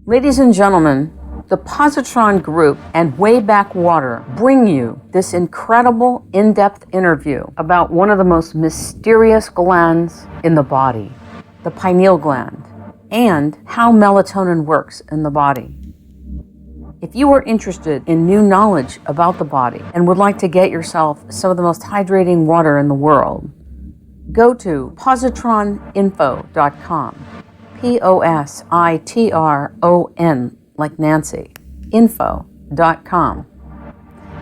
Ladies and gentlemen, the Positron Group and Wayback Water bring you this incredible in-depth interview about one of the most mysterious glands in the body, the pineal gland, and how melatonin works in the body. If you are interested in new knowledge about the body and would like to get yourself some of the most hydrating water in the world, go to positroninfo.com, Positron, like Nancy, info.com.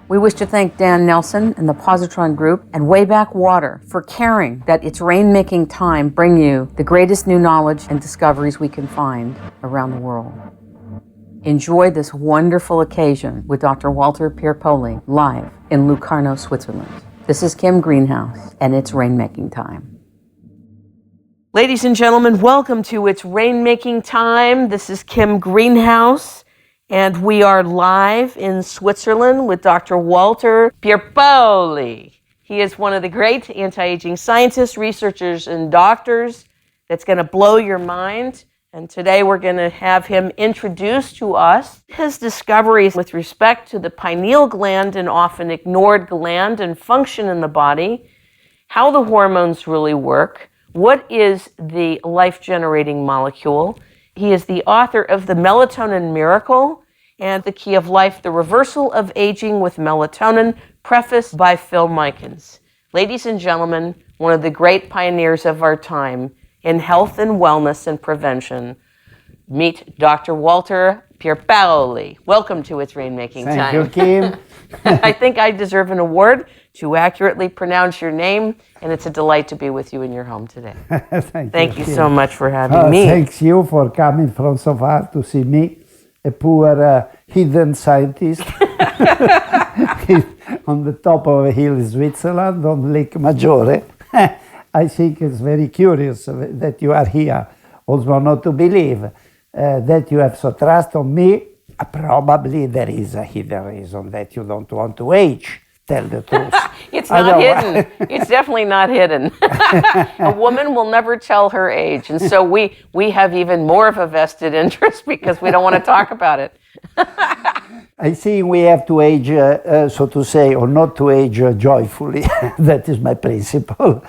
We wish to thank Dan Nelson and the Positron Group and Wayback Water for caring that it's rainmaking time bring you the greatest new knowledge and discoveries we can find around the world. Enjoy this wonderful occasion with Dr. Walter Pierpaoli live in Locarno, Switzerland. This is Kim Greenhouse, and it's rainmaking time. Ladies and gentlemen, welcome to It's Rainmaking Time. This is Kim Greenhouse, and we are live in Switzerland with Dr. Walter Pierpaoli. He is one of the great anti-aging scientists, researchers, and doctors that's going to blow your mind. And today we're going to have him introduce to us his discoveries with respect to the pineal gland, an often ignored gland and function in the body, how the hormones really work, what is the life-generating molecule. He is the author of The Melatonin Miracle and The Key of Life, The Reversal of Aging with Melatonin, prefaced by Phil Mikens. Ladies and gentlemen, one of the great pioneers of our time in health and wellness and prevention, meet Dr. Walter Pierpaoli. Welcome to It's Rainmaking Time. Thank you, Kim. I think I deserve an award to accurately pronounce your name, and it's a delight to be with you in your home today. Thank you so much for having me. Thanks you for coming from so far to see me, a poor hidden scientist on the top of a hill in Switzerland, on Lake Maggiore. I think it's very curious that you are here. Also not to believe that you have so trust on me. Probably there is a hidden reason that you don't want to age. Tell the truth. It's not hidden. It's definitely not hidden. A woman will never tell her age. And so we have even more of a vested interest because we don't want to talk about it. I think we have to age, so to say, or not to age joyfully. That is my principle.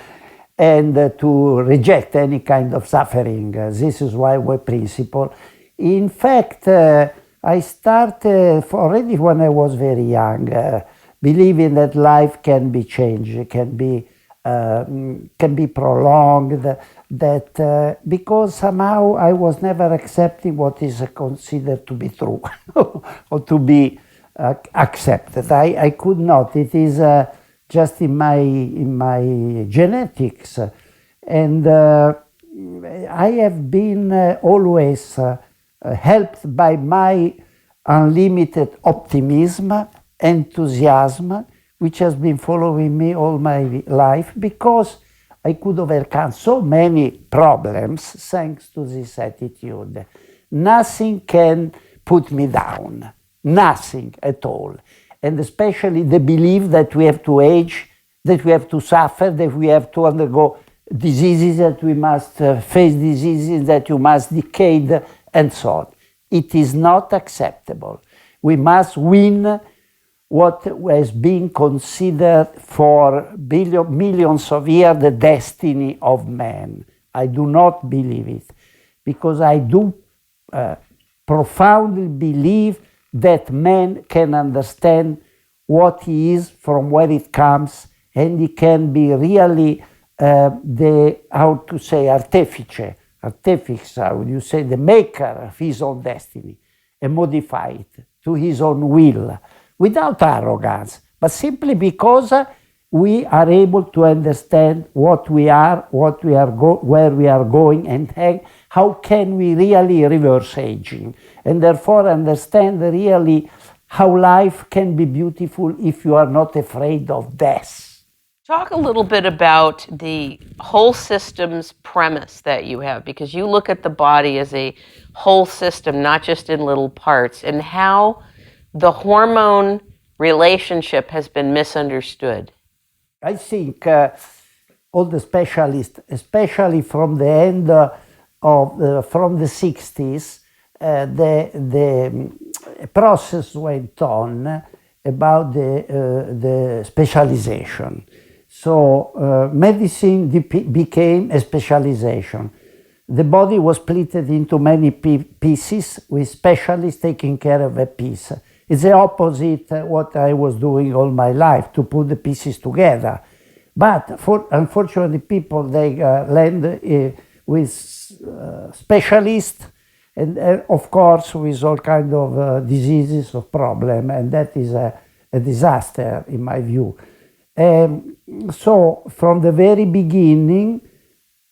And to reject any kind of suffering. This is my principle. In fact, I started already when I was very young, believing that life can be changed, can be prolonged, that because somehow I was never accepting what is considered to be true or to be accepted. I could not. It is just in my genetics, and I have been always helped by my unlimited optimism, enthusiasm, which has been following me all my life, because I could overcome so many problems thanks to this attitude. Nothing can put me down, nothing at all. And especially the belief that we have to age, that we have to suffer, that we have to undergo diseases, that we must face diseases, that you must decay, and so on. It is not acceptable. We must win what has been considered for millions of years the destiny of man. I do not believe it, because I do profoundly believe that man can understand what he is, from where it comes, and he can be really the artificer, the maker of his own destiny, and modify it to his own will, without arrogance, but simply because we are able to understand what we are, where we are going, and how can we really reverse aging, and therefore understand really how life can be beautiful if you are not afraid of death. Talk a little bit about the whole systems premise that you have, because you look at the body as a whole system, not just in little parts, and how the hormone relationship has been misunderstood. I think all the specialists, especially from the end from the 60s, the process went on about the specialization. So medicine became a specialization. The body was split into many pieces with specialists taking care of a piece. It's the opposite what I was doing all my life, to put the pieces together. But unfortunately, people, they land with specialists, and of course with all kind of diseases of problem, and that is a disaster in my view. So from the very beginning,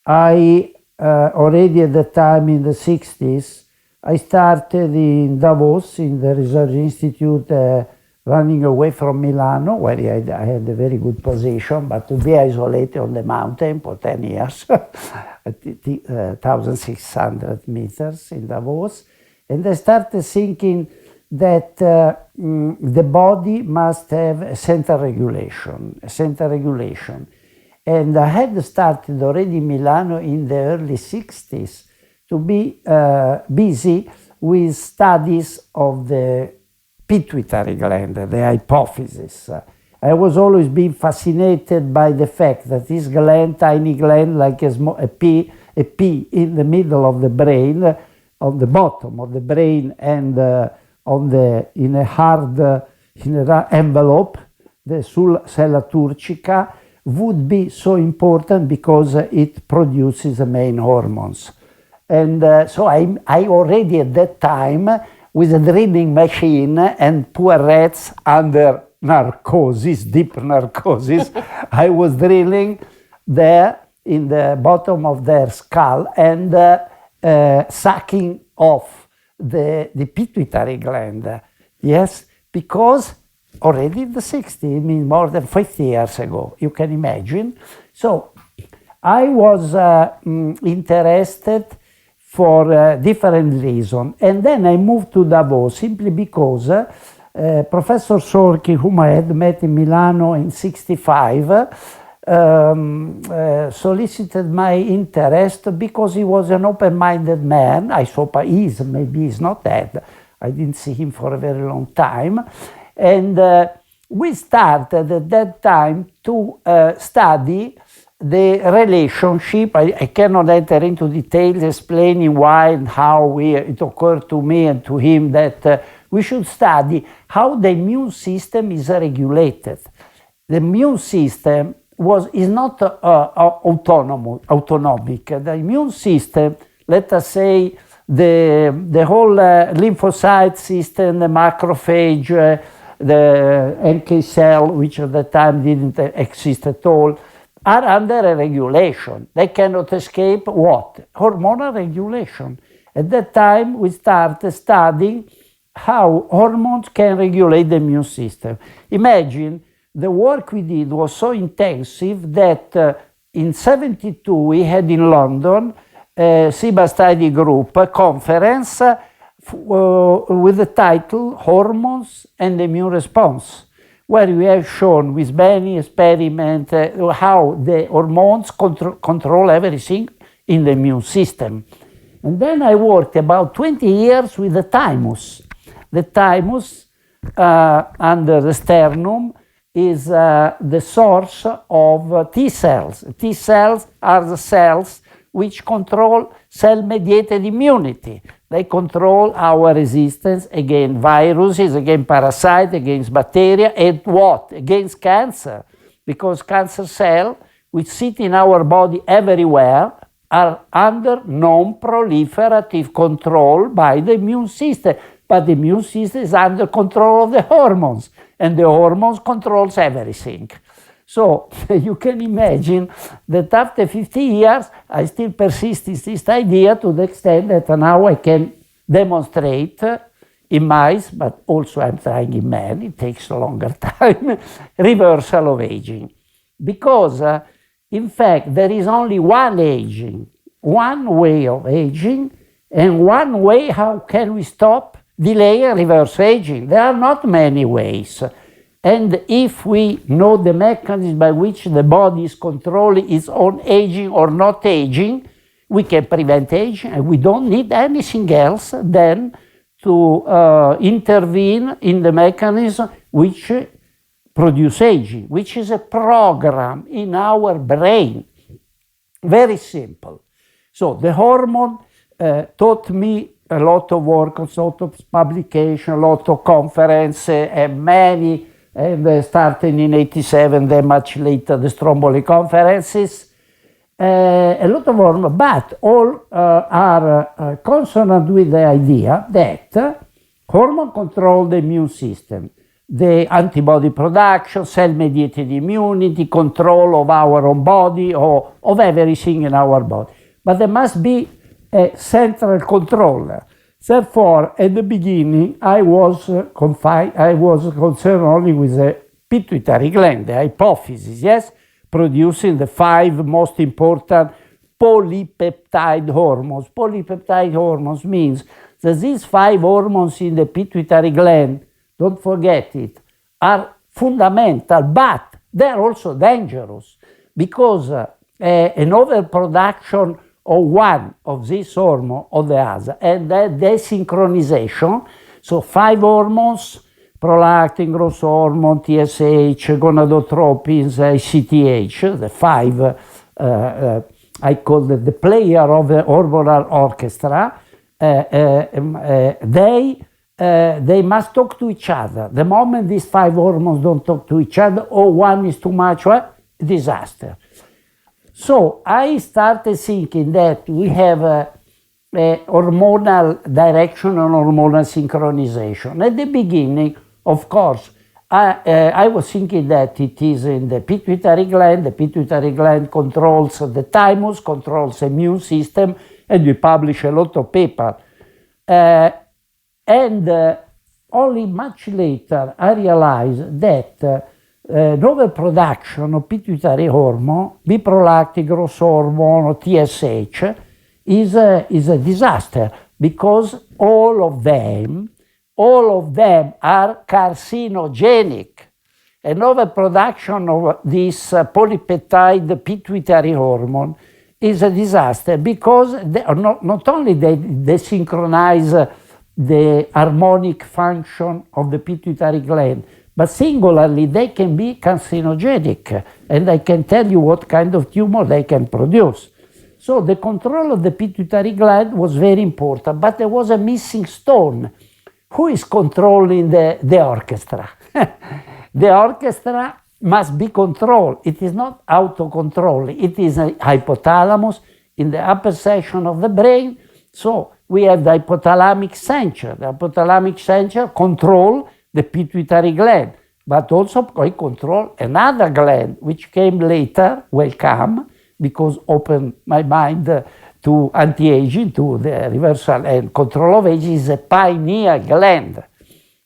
I already at the time in the 60s, I started in Davos in the Research Institute, running away from Milano, where I had a very good position, but to be isolated on the mountain for 10 years, at 1,600 meters in Davos. And I started thinking that the body must have a central regulation, And I had started already in Milano in the early 60s to be busy with studies of the pituitary gland, the hypophysis. I was always being fascinated by the fact that this gland, tiny gland, like a pea in the middle of the brain, on the bottom of the brain, and in a hard envelope, the cella turcica, would be so important because it produces the main hormones. And so I already at that time, with a drilling machine and poor rats under narcosis, deep narcosis, I was drilling there in the bottom of their skull and sucking off the pituitary gland. Yes, because already in the 60s, I mean more than 50 years ago, you can imagine. So I was interested for different reasons. And then I moved to Davos simply because Professor Sorki, whom I had met in Milano in 65, solicited my interest because he was an open-minded man. I saw maybe he's not dead. I didn't see him for a very long time. And we started at that time to study the relationship. I cannot enter into details explaining why and how it occurred to me and to him that we should study how the immune system is regulated. The immune system is not autonomic. The immune system, let us say, the whole lymphocyte system, the macrophage, the NK cell, which at the time didn't exist at all, are under a regulation. They cannot escape what? Hormonal regulation. At that time, we started studying how hormones can regulate the immune system. Imagine the work we did was so intensive that in 72 we had in London a CIBA study group conference with the title Hormones and Immune Response, where we have shown with many experiments how the hormones control everything in the immune system. And then I worked about 20 years with the thymus. The thymus under the sternum is the source of T cells. T cells are the cells which control cell-mediated immunity. They control our resistance against viruses, against parasites, against bacteria, and what? Against cancer. Because cancer cells, which sit in our body everywhere, are under non-proliferative control by the immune system. But the immune system is under control of the hormones, and the hormones controls everything. So you can imagine that after 50 years, I still persist in this idea to the extent that now I can demonstrate in mice, but also I'm trying in men, it takes a longer time, reversal of aging. Because in fact, there is only one aging, one way of aging, and one way how can we stop, delay, and reverse aging. There are not many ways. And if we know the mechanism by which the body is controlling its own aging or not aging, we can prevent aging, and we don't need anything else than to intervene in the mechanism which produce aging, which is a program in our brain. Very simple. So the hormone taught me a lot of work, a lot of publication, a lot of conferences, and many, and starting in 87, then much later, the Stromboli conferences. A lot of hormones, but all are consonant with the idea that hormone control the immune system, the antibody production, cell-mediated immunity, control of our own body, or of everything in our body. But there must be a central controller. Therefore, at the beginning, I was concerned only with the pituitary gland, the hypophysis, yes? Producing the 5 most important polypeptide hormones. Polypeptide hormones means that these 5 hormones in the pituitary gland, don't forget it, are fundamental, but they're also dangerous because an overproduction of one of these hormones or the other, and the desynchronization, so 5 hormones, prolactin, growth hormone, TSH, gonadotropins, ACTH, the 5, I call it the player of the hormonal orchestra, they must talk to each other. The moment these 5 hormones don't talk to each other, or one is too much, disaster. So I started thinking that we have a hormonal direction and hormonal synchronization. At the beginning, of course, I was thinking that it is in the pituitary gland. The pituitary gland controls the thymus, controls the immune system, and we publish a lot of papers. Only much later I realized that overproduction of pituitary hormone, prolactin, growth hormone, or TSH, is a disaster because all of them are carcinogenic. An overproduction of this polypeptide pituitary hormone is a disaster because not only they synchronize the harmonic function of the pituitary gland, but singularly they can be carcinogenic, and I can tell you what kind of tumor they can produce. So the control of the pituitary gland was very important, but there was a missing stone. Who is controlling the orchestra? The orchestra must be controlled. It is not auto-controlling. It is a hypothalamus in the upper section of the brain. So we have the hypothalamic center. The hypothalamic center control the pituitary gland, but also control another gland, which came later, welcome, because opened my mind to anti-aging, to the reversal and control of aging, is a pineal gland,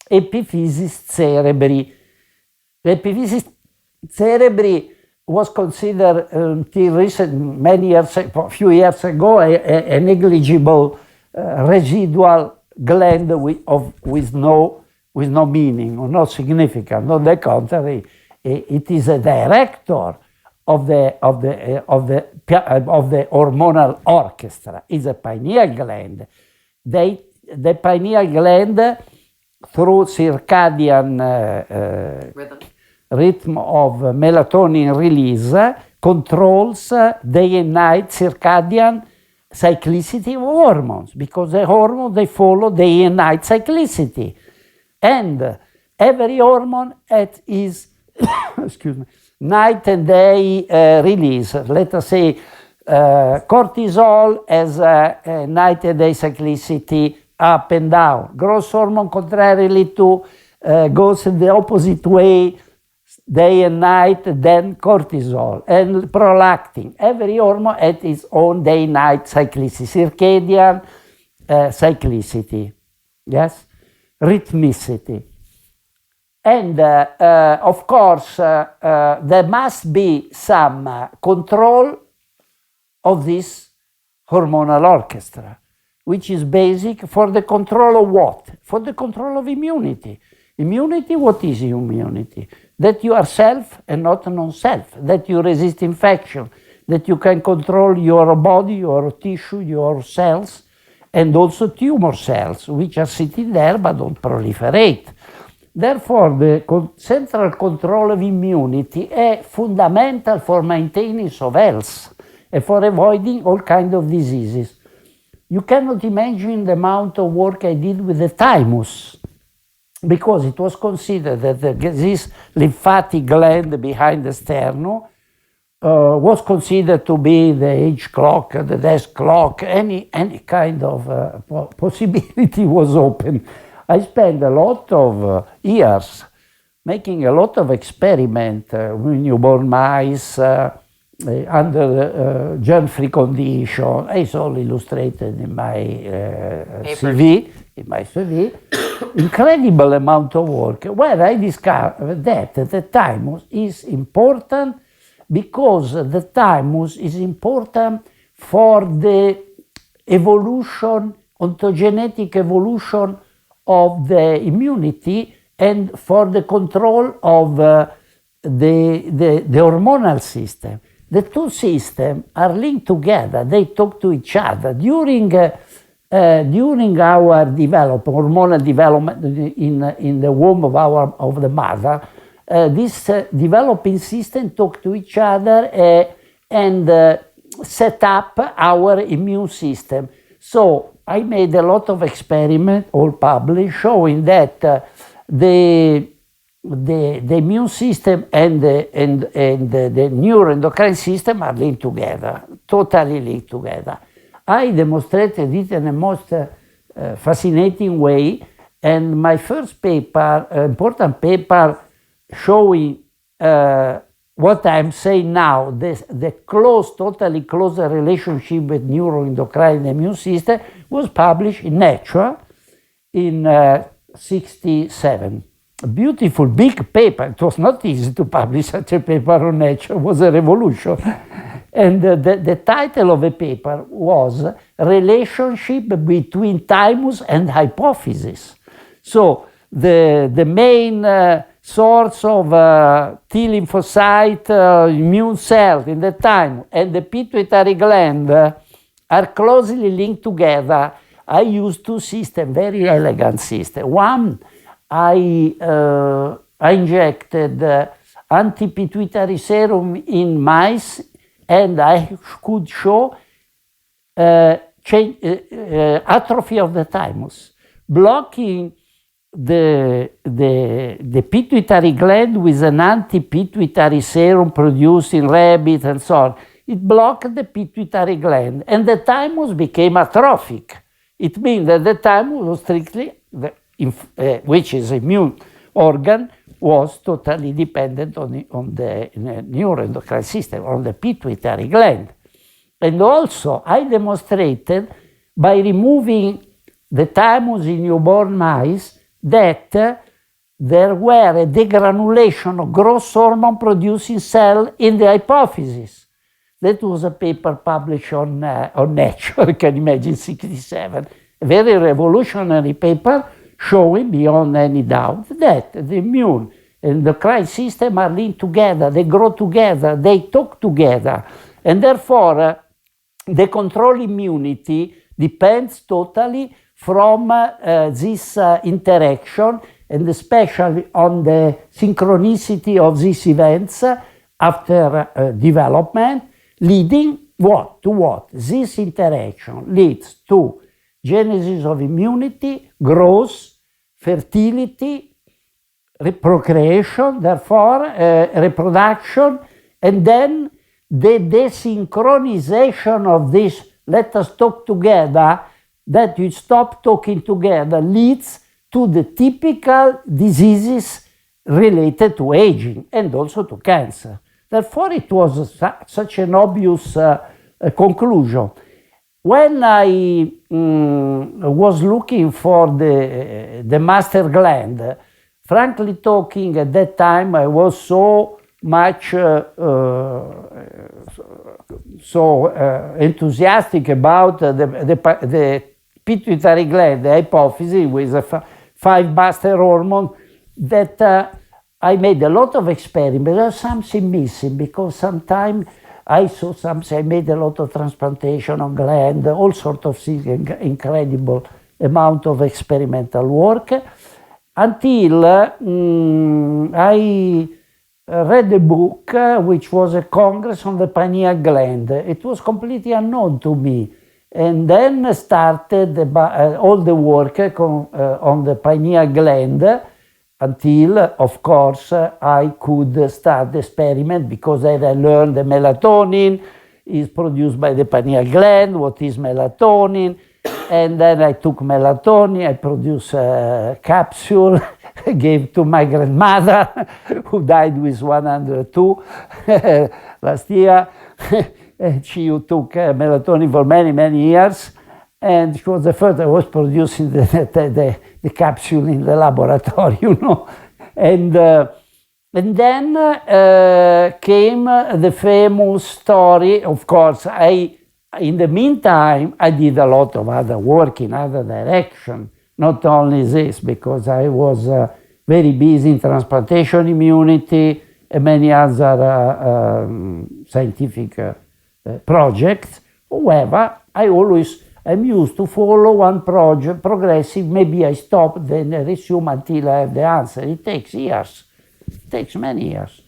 epiphysis cerebri. The epiphysis cerebri was considered until a few years ago, a negligible residual gland with no meaning or no significance. On the contrary, it is a director of the hormonal orchestra. It's a pineal gland. The pineal gland, through circadian rhythm of melatonin release, controls day and night circadian cyclicity of hormones, because the hormones, they follow day and night cyclicity. And every hormone at its excuse me, night and day release. Let us say cortisol has a night and day cyclicity up and down. Growth hormone, contrarily to, goes in the opposite way, day and night, then cortisol. And prolactin. Every hormone at its own day-night cyclicity. Circadian cyclicity. Yes? Rhythmicity. And of course, there must be some control of this hormonal orchestra, which is basic for the control of what? For the control of immunity. Immunity, what is immunity? That you are self and not non-self, that you resist infection. that you can control your body, your tissue, your cells, and also tumor cells, which are sitting there but don't proliferate. Therefore, the central control of immunity is fundamental for maintaining of health and for avoiding all kinds of diseases. You cannot imagine the amount of work I did with the thymus, because it was considered that this lymphatic gland behind the sternum was considered to be the age clock, the desk clock, any kind of possibility was open. I spent a lot of years making a lot of experiments with newborn mice under germ-free condition. It's all illustrated in my CV. Incredible amount of work, where I discovered that the thymus is important because the thymus is important for the evolution, ontogenetic evolution of the immunity and for the control of the hormonal system. The two systems are linked together. They talk to each other. During our development, hormonal development in the womb of the mother, this developing system talk to each other and set up our immune system. So I made a lot of experiments, all published, showing that the immune system and the neuroendocrine system are linked together, totally linked together. I demonstrated it in a most fascinating way, and my first paper, important paper, showing what I'm saying now, the totally close relationship with neuroendocrine and immune system, was published in Nature in 1967. A beautiful big paper. It was not easy to publish such a paper on Nature. It was a revolution. And the title of the paper was Relationship Between Thymus and Hypophysis. So the main source of T lymphocyte immune cells in the thymus and the pituitary gland are closely linked together. I used two systems, very elegant systems. One, I injected anti-pituitary serum in mice, and I could show atrophy of the thymus, blocking the pituitary gland with an anti-pituitary serum produced in rabbits and so on. It blocked the pituitary gland, and the thymus became atrophic. It means that the thymus was strictly, which is immune organ, was totally dependent on the neuroendocrine system, on the pituitary gland. And also, I demonstrated by removing the thymus in newborn mice that there were a degranulation of growth hormone producing cell in the hypophysis. That was a paper published on Nature, you can imagine, 1967. A very revolutionary paper showing beyond any doubt that the immune and the endocrine system are linked together, they grow together, they talk together. And therefore, the control immunity depends totally from this interaction, and especially on the synchronicity of these events after development, leading what? To what? This interaction leads to genesis of immunity, growth, fertility, procreation, therefore reproduction, and then the desynchronization of this, let us talk together, that you stop talking together, leads to the typical diseases related to aging and also to cancer. Therefore, it was such an obvious conclusion. When I was looking for the master gland, frankly talking, at that time I was so much enthusiastic about the pituitary gland, the hypophysis with the 5 master hormone, that I made a lot of experiments. There's something missing, because sometimes I saw something, I made a lot of transplantation on gland, all sorts of things, incredible amount of experimental work, until I read a book which was a congress on the pineal gland. It was completely unknown to me. And then started all the work on the pineal gland, until, of course, I could start the experiment, because then I learned the melatonin is produced by the pineal gland, what is melatonin, and then I took melatonin, I produced a capsule, gave to my grandmother, who died with 102 last year. She took melatonin for many, many years, and she was the first that was producing the capsule in the laboratory, you know. And then came the famous story. Of course, in the meantime, I did a lot of other work in other direction, not only this, because I was very busy in transplantation immunity and many other scientific projects. However, I'm used to follow one project, progressive. Maybe I stop, then I resume until I have the answer. It takes years. It takes many years.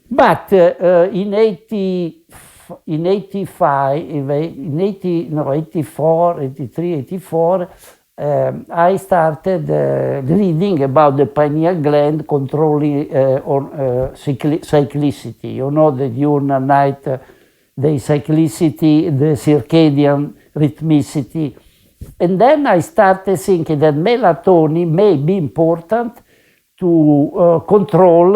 But in 84, I started reading about the pineal gland controlling cyclicity. You know, the diurnal night, the cyclicity, the circadian rhythmicity. And then I started thinking that melatonin may be important to control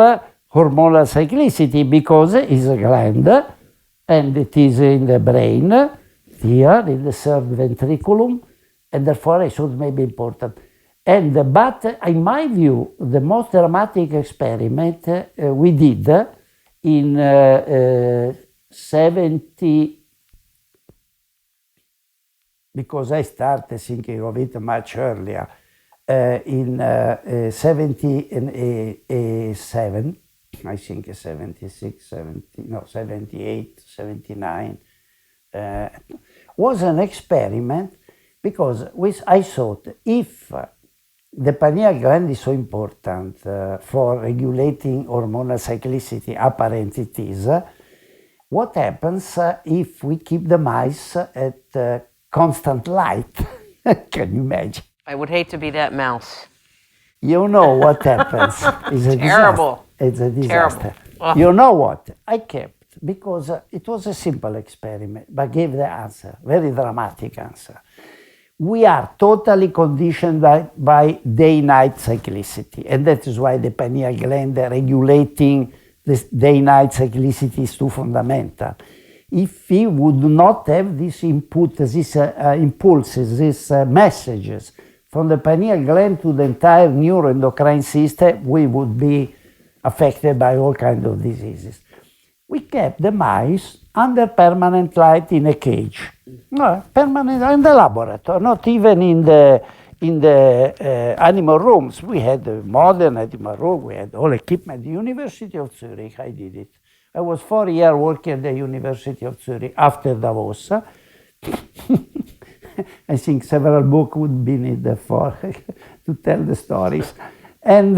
hormonal cyclicity, because it is a gland and it is in the brain, here in the third ventriculum, and therefore I thought it may be important. But in my view, the most dramatic experiment we did in 70, because I started thinking of it much earlier, in 77, I think 76, 78, 79, was an experiment, because I thought, if the pineal gland is so important for regulating hormonal cyclicity, apparent it is, what happens if we keep the mice at constant light? Can you imagine? I would hate to be that mouse. You know what happens. It's a Terrible. Disaster. It's a disaster. Terrible. Oh. You know what? I kept, because it was a simple experiment, but gave the answer, very dramatic answer. We are totally conditioned by day-night cyclicity, and that is why the pineal gland regulating this day-night cyclicity is too fundamental. If we would not have this input, these impulses, these messages from the pineal gland to the entire neuroendocrine system, we would be affected by all kinds of diseases. We kept the mice under permanent light in a cage. No, permanent in the laboratory, not even in the animal rooms. We had a modern animal room, we had all equipment. The University of Zurich, I did it. I was 4 years working at the University of Zurich after Davos. I think several books would be needed for to tell the stories. And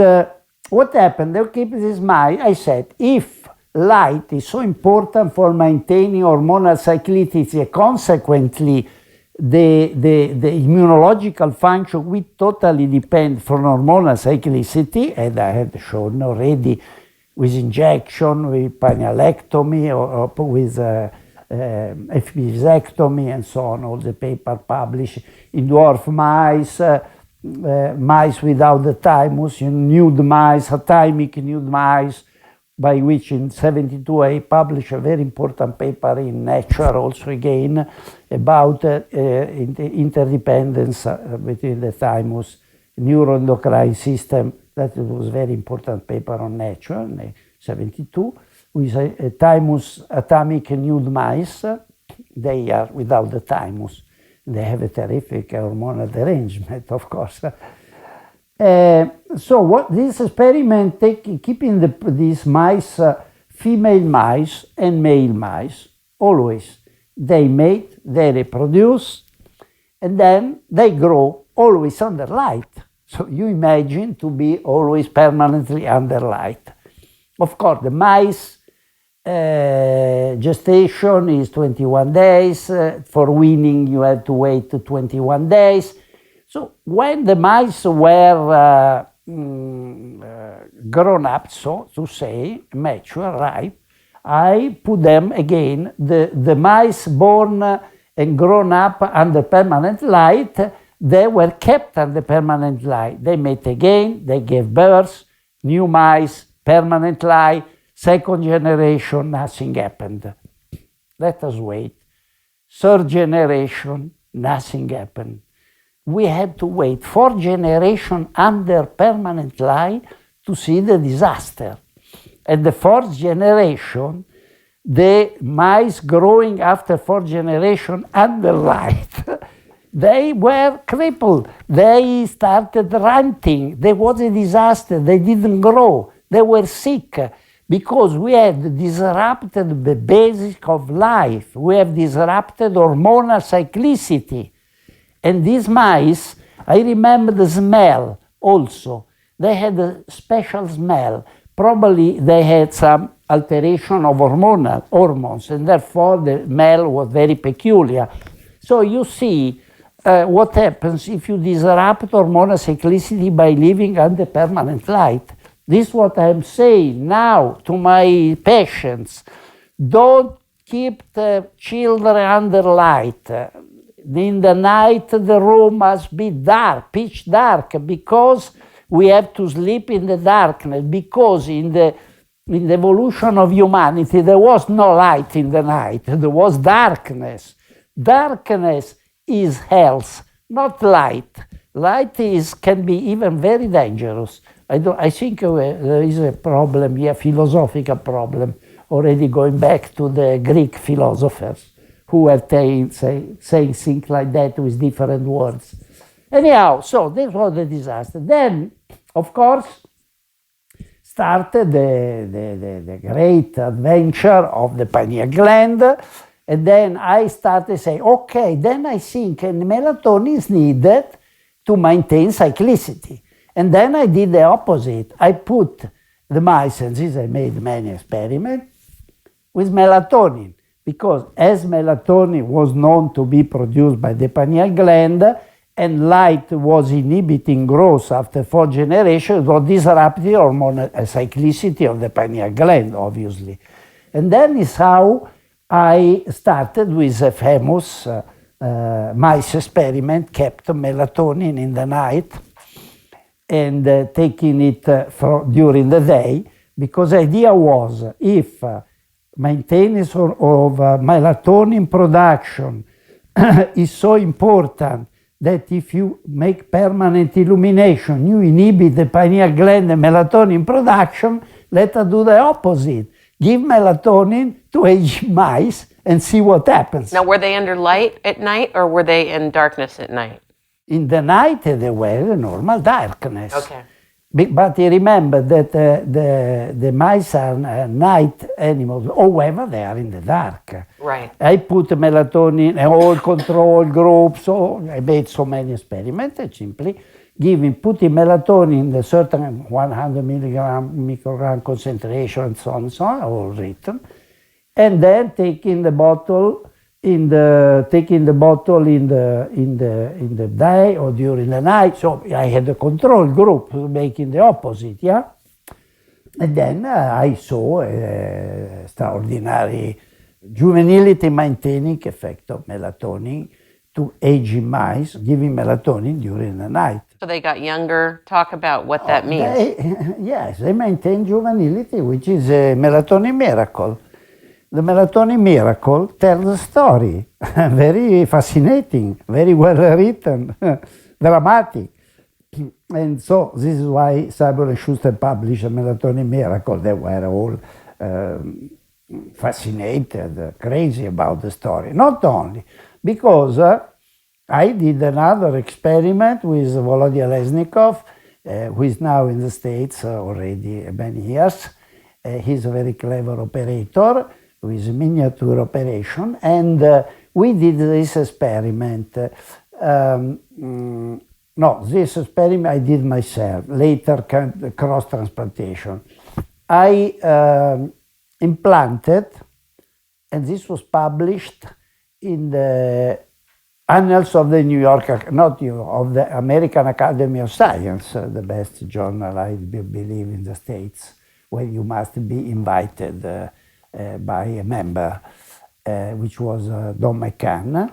what happened? They keep this mice. I said, if light is so important for maintaining hormonal cyclicity, and consequently the immunological function, we totally depend from hormonal cyclicity, and I had shown already with injection, with pinealectomy, or with episectomy, and so on, all the paper published in dwarf mice, mice without the thymus, nude mice, athymic nude mice, by which in 72 I published a very important paper in Nature also again about interdependence between the thymus, neuroendocrine system. That was a very important paper on Nature in 72 with a thymus athymic nude mice. They are without the thymus. They have a terrific hormonal derangement, of course. So what this experiment, keeping these mice female mice and male mice, always. They mate, they reproduce, and then they grow always under light. So you imagine to be always permanently under light. Of course, the mice gestation is 21 days. For weaning, you have to wait 21 days. So when the mice were grown up, so to say, mature, ripe, I put them again, the mice born and grown up under permanent light, they were kept under permanent light. They mate again, they gave birth, new mice, permanent light, second generation, nothing happened. Let us wait. Third generation, nothing happened. We had to wait 4 generations under permanent light to see the disaster. At the 4th generation, the mice growing after 4th generation under light, they were crippled. They started ranting. There was a disaster. They didn't grow. They were sick because we had disrupted the basic of life. We have disrupted hormonal cyclicity. And these mice, I remember the smell also. They had a special smell. Probably they had some alteration of hormones, and therefore the smell was very peculiar. So you see what happens if you disrupt hormonal cyclicity by living under permanent light. This is what I'm saying now to my patients. Don't keep the children under light. In the night, the room must be dark, pitch dark, because we have to sleep in the darkness, because in the evolution of humanity, there was no light in the night, there was darkness. Darkness is health, not light. Light can be even very dangerous. I think there is a problem here, philosophical problem, already going back to the Greek philosophers, who were saying things like that with different words. Anyhow, so this was the disaster. Then, of course, started the great adventure of the pineal gland. And then I started saying, okay, then I think melatonin is needed to maintain cyclicity. And then I did the opposite. I put the mice, and this I made many experiments, with melatonin. Because as melatonin was known to be produced by the pineal gland, and light was inhibiting growth after 4 generations, it was disrupting hormonal cyclicity of the pineal gland, obviously. And then is how I started with a famous mice experiment, kept melatonin in the night and taking it during the day, because the idea was if maintenance of melatonin production is so important that if you make permanent illumination, you inhibit the pineal gland and melatonin production, let us do the opposite. Give melatonin to aging mice and see what happens. Now, were they under light at night or were they in darkness at night? In the night, they were in normal darkness. Okay. But remember that the mice are night animals, however, they are in the dark. Right. I put melatonin in all control groups, so I made so many experiments, simply putting melatonin in a certain 100 microgram concentration and so on, all written, and then taking the bottle in the day or during the night. So I had a control group making the opposite, yeah? And then I saw a extraordinary juvenility maintaining effect of melatonin to aging mice, giving melatonin during the night. So they got younger. Talk about what that means. Yes, they maintain juvenility, which is a melatonin miracle. The melatonin miracle tells a story, very fascinating, very well written, dramatic. And so this is why Simon and Schuster published a melatonin miracle. They were all fascinated, crazy about the story. Not only because I did another experiment with Volodya Lesnikov, who is now in the States already many years. He's a very clever operator with miniature operation, and we did this experiment. No, this experiment I did myself, later cross-transplantation. I implanted, and this was published in the Annals of the New York, of the American Academy of Science, the best journal, I believe, in the States, where you must be invited by a member, which was Don McCann.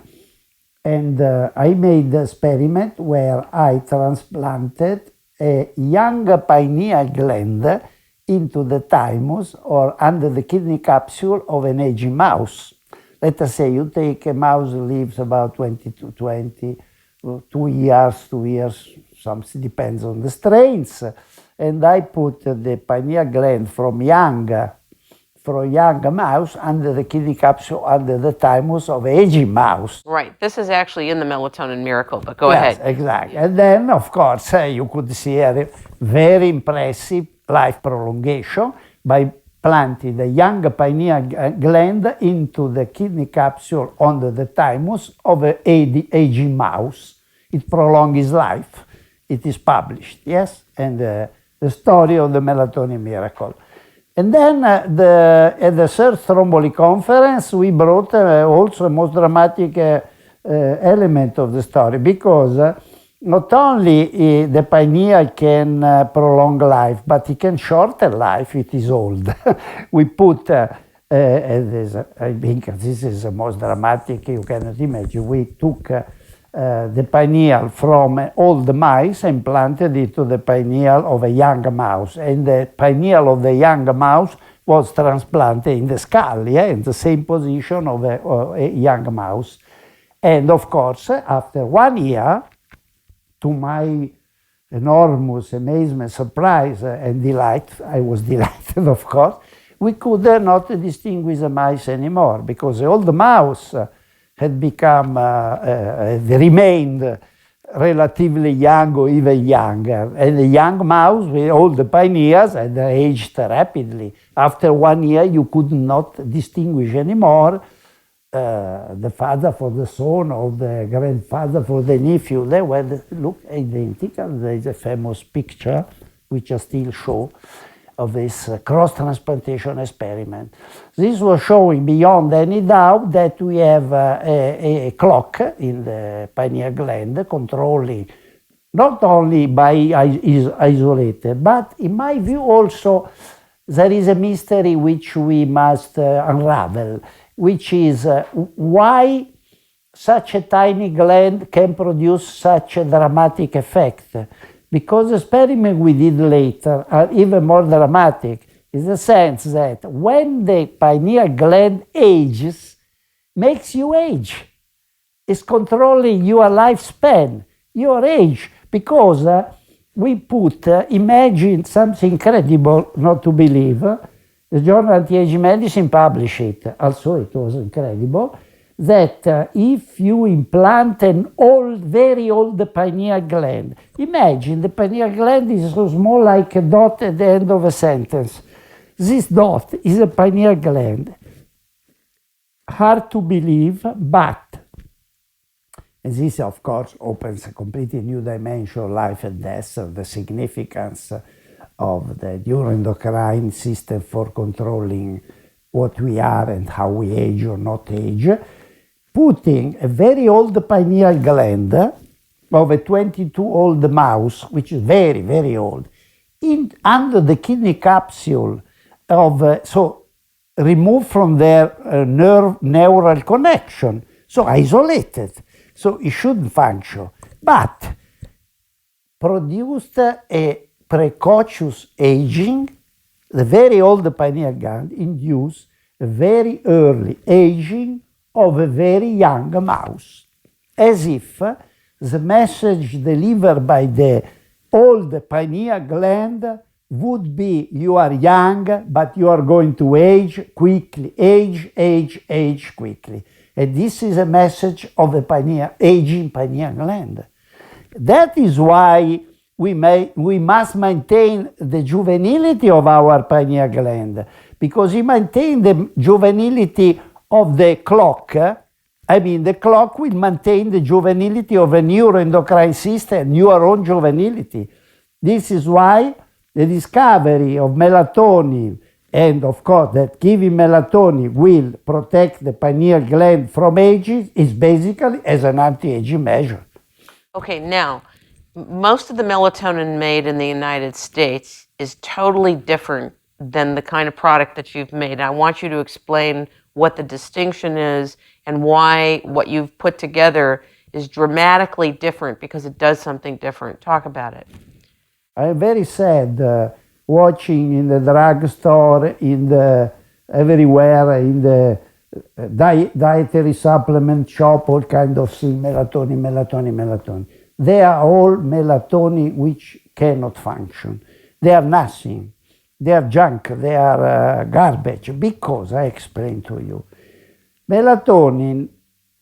And I made the experiment where I transplanted a young pineal gland into the thymus or under the kidney capsule of an aging mouse. Let us say you take a mouse who lives about 2 years, something depends on the strains, and I put the pineal gland from young mouse under the kidney capsule, under the thymus of an aging mouse. Right. This is actually in the Melatonin Miracle, but go ahead. Exactly. And then, of course, you could see a very impressive life prolongation by planting the young pineal gland into the kidney capsule under the thymus of an aging mouse. It prolonged his life. It is published, yes? And the story of the Melatonin Miracle. And then at the third Stromboli conference, we brought also a most dramatic element of the story, because not only the pineal can prolong life, but it can shorten life if it is old. We put, I think this is the most dramatic you cannot imagine. We took the pineal from old mice and planted it to the pineal of a young mouse. And the pineal of the young mouse was transplanted in the skull, in the same position of a young mouse. And of course, after 1 year, to my enormous amazement, surprise, and delight, I was delighted, of course, we could not distinguish the mice anymore, because the old mouse had become, remained relatively young or even younger. And the young mouse with all the pineals had aged rapidly. After 1 year, you could not distinguish anymore the father for the son or the grandfather for the nephew. They look identical. There is a famous picture, which I still show, of this cross-transplantation experiment. This was showing beyond any doubt that we have a clock in the pineal gland controlling not only by isolated, but in my view also there is a mystery which we must unravel, which is why such a tiny gland can produce such a dramatic effect. Because the experiment we did later are even more dramatic, in the sense that when the pineal gland ages, makes you age. It's controlling your lifespan, your age, because we put, imagine something incredible, not to believe, the journal Anti-Aging Medicine published it, also it was incredible, that if you implant an very old pineal gland, imagine the pineal gland is so small like a dot at the end of a sentence. This dot is a pineal gland. Hard to believe, but, and this of course opens a completely new dimension of life and death, of the significance of the neuroendocrine system for controlling what we are and how we age or not age. Putting a very old pineal gland of a 22-old mouse, which is very, very old, under the kidney capsule of, so removed from their neural connection, so isolated, so it shouldn't function, but produced a precocious aging. The very old pineal gland induced a very early aging of a very young mouse, as if the message delivered by the old pineal gland would be, you are young, but you are going to age quickly, age quickly. And this is a message of the aging pineal gland. That is why we must maintain the juvenility of our pineal gland, because it maintains the juvenility of the clock. I mean, the clock will maintain the juvenility of a neuroendocrine system, your own juvenility. This is why the discovery of melatonin, and of course that giving melatonin will protect the pineal gland from aging, is basically as an anti-aging measure. Okay, now, most of the melatonin made in the United States is totally different than the kind of product that you've made. I want you to explain what the distinction is and why what you've put together is dramatically different, because it does something different. Talk about it. I'm very sad watching in the drugstore, everywhere, in the dietary supplement shop, all kind of melatonin. They are all melatonin which cannot function. They are nothing. They are junk. They are garbage. Because I explain to you, melatonin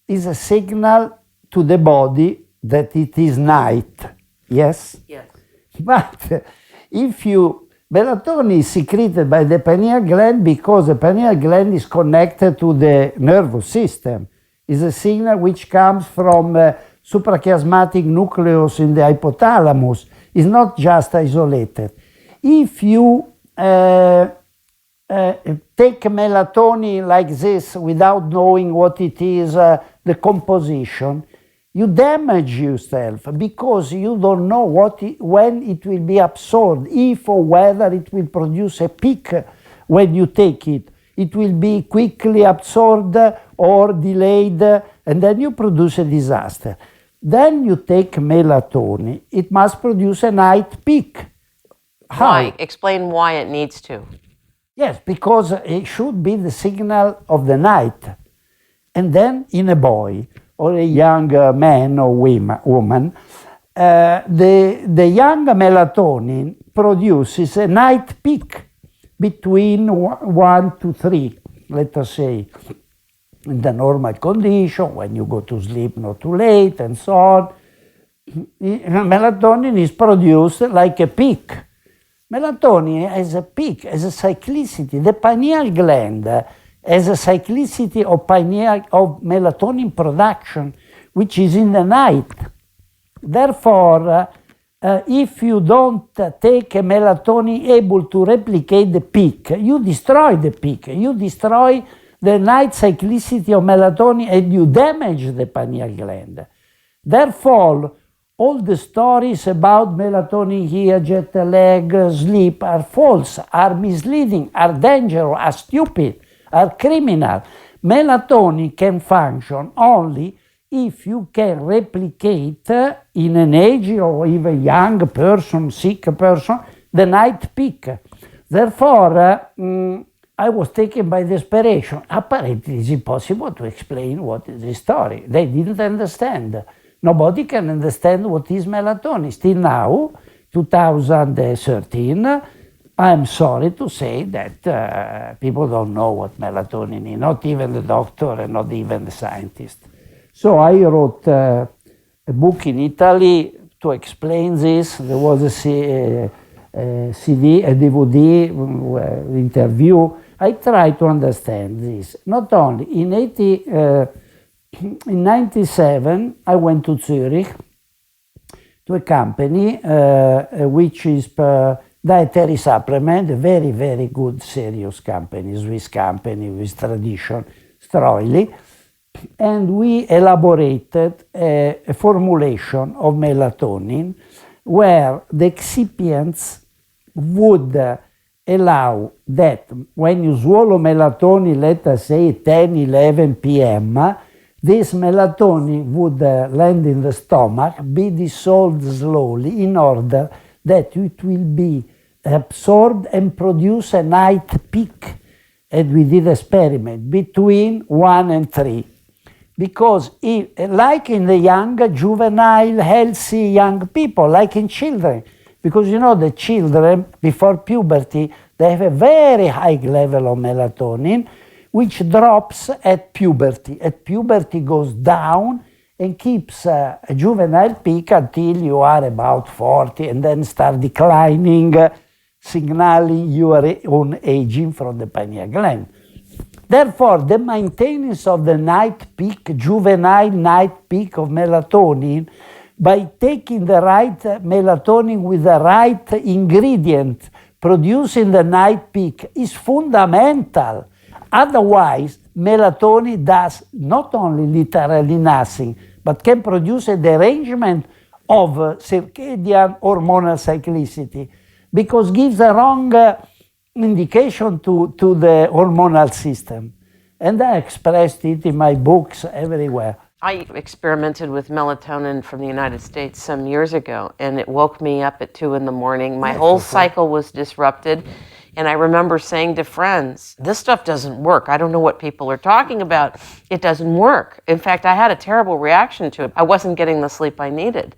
is a signal to the body that it is night. Yes? Yes. But if melatonin is secreted by the pineal gland, because the pineal gland is connected to the nervous system. It's a signal which comes from suprachiasmatic nucleus in the hypothalamus. It's not just isolated. If you take melatonin like this without knowing what it is, the composition, you damage yourself, because you don't know when it will be absorbed, if or whether it will produce a peak when you take it. It will be quickly absorbed or delayed, and then you produce a disaster. Then you take melatonin, it must produce a night peak. How? Why? Explain why it needs to. Yes, because it should be the signal of the night. And then in a boy or a young man or woman, the young melatonin produces a night peak between 1 to 3, let us say, in the normal condition, when you go to sleep not too late and so on. Melatonin is produced like a peak. Melatonin has a peak, has a cyclicity. The pineal gland has a cyclicity of melatonin production, which is in the night. Therefore, if you don't take a melatonin able to replicate the peak, you destroy the peak. You destroy the night cyclicity of melatonin and you damage the pineal gland. Therefore, all the stories about melatonin here, jet lag, sleep are false, are misleading, are dangerous, are stupid, are criminal. Melatonin can function only if you can replicate in an age or even young person, sick person, the night peak. Therefore, I was taken by desperation. Apparently, it's impossible to explain what is the story. They didn't understand. Nobody can understand what is melatonin. Still now, 2013, I'm sorry to say that people don't know what melatonin is, not even the doctor and not even the scientist. So I wrote a book in Italy to explain this. There was a CD, a DVD interview. I tried to understand this. Not only in 97, I went to Zurich to a company which is dietary supplement, a very, very good, serious company, Swiss company with tradition, Stroili, and we elaborated a formulation of melatonin where the excipients would allow that when you swallow melatonin, let us say 10, 11 p.m., this melatonin would land in the stomach, be dissolved slowly in order that it will be absorbed and produce a night peak. And we did experiment between 1 and 3. Because like in the young, juvenile, healthy young people, like in children, because you know the children before puberty, they have a very high level of melatonin, which drops at puberty. At puberty goes down and keeps a juvenile peak until you are about 40 and then start declining, signaling your own aging from the pineal gland. Therefore, the maintenance of the night peak, juvenile night peak of melatonin, by taking the right melatonin with the right ingredient, producing the night peak, is fundamental. Otherwise, melatonin does not only literally nothing, but can produce a derangement of circadian hormonal cyclicity, because gives a wrong indication to the hormonal system. And I expressed it in my books everywhere. I experimented with melatonin from the United States some years ago, and it woke me up at 2 in the morning. My whole cycle was disrupted, and I remember saying to friends, this stuff doesn't work. I don't know what people are talking about. It doesn't work. In fact, I had a terrible reaction to it. I wasn't getting the sleep I needed.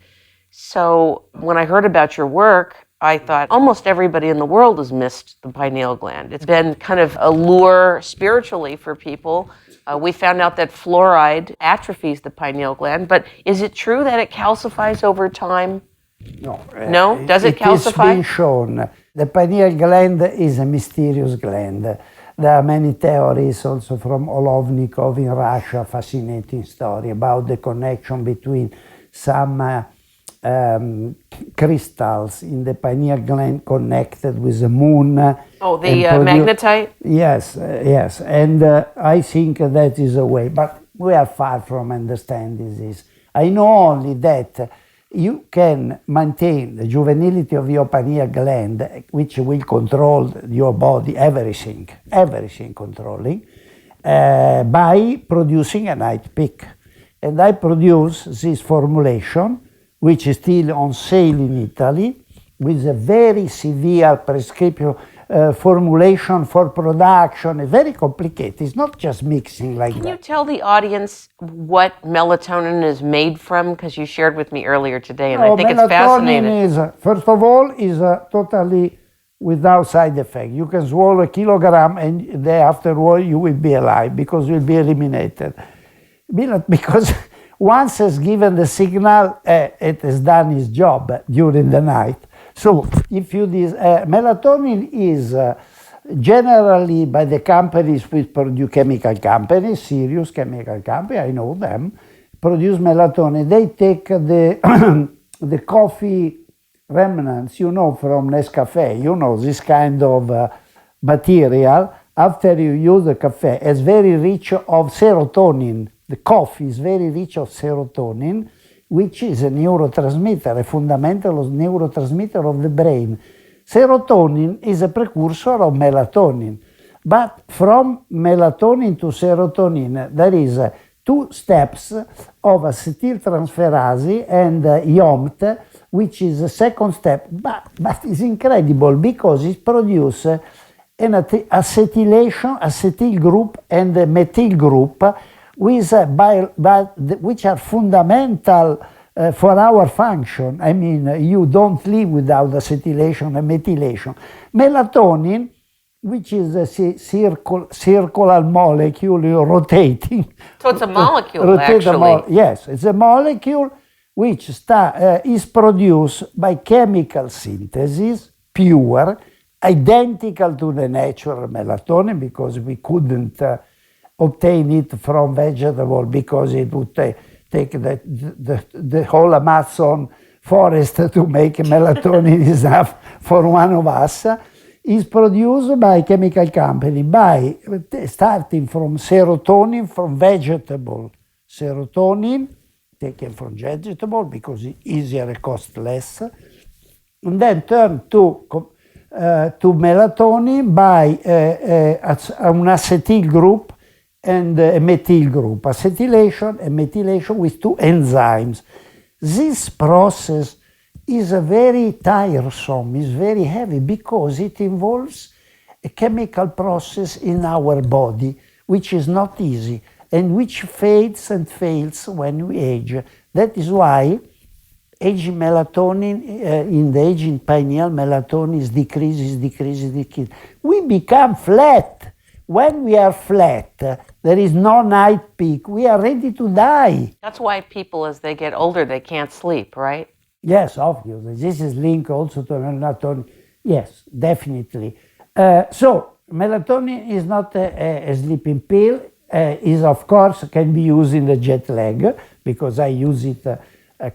So when I heard about your work, I thought almost everybody in the world has missed the pineal gland. It's been kind of a lure spiritually for people. We found out that fluoride atrophies the pineal gland, but is it true that it calcifies over time? No. No? Does it calcify? It has been shown. The pineal gland is a mysterious gland. There are many theories also from Olovnikov in Russia, fascinating story about the connection between some crystals in the pineal gland connected with the moon. Oh, the magnetite? Yes, yes. And I think that is a way, but we are far from understanding this. I know only that you can maintain the juvenility of your pineal gland, which will control your body, everything controlling, by producing a night peak. And I produce this formulation, which is still on sale in Italy, with a very severe prescription formulation for production, very complicated. It's not just mixing like that. Can you tell the audience what melatonin is made from? Because you shared with me earlier today, and I think it's fascinating. Melatonin is, first of all, is totally without side effect. You can swallow a kilogram and day afterward you will be alive because you will be eliminated. Because once it's given the signal, it has done its job during the night. So if you melatonin is generally by the companies which produce chemical companies, serious chemical company, I know them, produce melatonin. They take the the coffee remnants, from Nescafe, this kind of material. After you use the cafe, it's very rich of serotonin. The coffee is very rich of serotonin, which is a neurotransmitter, a fundamental neurotransmitter of the brain. Serotonin is a precursor of melatonin. But from melatonin to serotonin, there is 2 steps of acetyltransferase and YOMT, which is the second step. But it's incredible because it produces an acetylation, acetyl group and a methyl group, which are fundamental for our function. I mean, you don't live without acetylation and methylation. Melatonin, which is a circular molecule rotating. So it's a molecule, actually. Yes, it's a molecule which is produced by chemical synthesis, pure, identical to the natural melatonin, because we couldn't obtain it from vegetable because it would take the whole Amazon forest to make melatonin enough for one of us, is produced by chemical company by starting from serotonin from vegetable. Serotonin taken from vegetable because it's easier and cost less, and then turn to melatonin by an acetyl group and a methyl group, acetylation and methylation with 2 enzymes. This process is very tiresome, is very heavy because it involves a chemical process in our body, which is not easy and which fades and fails when we age. That is why aging melatonin, in the aging pineal, melatonin decreases. We become flat. When we are flat, there is no night peak. We are ready to die. That's why people, as they get older, they can't sleep, right? Yes, obviously. This is linked also to melatonin. Yes, definitely. So melatonin is not a sleeping pill. Is of course can be used in the jet lag, because I use it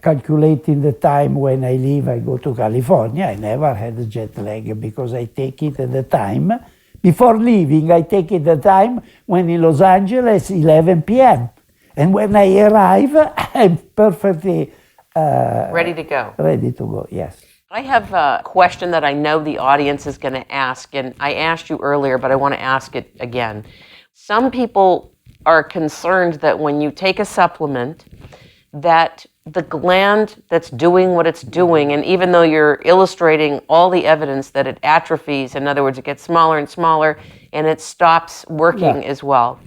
calculating the time when I leave. I go to California. I never had a jet lag because I take it at the time. Before leaving, I take it at the time when in Los Angeles, 11 p.m. And when I arrive, I'm perfectly Ready to go. ready to go, yes. I have a question that I know the audience is going to ask, and I asked you earlier, but I want to ask it again. Some people are concerned that when you take a supplement, that the gland that's doing what it's doing, and even though you're illustrating all the evidence that it atrophies, in other words, it gets smaller and smaller, and it stops working as well,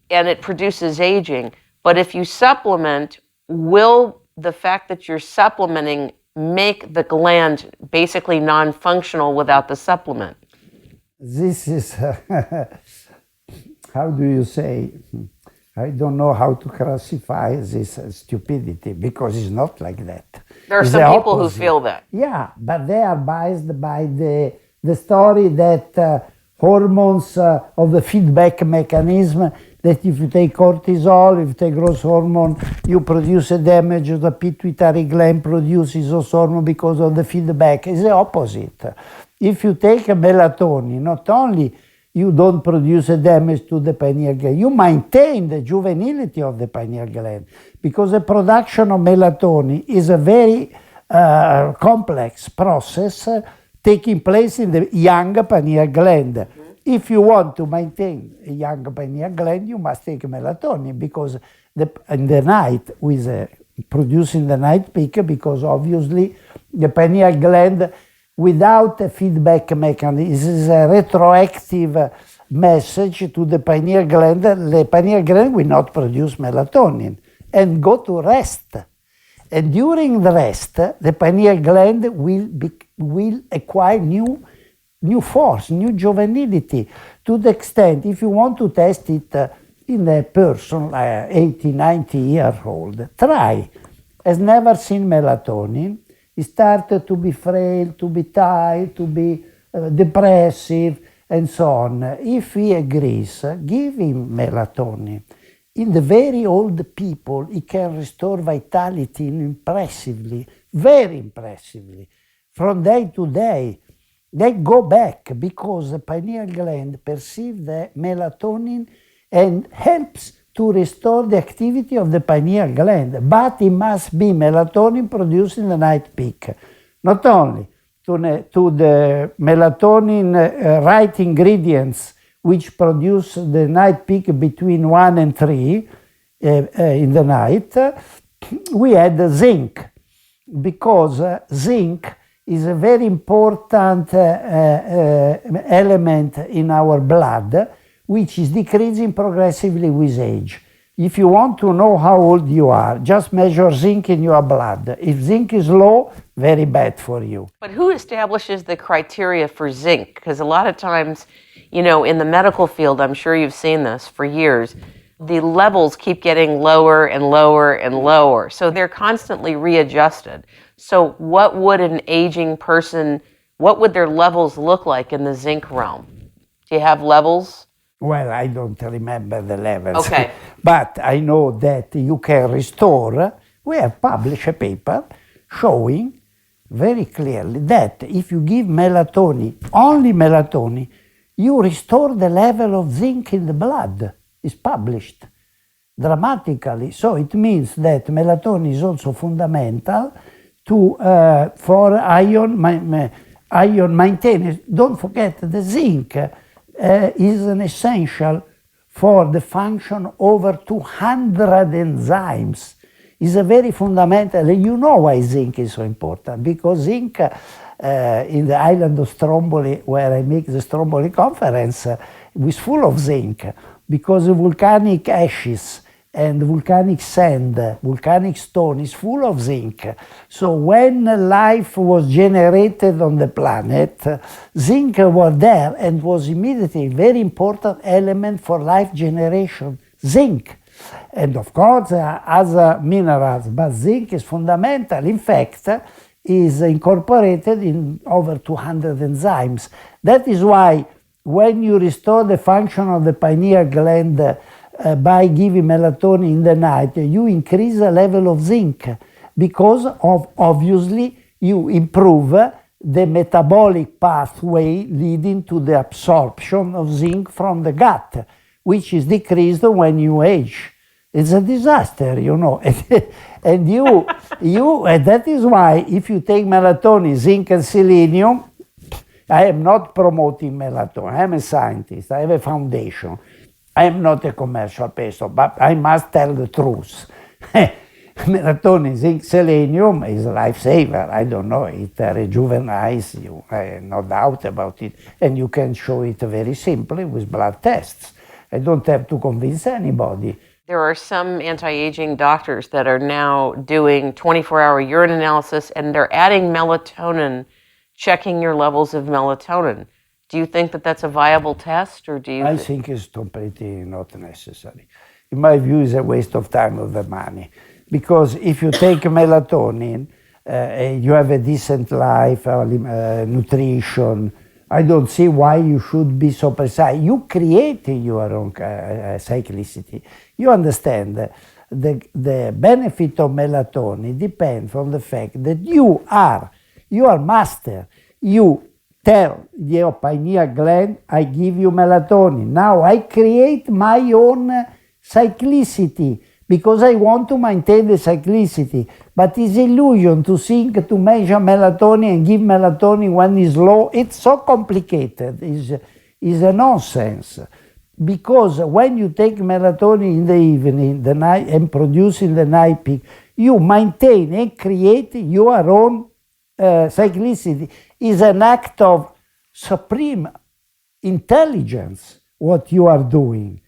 and it produces aging. But if you supplement, will the fact that you're supplementing make the gland basically non-functional without the supplement? This is, how do you say, I don't know how to classify this as stupidity, because it's not like that. There are It's some the people who opposite. feel that. Yeah, but they are biased by the story that hormones of the feedback mechanism, that if you take cortisol, if you take growth hormone, you produce a damage, the pituitary gland produces those hormones because of the feedback. It's the opposite. If you take a melatonin, not only you don't produce a damage to the pineal gland, you maintain the juvenility of the pineal gland, because the production of melatonin is a very complex process taking place in the young pineal gland. If you want to maintain a young pineal gland, you must take melatonin, because in the night, with producing the night peak, because obviously the pineal gland, without a feedback mechanism, this is a retroactive message to the pineal gland. The pineal gland will not produce melatonin and go to rest. And during the rest, the pineal gland will acquire new force, new juvenility, to the extent, if you want to test it in a person, 80, 90-year-old, try. Has never seen melatonin. He started to be frail, to be tired, to be depressive, and so on. If he agrees, give him melatonin. In the very old people, he can restore vitality impressively, very impressively, from day to day. They go back because the pineal gland perceives the melatonin and helps to restore the activity of the pineal gland. But it must be melatonin produced in the night peak. Not only to the melatonin right ingredients which produce the night peak between 1 and 3 in the night, we add zinc, because zinc is a very important element in our blood, which is decreasing progressively with age. If you want to know how old you are, just measure zinc in your blood. If zinc is low, very bad for you. But who establishes the criteria for zinc? Because a lot of times, you know, in the medical field, I'm sure you've seen this for years, the levels keep getting lower and lower and lower. So they're constantly readjusted. So what would an aging person, what would their levels look like in the zinc realm? Do you have levels? Well, I don't remember the levels. Okay. But I know that you can restore. We have published a paper showing very clearly that if you give melatonin, only melatonin, you restore the level of zinc in the blood. It's published dramatically. So it means that melatonin is also fundamental to for ion maintenance. Don't forget the zinc is an essential for the function over 200 enzymes. It's a very fundamental. You know why zinc is so important? Because zinc in the island of Stromboli, where I make the Stromboli conference, was full of zinc, because the volcanic ashes and volcanic sand, volcanic stone is full of zinc. So when life was generated on the planet, zinc was there and was immediately a very important element for life generation, zinc. And of course, other minerals, but zinc is fundamental. In fact, is incorporated in over 200 enzymes. That is why when you restore the function of the pineal gland by giving melatonin in the night, you increase the level of zinc because of, obviously, you improve the metabolic pathway leading to the absorption of zinc from the gut, which is decreased when you age. It's a disaster, you know. And and that is why if you take melatonin, zinc and selenium, I am not promoting melatonin. I am a scientist. I have a foundation. I am not a commercial person, but I must tell the truth. Melatonin, zinc, selenium is a lifesaver. I don't know, it rejuvenates you, no doubt about it. And you can show it very simply with blood tests. I don't have to convince anybody. There are some anti-aging doctors that are now doing 24-hour urine analysis, and they're adding melatonin, checking your levels of melatonin. Do you think that that's a viable test, or do you? I think it's completely not necessary. In my view, it's a waste of time of the money. Because if you take melatonin, you have a decent life, nutrition. I don't see why you should be so precise. You create your own cyclicity. You understand the benefit of melatonin depends on the fact that you are master. You tell your pineal gland, I give you melatonin. Now I create my own cyclicity because I want to maintain the cyclicity. But it's illusion to think to measure melatonin and give melatonin when it's low. It's so complicated. It's a nonsense. Because when you take melatonin in the evening, the night, and produce in the night peak, you maintain and create your own cyclicity. It's an act of supreme intelligence what you are doing,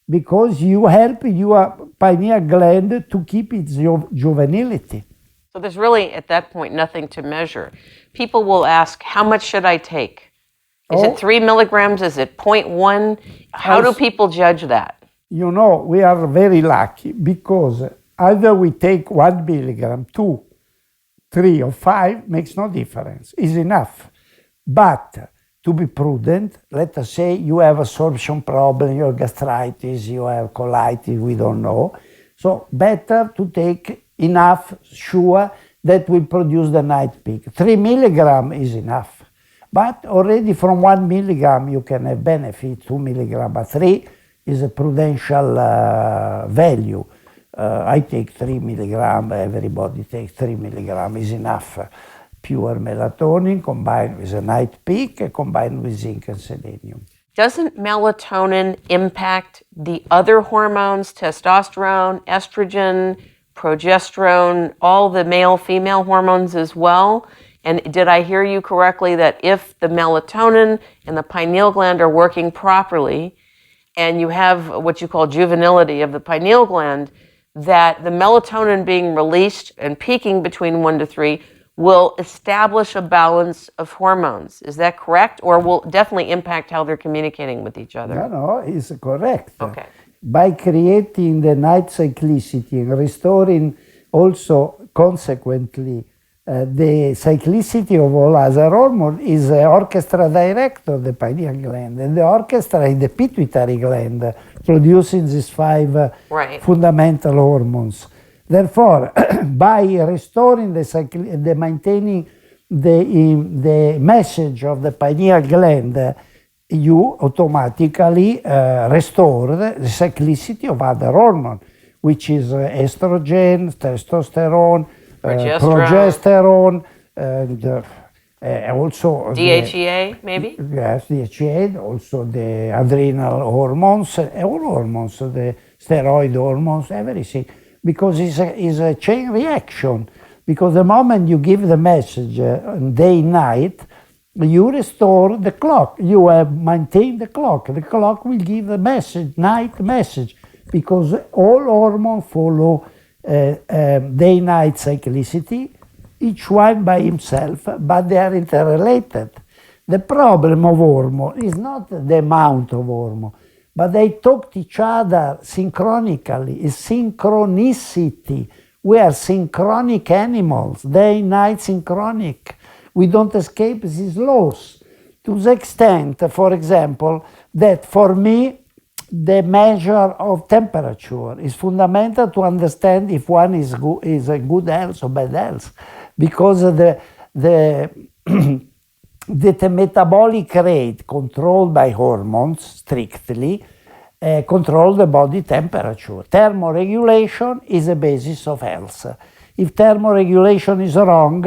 because you help your pineal gland to keep its juvenility. So there's really, at that point, nothing to measure. People will ask, how much should I take? Is it 3 milligrams? Is it 0.1? How do people judge that? You know, we are very lucky because either we take 1 milligram, 2, 3 or 5 makes no difference, is enough. But to be prudent, let us say you have absorption problem, you have gastritis, you have colitis, we don't know. So better to take enough, sure, that will produce the night peak. 3 milligram is enough. But already from 1 milligram you can have benefit, 2 milligram, but 3 is a prudential value. I take 3 milligram, everybody takes 3 milligram, is enough. Pure melatonin combined with a night peak, combined with zinc and selenium. Doesn't melatonin impact the other hormones, testosterone, estrogen, progesterone, all the male-female hormones as well? And did I hear you correctly that if the melatonin and the pineal gland are working properly, and you have what you call juvenility of the pineal gland, that the melatonin being released and peaking between 1 to 3 will establish a balance of hormones? Is that correct? Or will definitely impact how they're communicating with each other? No, it's correct. Okay. By creating the night cyclicity and restoring also consequently the cyclicity of all other hormones, is the orchestra director of the pineal gland, and the orchestra is the pituitary gland, producing these 5 fundamental hormones. Therefore, by restoring the maintaining the message of the pineal gland, you automatically restore the cyclicity of other hormones, which is estrogen, testosterone, progesterone, and also DHEA, maybe? Yes, DHEA, also the adrenal hormones, all hormones, the steroid hormones, everything. Because it's a chain reaction. Because the moment you give the message day, night, you restore the clock. You have maintained the clock. The clock will give the message, night message. because all hormones follow day-night cyclicity, each one by himself, but they are interrelated. The problem of hormone is not the amount of hormone, but they talk to each other synchronically. It's synchronicity. We are synchronic animals, day-night synchronic. We don't escape these laws. To the extent, for example, that for me, the measure of temperature is fundamental to understand if one is a good health or bad health, because the metabolic rate controlled by hormones strictly control the body temperature. Thermoregulation is a basis of health. If thermoregulation is wrong,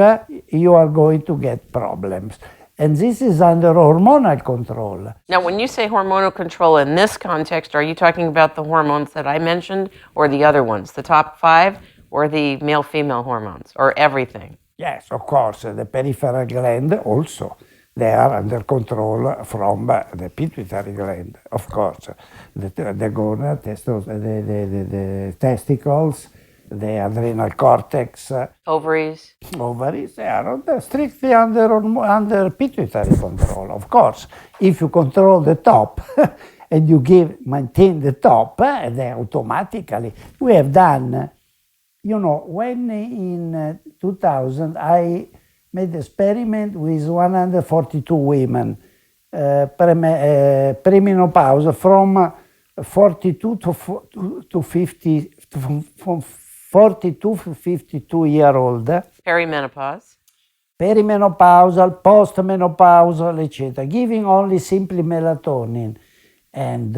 you are going to get problems. And this is under hormonal control. Now, when you say hormonal control in this context, are you talking about the hormones that I mentioned or the other ones, the top 5, or the male-female hormones, or everything? Yes, of course, the peripheral gland also. They are under control from the pituitary gland, of course. The gonad, the testicles, the adrenal cortex. Ovaries? Ovaries, they are strictly under pituitary control, of course. If you control the top and you maintain the top, then automatically. We have done, when in 2000 I made experiment with 142 women, premenopause from 42 to 50, from 42 to 52-year-old. Perimenopause. Perimenopausal, postmenopausal, etc. Giving only simply melatonin. And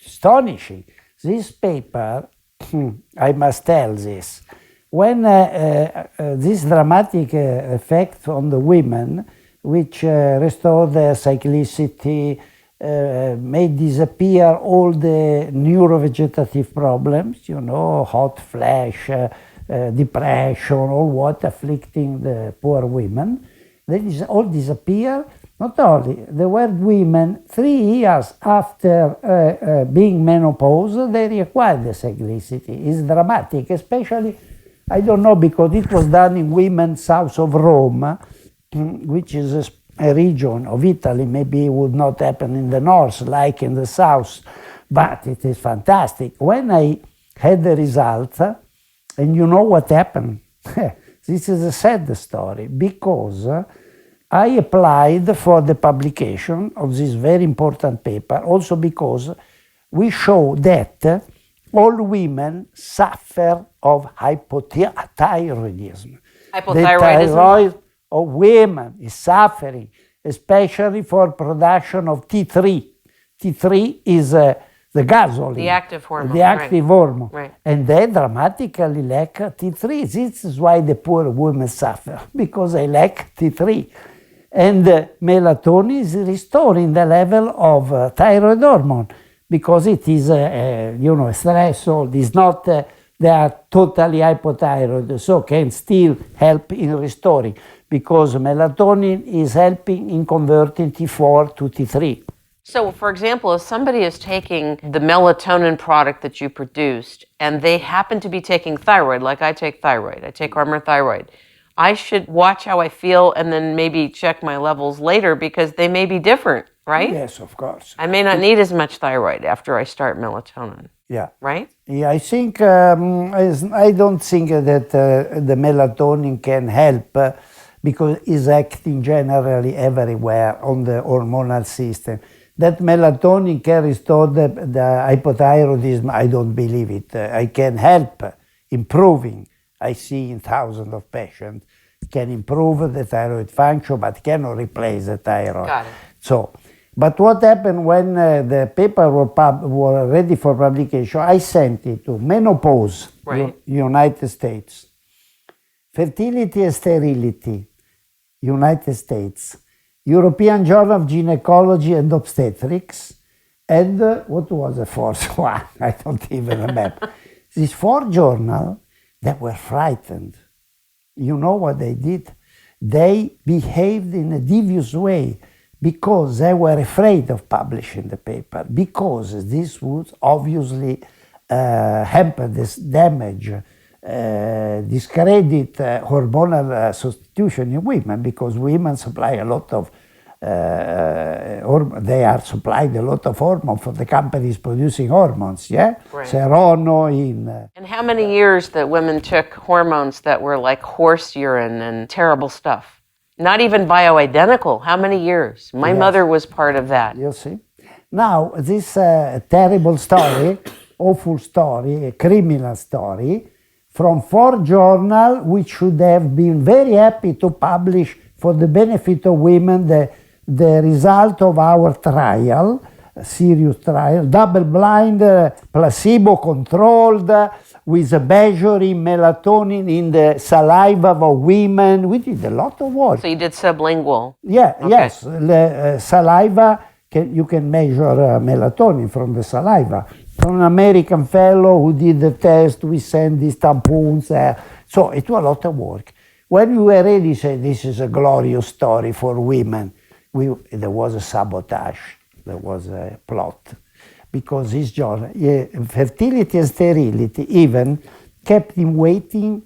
astonishing. This paper, I must tell this, when this dramatic effect on the women, which restored their cyclicity, made disappear all the neurovegetative problems, hot flash, depression, all what afflicting the poor women. They all disappear. Not only, there were women 3 years after being menopause, they reacquired the cyclicity. It's dramatic, especially, I don't know, because it was done in women south of Rome, which is a region of Italy. Maybe it would not happen in the north like in the south, but it is fantastic. When I had the results, and you know what happened? This is a sad story, because I applied for the publication of this very important paper, also because we show that all women suffer of hypothyroidism. Hypothyroidism? The thyroid of women is suffering, especially for production of T3. T3 is the gasoline. The active hormone. The active hormone. Right. And they dramatically lack T3. This is why the poor women suffer, because they lack T3. And melatonin is restoring the level of thyroid hormone, because it is, a stressor. It's not, they are totally hypothyroid, so can still help in restoring, because melatonin is helping in converting T4 to T3. So, for example, if somebody is taking the melatonin product that you produced and they happen to be taking thyroid, like I take thyroid, I take Armour Thyroid, I should watch how I feel and then maybe check my levels later, because they may be different, right? Yes, of course. I may not need as much thyroid after I start melatonin. Yeah. Right? Yeah, I think, I don't think that the melatonin can help because it's acting generally everywhere on the hormonal system. That melatonin can restore the hypothyroidism, I don't believe it. I can help improving. I see in thousands of patients, can improve the thyroid function, but cannot replace the thyroid. Got it. So, but what happened when the paper were ready for publication, I sent it to Menopause, Right. United States, Fertility and Sterility, United States, European Journal of Gynecology and Obstetrics, and what was the fourth one? I don't even remember. These 4 journals, they were frightened. You know what they did? They behaved in a devious way, because they were afraid of publishing the paper, because this would obviously hamper this damage, discredit hormonal substitution in women, because women supply a lot of they are supplied a lot of hormone for the companies producing hormones, yeah? Right. Serono in... And how many years that women took hormones that were like horse urine and terrible stuff? Not even bioidentical. How many years? My mother was part of that. You see? Now, this terrible story, awful story, a criminal story, from 4 journals which should have been very happy to publish for the benefit of women the result of our trial, serious trial, double-blind, placebo-controlled, with a measuring melatonin in the saliva of women. We did a lot of work. So you did sublingual. Yeah, Okay. yes, the saliva, you can measure melatonin from the saliva. From an American fellow who did the test, we sent these tampons. So it was a lot of work. When we were ready, said this is a glorious story for women, there was a sabotage, there was a plot. Because this journal, fertility and sterility even kept him waiting,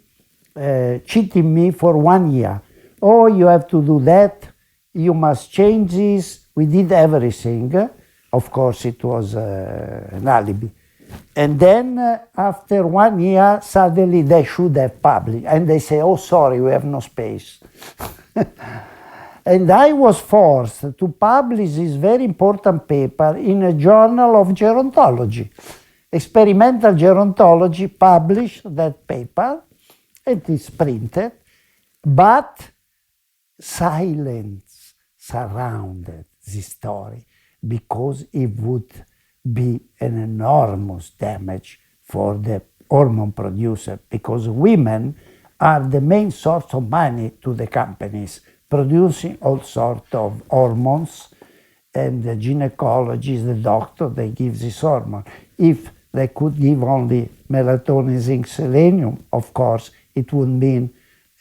cheating me for 1 year. Oh, you have to do that, you must change this. We did everything. Of course, it was an alibi. And then after 1 year, suddenly they should have published. And they say, oh, sorry, we have no space. And I was forced to publish this very important paper in a journal of gerontology. Experimental Gerontology published that paper. It is printed, but silence surrounded this story, because it would be an enormous damage for the hormone producer, because women are the main source of money to the companies, producing all sorts of hormones, and the gynecologist, the doctor, they give this hormone. If they could give only melatonin, zinc, selenium, of course, it would mean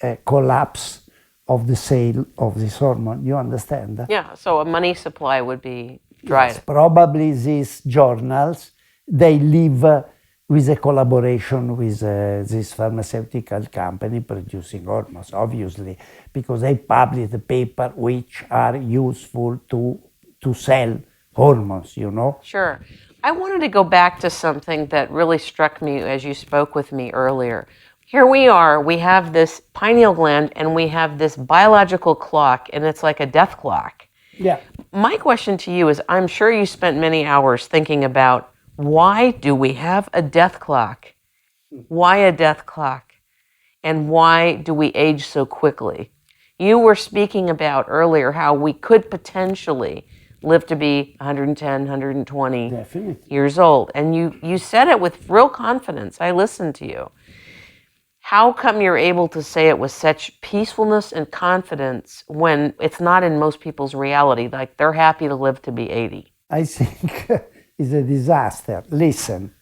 a collapse of the sale of this hormone. You understand? Yeah, so a money supply would be dried. Yes, probably these journals, they live with a collaboration with this pharmaceutical company producing hormones, obviously, because they publish the paper which are useful to sell hormones, you know? Sure. I wanted to go back to something that really struck me as you spoke with me earlier. Here we are, we have this pineal gland and we have this biological clock, and it's like a death clock. Yeah. My question to you is, I'm sure you spent many hours thinking about, why do we have a death clock? Why a death clock? And why do we age so quickly? You were speaking about earlier how we could potentially live to be 110, 120 Definitely. years old. And you said it with real confidence. I listened to you. How come you're able to say it with such peacefulness and confidence when it's not in most people's reality? Like, they're happy to live to be 80. I think it's a disaster. Listen,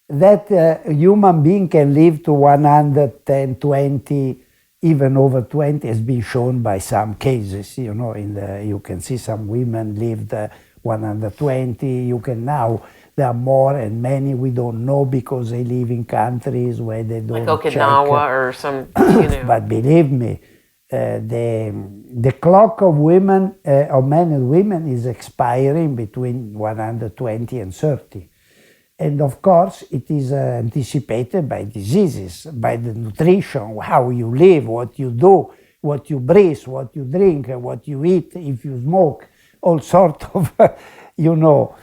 that a human being can live to 110, 20, even over 20 has been shown by some cases. You know, you can see some women lived 120. You can now, there are more, and many we don't know because they live in countries where they don't Like check. Okinawa or some, you know. But believe me, the clock of women, of men and women, is expiring between 120 and 30. And of course, it is anticipated by diseases, by the nutrition, how you live, what you do, what you breathe, what you drink, what you eat, if you smoke, all sorts of, you know,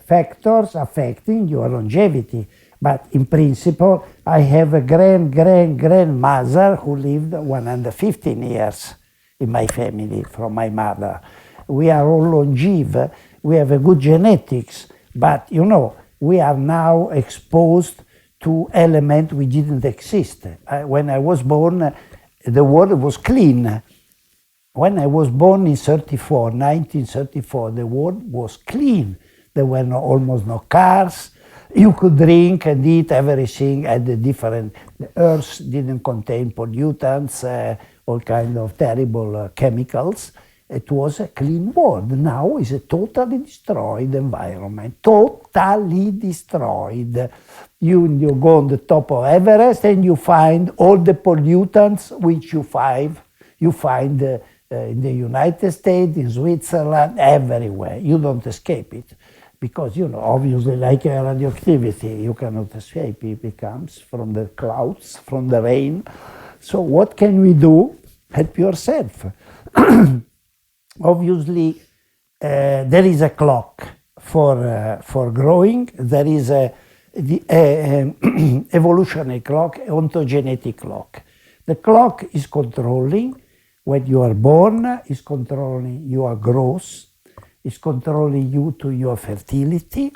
factors affecting your longevity. But in principle, I have a grandmother who lived 115 years in my family from my mother. We are all longevous, we have a good genetics, but you know, we are now exposed to elements which didn't exist. When I was born, the world was clean. When I was born in 1934, the world was clean. There were almost no cars. You could drink and eat everything at the different. The earth didn't contain pollutants, all kind of terrible chemicals, it was a clean world. Now it's a totally destroyed environment, totally destroyed. You go on the top of Everest and you find all the pollutants which you find in the United States, in Switzerland, everywhere. You don't escape it. Because, obviously, like radioactivity, you cannot escape. It comes from the clouds, from the rain. So what can we do? Help yourself. Obviously, there is a clock for growing. There is the evolutionary clock, ontogenetic clock. The clock is controlling when you are born, is controlling your growth, is controlling you to your fertility,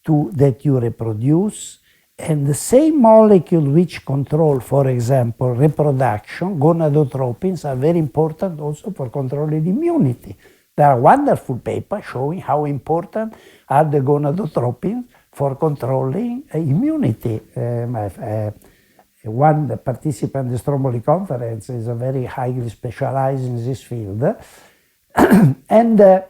to that you reproduce, and the same molecule which control, for example, reproduction, gonadotropins, are very important also for controlling immunity. There are wonderful papers showing how important are the gonadotropins for controlling immunity. One participant in the Stromboli conference is a very highly specialized in this field. And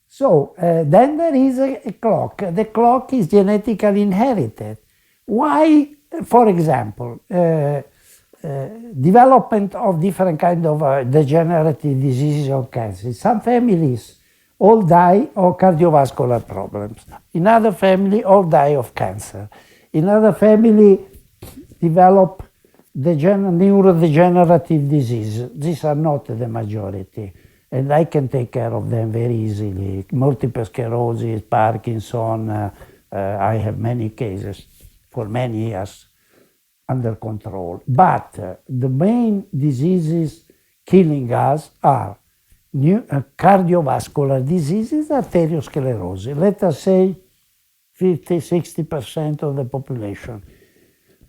so then there is a clock. The clock is genetically inherited. Why, for example, development of different kind of degenerative diseases or cancer. Some families all die of cardiovascular problems. In other family, all die of cancer. In other family, develop neurodegenerative disease. These are not the majority. And I can take care of them very easily. Multiple sclerosis, Parkinson, I have many cases for many years under control. But the main diseases killing us are cardiovascular diseases, arteriosclerosis. Let us say 50-60% of the population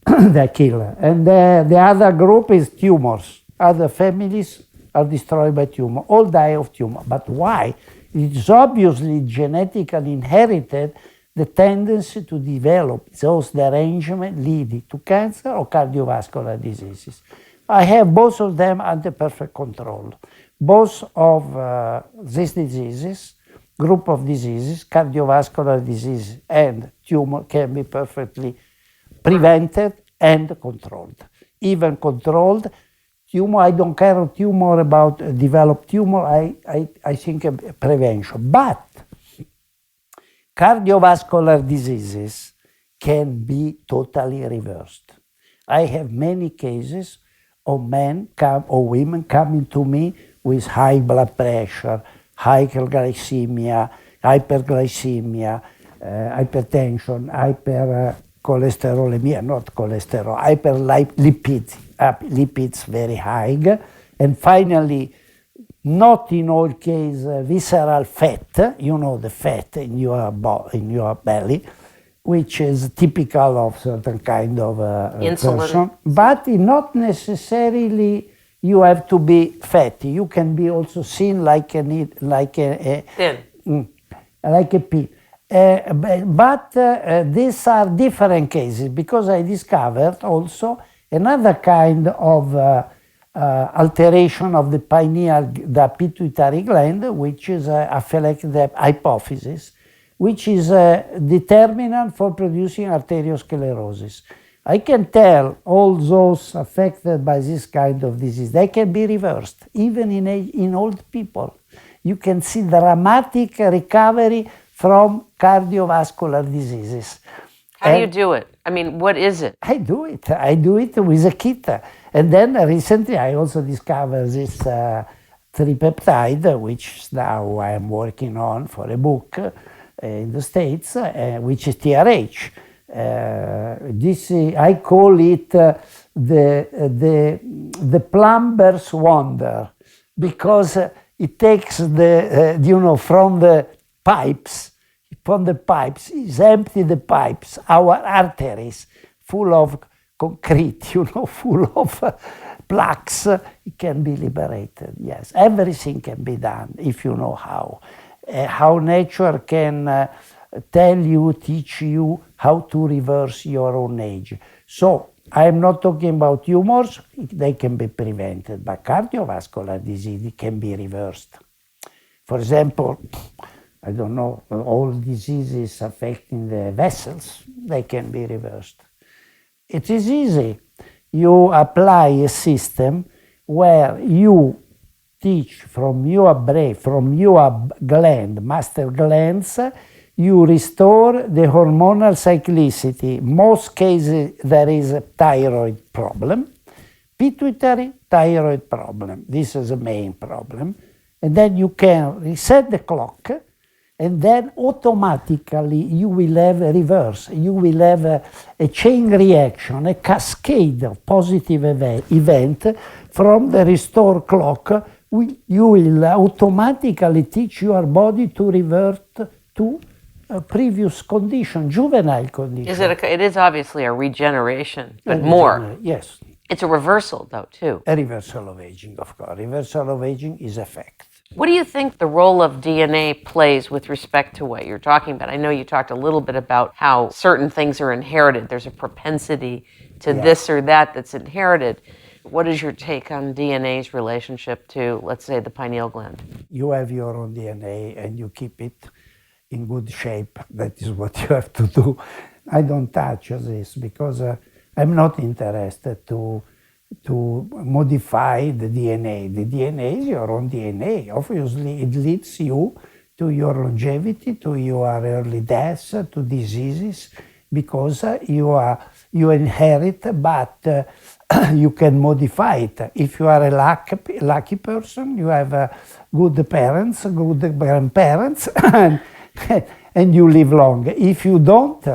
they kill. And the other group is tumors. Other families are destroyed by tumor. All die of tumor. But why? It's obviously genetically inherited, the tendency to develop those derangements leading to cancer or cardiovascular diseases. I have both of them under perfect control. Both of these diseases, group of diseases, cardiovascular disease and tumor, can be perfectly prevented and controlled. Even controlled, tumor, I don't care a tumor about developed tumor, I think prevention. But cardiovascular diseases can be totally reversed. I have many cases of men or women coming to me with high blood pressure, high glycemia, hyperglycemia, hypertension, hypercholesterolemia, not cholesterol, lipids very high, and finally, not in all cases visceral fat, the fat in your belly, which is typical of certain kind of person, but not necessarily you have to be fatty. You can be also seen like a pea. But these are different cases, because I discovered also another kind of alteration of the the pituitary gland, which is affected the hypophysis, which is a determinant for producing arteriosclerosis. I can tell all those affected by this kind of disease, they can be reversed, even in old people. You can see dramatic recovery from cardiovascular disease. How do you do it? I mean, what is it? I do it with a kit. And then recently I also discovered this tripeptide, which now I am working on for a book in the States, which is TRH. I call it the plumber's wonder, because it takes from the pipes, is empty the pipes, our arteries, full of concrete, full of plaques, it can be liberated. Yes, everything can be done if you know how. How nature can teach you how to reverse your own age. So I am not talking about tumors, they can be prevented, but cardiovascular disease can be reversed. For example, I don't know, all diseases affecting the vessels, they can be reversed. It is easy. You apply a system where you teach from your brain, from your gland, master glands, you restore the hormonal cyclicity. Most cases there is a thyroid problem, pituitary thyroid problem. This is the main problem. And then you can reset the clock, and then automatically you will have a reverse. You will have a chain reaction, a cascade of positive event from the restore clock. You will automatically teach your body to revert to a previous condition, juvenile condition. It is obviously a regeneration, but more. Yes. It's a reversal, though, too. A reversal of aging, of course. Reversal of aging is a fact. What do you think the role of DNA plays with respect to what you're talking about? I know you talked a little bit about how certain things are inherited. There's a propensity to this or that that's inherited. What is your take on DNA's relationship to, let's say, the pineal gland? You have your own DNA and you keep it in good shape. That is what you have to do. I don't touch this because I'm not interested to modify the DNA. The DNA is your own DNA. Obviously, it leads you to your longevity, to your early deaths, to diseases, because you inherit, but you can modify it. If you are a lucky person, you have good parents, good grandparents, and you live long. If you don't,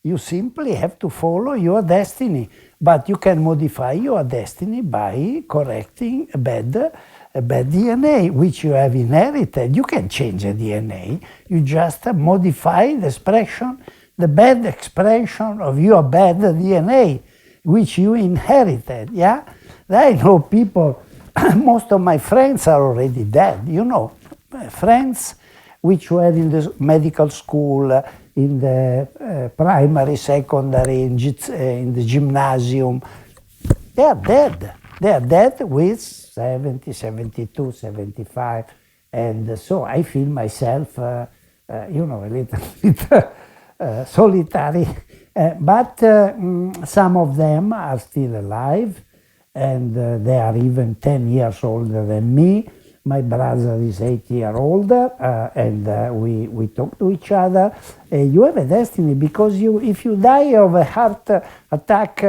you simply have to follow your destiny. But you can modify your destiny by correcting a bad DNA, which you have inherited. You can change the DNA. You just modify the expression, the bad expression of your bad DNA, which you inherited, yeah? I know people, most of my friends are already dead, you know, friends which were in the medical school, in the primary, secondary, in the gymnasium. They are dead. They are dead with 70, 72, 75. And so I feel myself, a little bit solitary. But some of them are still alive, and they are even 10 years older than me. My brother is 8 years older, and we talk to each other. You have a destiny, because if you die of a heart attack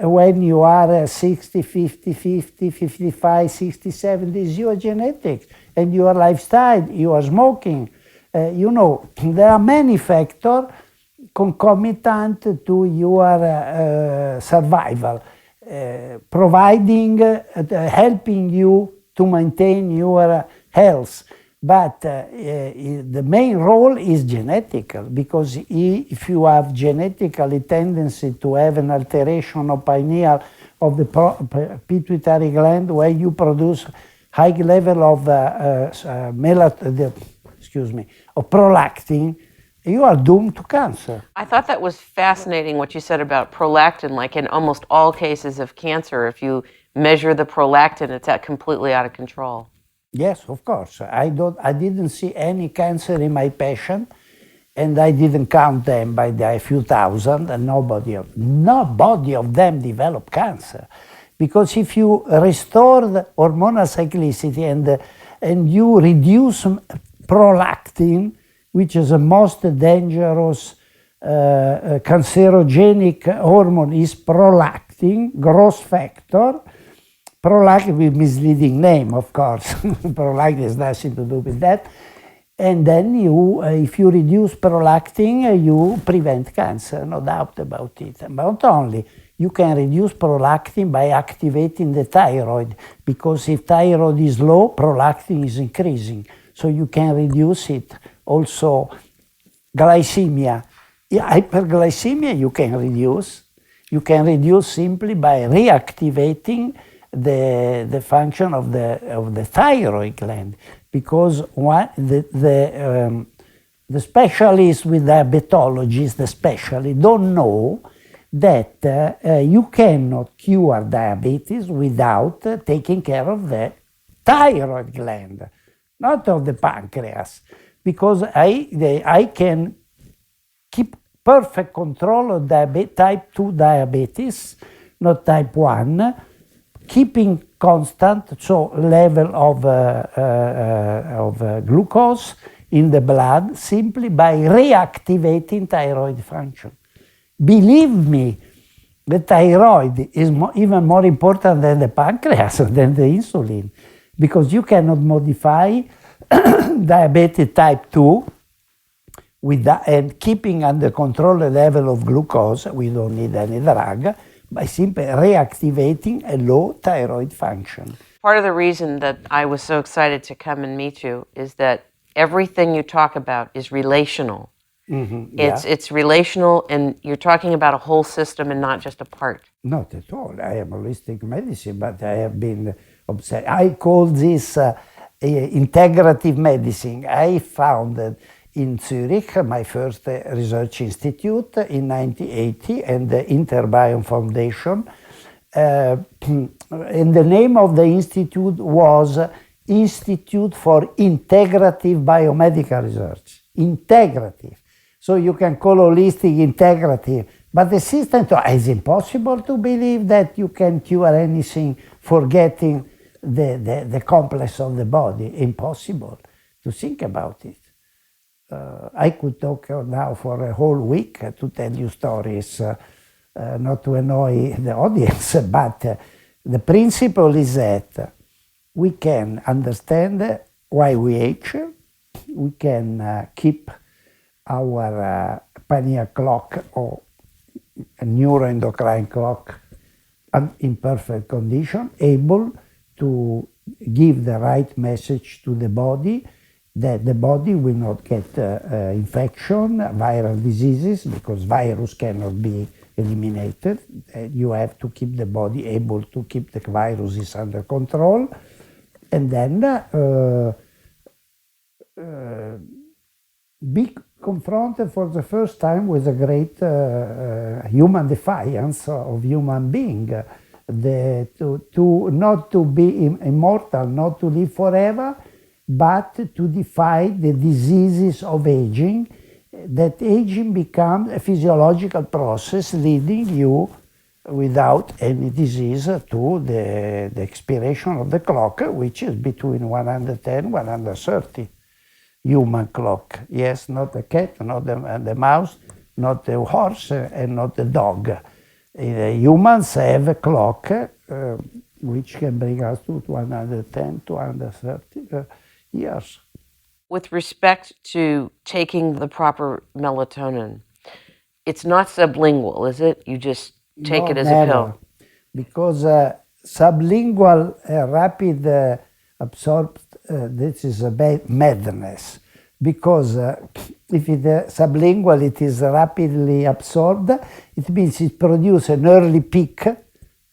when you are 60, 50, 55, 60, 70, it's your genetics and your lifestyle, you are smoking. There are many factors concomitant to your survival, helping you to maintain your health. But the main role is genetical, because if you have genetically tendency to have an alteration of pineal, of the pituitary gland, where you produce high level of prolactin, you are doomed to cancer. I thought that was fascinating what you said about prolactin. Like in almost all cases of cancer, if you measure the prolactin, it's completely out of control. Yes, of course. I didn't see any cancer in my patient, and I didn't count them by a few thousand, and nobody of them developed cancer. Because if you restore the hormonal cyclicity and you reduce prolactin, which is the most dangerous cancerogenic hormone, is prolactin, growth factor. Prolactin with misleading name, of course. Prolactin has nothing to do with that. And then if you reduce prolactin, you prevent cancer, no doubt about it. But not only, you can reduce prolactin by activating the thyroid, because if thyroid is low, prolactin is increasing. So you can reduce it. Also, glycemia. Hyperglycemia you can reduce. You can reduce simply by reactivating the function of the thyroid gland, because the specialists with diabetologists especially don't know that you cannot cure diabetes without taking care of the thyroid gland. not of the pancreas, because I can keep perfect control of type 2 diabetes, not type 1, keeping constant, so level of glucose in the blood simply by reactivating thyroid function. Believe me, the thyroid is even more important than the pancreas, than the insulin, because you cannot modify diabetes type 2 with that, and keeping under control the level of glucose, we don't need any drug, by simply reactivating a low thyroid function. Part of the reason that I was so excited to come and meet you is that everything you talk about is relational. Yeah. It's relational, and you're talking about a whole system and not just a part. Not at all. I am holistic medicine, but I have been obsessed. I call this integrative medicine. I founded in Zurich my first research institute in 1980, and the Interbiome Foundation. And the name of the institute was Institute for Integrative Biomedical Research. Integrative. So you can call holistic integrative, but the system, it's impossible to believe that you can cure anything forgetting the complex of the body. Impossible to think about it. I could talk now for a whole week to tell you stories, not to annoy the audience, but the principle is that we can understand why we age, we can keep our pineal clock or neuroendocrine clock in perfect condition, able to give the right message to the body, that the body will not get infection, viral diseases, because virus cannot be eliminated. You have to keep the body able to keep the viruses under control, and then be confronted for the first time with a great human defiance of human being, not to be immortal, not to live forever, but to defy the diseases of aging, that aging becomes a physiological process leading you without any disease to the expiration of the clock, which is between 110 and 130. Human clock, yes, not the cat, not the mouse, not the horse, and not the dog. Humans have a clock which can bring us to 110 to 130 years. With respect to taking the proper melatonin, it's not sublingual, is it? You just take it as a pill? Because sublingual rapid absorption, this is a madness. Because if it sublingual, it is rapidly absorbed, it means it produces an early peak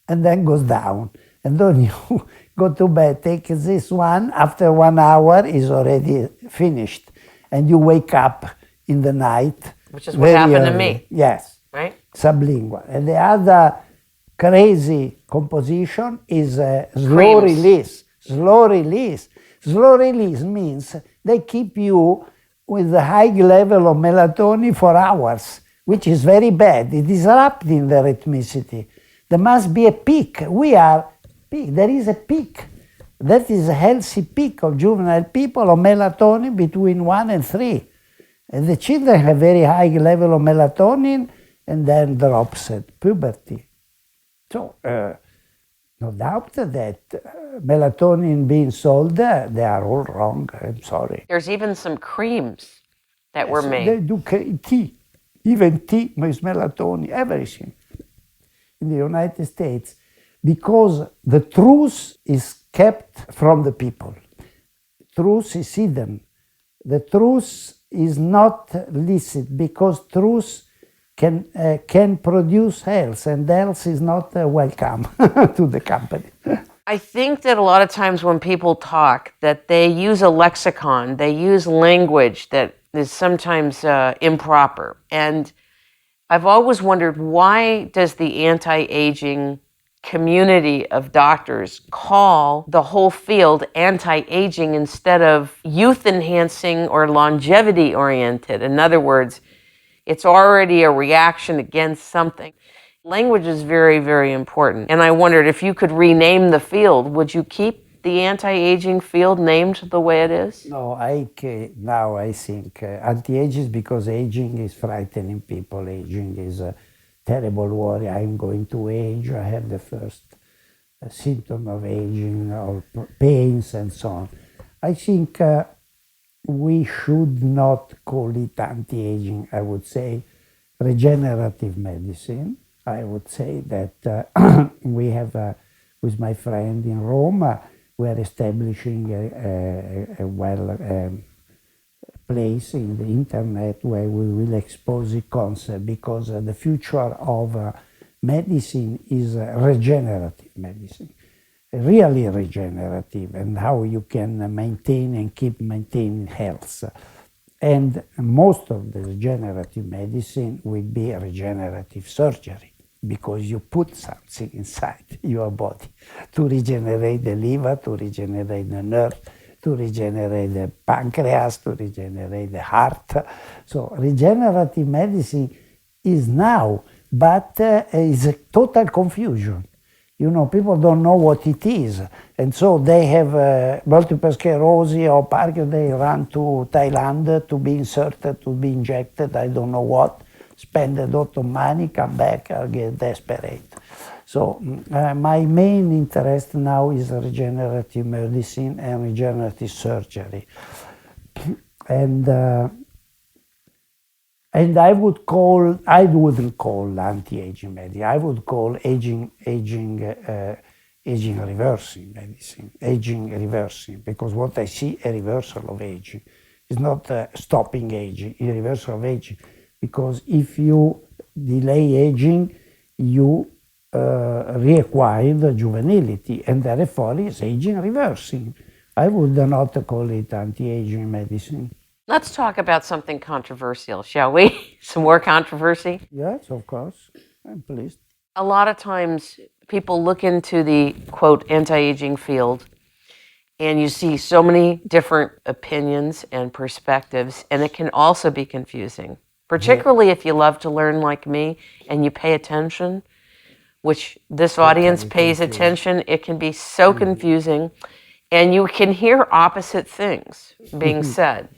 and then goes down. And then you go to bed, take this one, after 1 hour is already finished. And you wake up in the night. Which is what happened to me. Yes. Right? Sublingual. And the other crazy composition is slow release. Slow release. Slow release means they keep you with a high level of melatonin for hours, which is very bad. It disrupts the rhythmicity. There must be a peak. There is a peak. That is a healthy peak of juvenile people of melatonin between 1 and 3. And the children have very high level of melatonin and then drops at puberty. So, no doubt that melatonin being sold, they are all wrong. I'm sorry. There's even some creams that were made. They do tea. Even tea with melatonin, everything. In the United States, because the truth is kept from the people. Truth is hidden. The truth is not licit because truth can produce health, and health is not welcome to the company. I think that a lot of times when people talk, that they use a lexicon, they use language that is sometimes improper. And I've always wondered, why does the anti-aging community of doctors call the whole field anti-aging instead of youth-enhancing or longevity-oriented. In other words, it's already a reaction against something. Language is very, very important. And I wondered if you could rename the field, would you keep the anti-aging field named the way it is? No, now I think anti-aging, because aging is frightening people. Aging is a terrible worry. I'm going to age. I have the first symptom of aging, or pains and so on. I think we should not call it anti-aging. I would say regenerative medicine. I would say that we have, with my friend in Rome, we are establishing a place in the internet where we will expose the concept, because the future of medicine is regenerative medicine, really regenerative, and how you can maintain and keep maintaining health. And most of the regenerative medicine will be regenerative surgery, because you put something inside your body to regenerate the liver, to regenerate the nerve, to regenerate the pancreas, to regenerate the heart. So regenerative medicine is now, but is a total confusion. You know, people don't know what it is. And so they have multiple sclerosis or Parkinson, they run to Thailand to be inserted, to be injected, I don't know what. Spend a lot of money, come back, I'll get desperate. So my main interest now is regenerative medicine and regenerative surgery. And I wouldn't call anti-aging medicine. I would call aging reversing medicine, aging reversing, because what I see a reversal of aging. It's not stopping aging, a reversal of aging. Because if you delay aging, you reacquire the juvenility, and therefore it's aging reversing. I would not call it anti-aging medicine. Let's talk about something controversial, shall we? Some more controversy? Yes, of course. I'm pleased. A lot of times people look into the, quote, anti-aging field, and you see so many different opinions and perspectives, and it can also be confusing. Particularly if you love to learn like me and you pay attention, which this audience pays attention, it can be so confusing, and you can hear opposite things being said.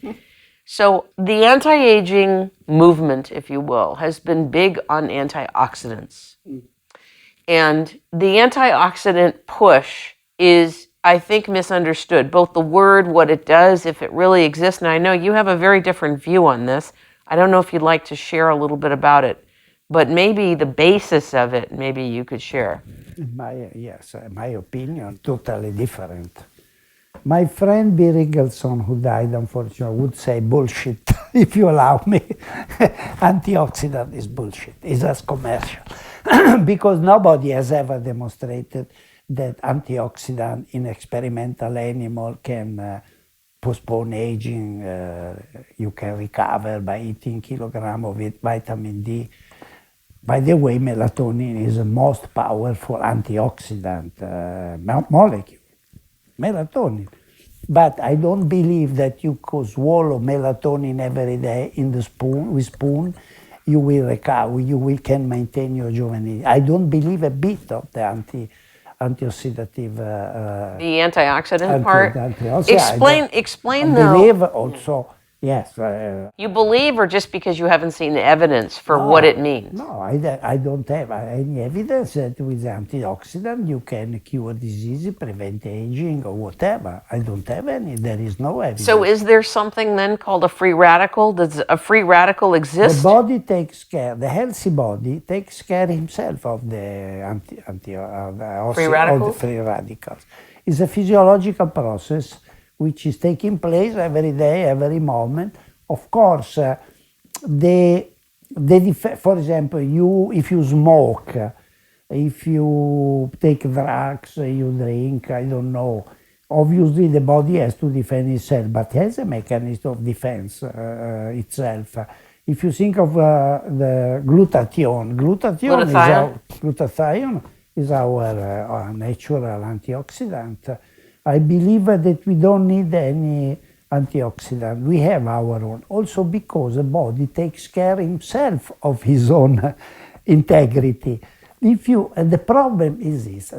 So the anti-aging movement, if you will, has been big on antioxidants. And the antioxidant push is, I think, misunderstood. Both the word, what it does, if it really exists, and I know you have a very different view on this. I don't know if you'd like to share a little bit about it, but maybe the basis of it, maybe you could share. My opinion, totally different. My friend B. Rigelson, who died unfortunately, would say bullshit, if you allow me. Antioxidant is bullshit, it's just commercial. Because nobody has ever demonstrated that antioxidant in experimental animal can postpone aging, you can recover by eating kilograms of vitamin D. By the way, melatonin is the most powerful antioxidant molecule, melatonin. But I don't believe that you could swallow melatonin every day with spoon, you will recover, can maintain your juvenility. I don't believe a bit of the antioxidative. The antioxidant part? Explain though. I believe also, yes. You believe, or just because you haven't seen evidence for what it means? No, I don't have any evidence that with antioxidant you can cure disease, prevent aging, or whatever. I don't have any. There is no evidence. So is there something then called a free radical? Does a free radical exist? The body takes care, the healthy body takes care himself of the free radicals? Of the free radicals. It's a physiological process which is taking place every day, every moment. Of course, for example, if you smoke, if you take drugs, you drink, I don't know, obviously the body has to defend itself, but it has a mechanism of defense itself. If you think of the glutathione is our natural antioxidant. I believe that we don't need any antioxidant. We have our own. Also because the body takes care himself of his own integrity. The problem is this,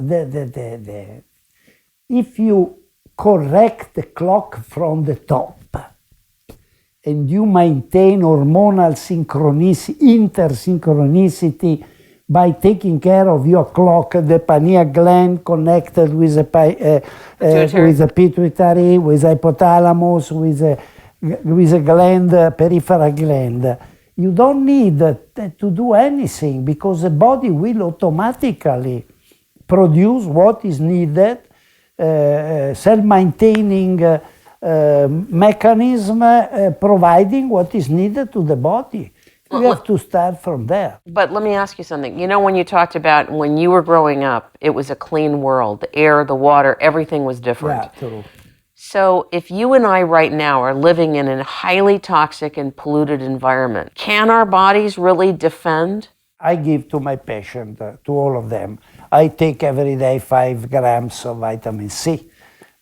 if you correct the clock from the top and you maintain hormonal intersynchronicity by taking care of your clock, the pineal gland connected with the pituitary, with the hypothalamus, with the gland, peripheral gland. You don't need to do anything because the body will automatically produce what is needed, self-maintaining mechanism providing what is needed to the body. You have to start from there. But let me ask you something. You know, when you talked about when you were growing up, it was a clean world. The air, the water, everything was different. Yeah, true. So if you and I right now are living in a highly toxic and polluted environment, can our bodies really defend? I give to my patient, to all of them, I take every day 5 grams of vitamin C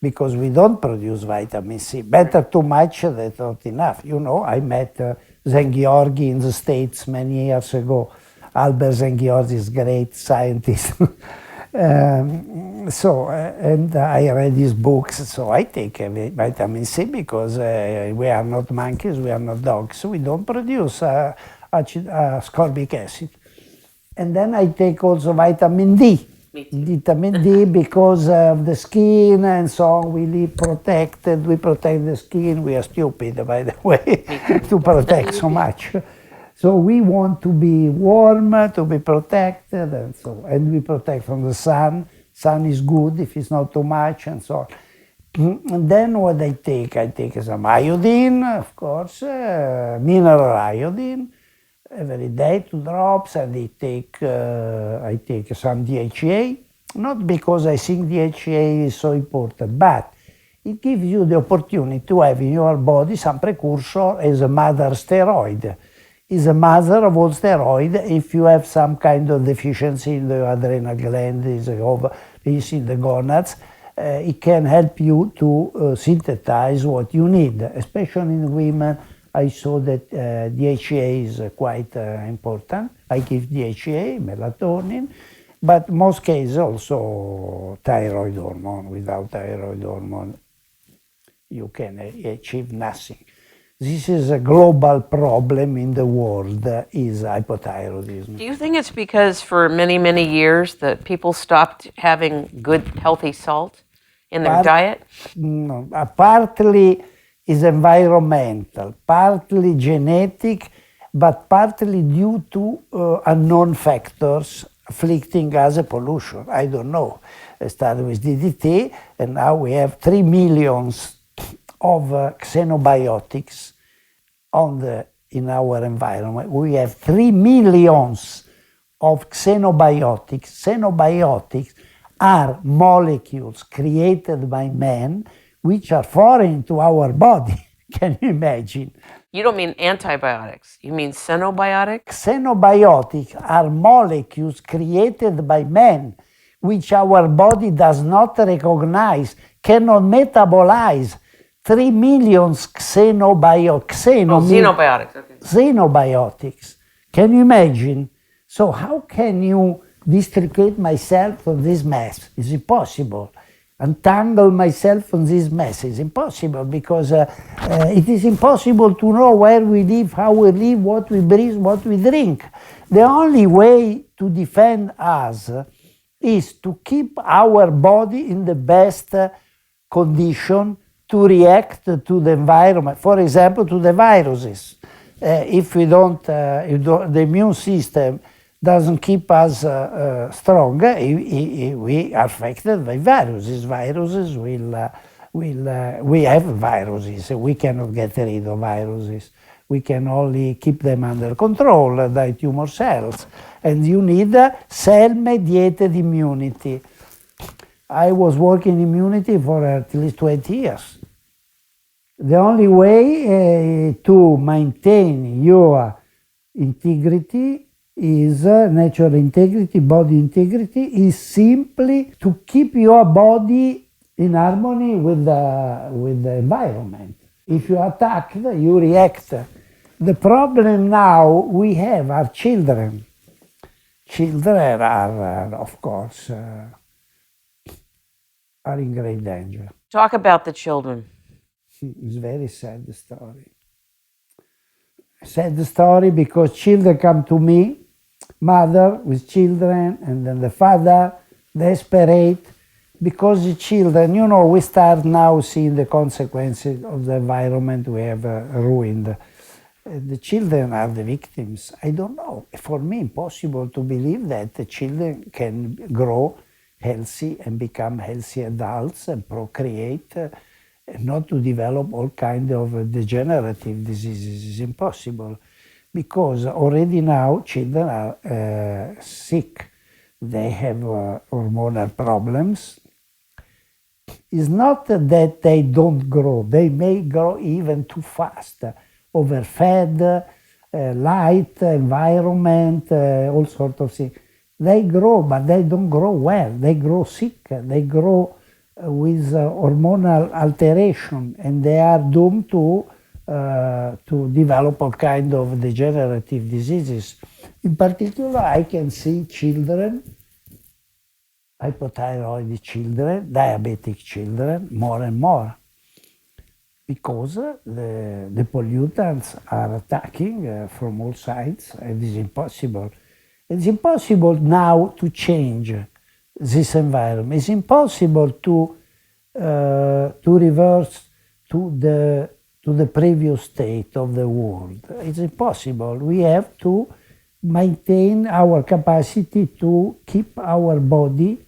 because we don't produce vitamin C. Better too much than not enough. You know, I met Zenghiorghi in the States many years ago. Albert Zenghiorghi is a great scientist. And I read his books, so I take vitamin C because we are not monkeys, we are not dogs, so we don't produce ascorbic acid. And then I take also vitamin D. Vitamin D because of the skin and so on, we live protected, we protect the skin, we are stupid, by the way, to protect so much. So we want to be warm, to be protected, and we protect from the sun. Sun is good if it's not too much, and so on. And then what I take some iodine, of course, mineral iodine, every day 2 drops, and I take some DHA, not because I think DHA is so important, but it gives you the opportunity to have in your body some precursor as a mother steroid. Is a mother of all steroid. If you have some kind of deficiency in the adrenal gland, is in the gonads, it can help you to synthesize what you need. Especially in women, I saw that DHA is quite important. I give DHA, melatonin, but most cases also thyroid hormone. Without thyroid hormone, you can achieve nothing. This is a global problem in the world, is hypothyroidism. Do you think it's because for many, many years that people stopped having good, healthy salt in their diet? No, partly is environmental, partly genetic, but partly due to unknown factors afflicting us as pollution. I don't know. I started with DDT, and now we have 3 million of xenobiotics in our environment. We have 3 million of xenobiotics. Xenobiotics are molecules created by man which are foreign to our body. Can you imagine? You don't mean antibiotics, you mean xenobiotics? Xenobiotics are molecules created by man which our body does not recognize, cannot metabolize. 3 million xenobiotics. Xenobiotics, okay. Xenobiotics. Can you imagine? So how can you districate myself from this mess? It's impossible. Untangle myself from this mess is impossible because it is impossible to know where we live, how we live, what we breathe, what we drink. The only way to defend us is to keep our body in the best condition to react to the environment, for example, to the viruses. If the immune system doesn't keep us strong, we are affected by viruses. We have viruses. We cannot get rid of viruses. We can only keep them under control by tumor cells. And you need cell-mediated immunity. I was working in immunity for at least 20 years. The only way to maintain your integrity is natural integrity, body integrity, is simply to keep your body in harmony with the environment. If you attack, you react. The problem now we have are children. Children are, of course, are in great danger. Talk about the children. It's a very sad story. Sad story because children come to me, mother with children, and then the father, desperate, because the children, you know, we start now seeing the consequences of the environment we have ruined. The children are the victims. I don't know. For me, impossible to believe that the children can grow healthy and become healthy adults and procreate, not to develop all kind of degenerative diseases. It's impossible, because already now children are sick. They have hormonal problems. It's not that they don't grow. They may grow even too fast, overfed, light, environment, all sorts of things. They grow, but they don't grow well. They grow sick. They grow with hormonal alteration, and they are doomed to develop all kind of degenerative diseases. In particular, I can see children, hypothyroid children, diabetic children, more and more, because the pollutants are attacking from all sides, and it's impossible. It's impossible now to change this environment. It's impossible to reverse to the previous state of the world. It's impossible. We have to maintain our capacity to keep our body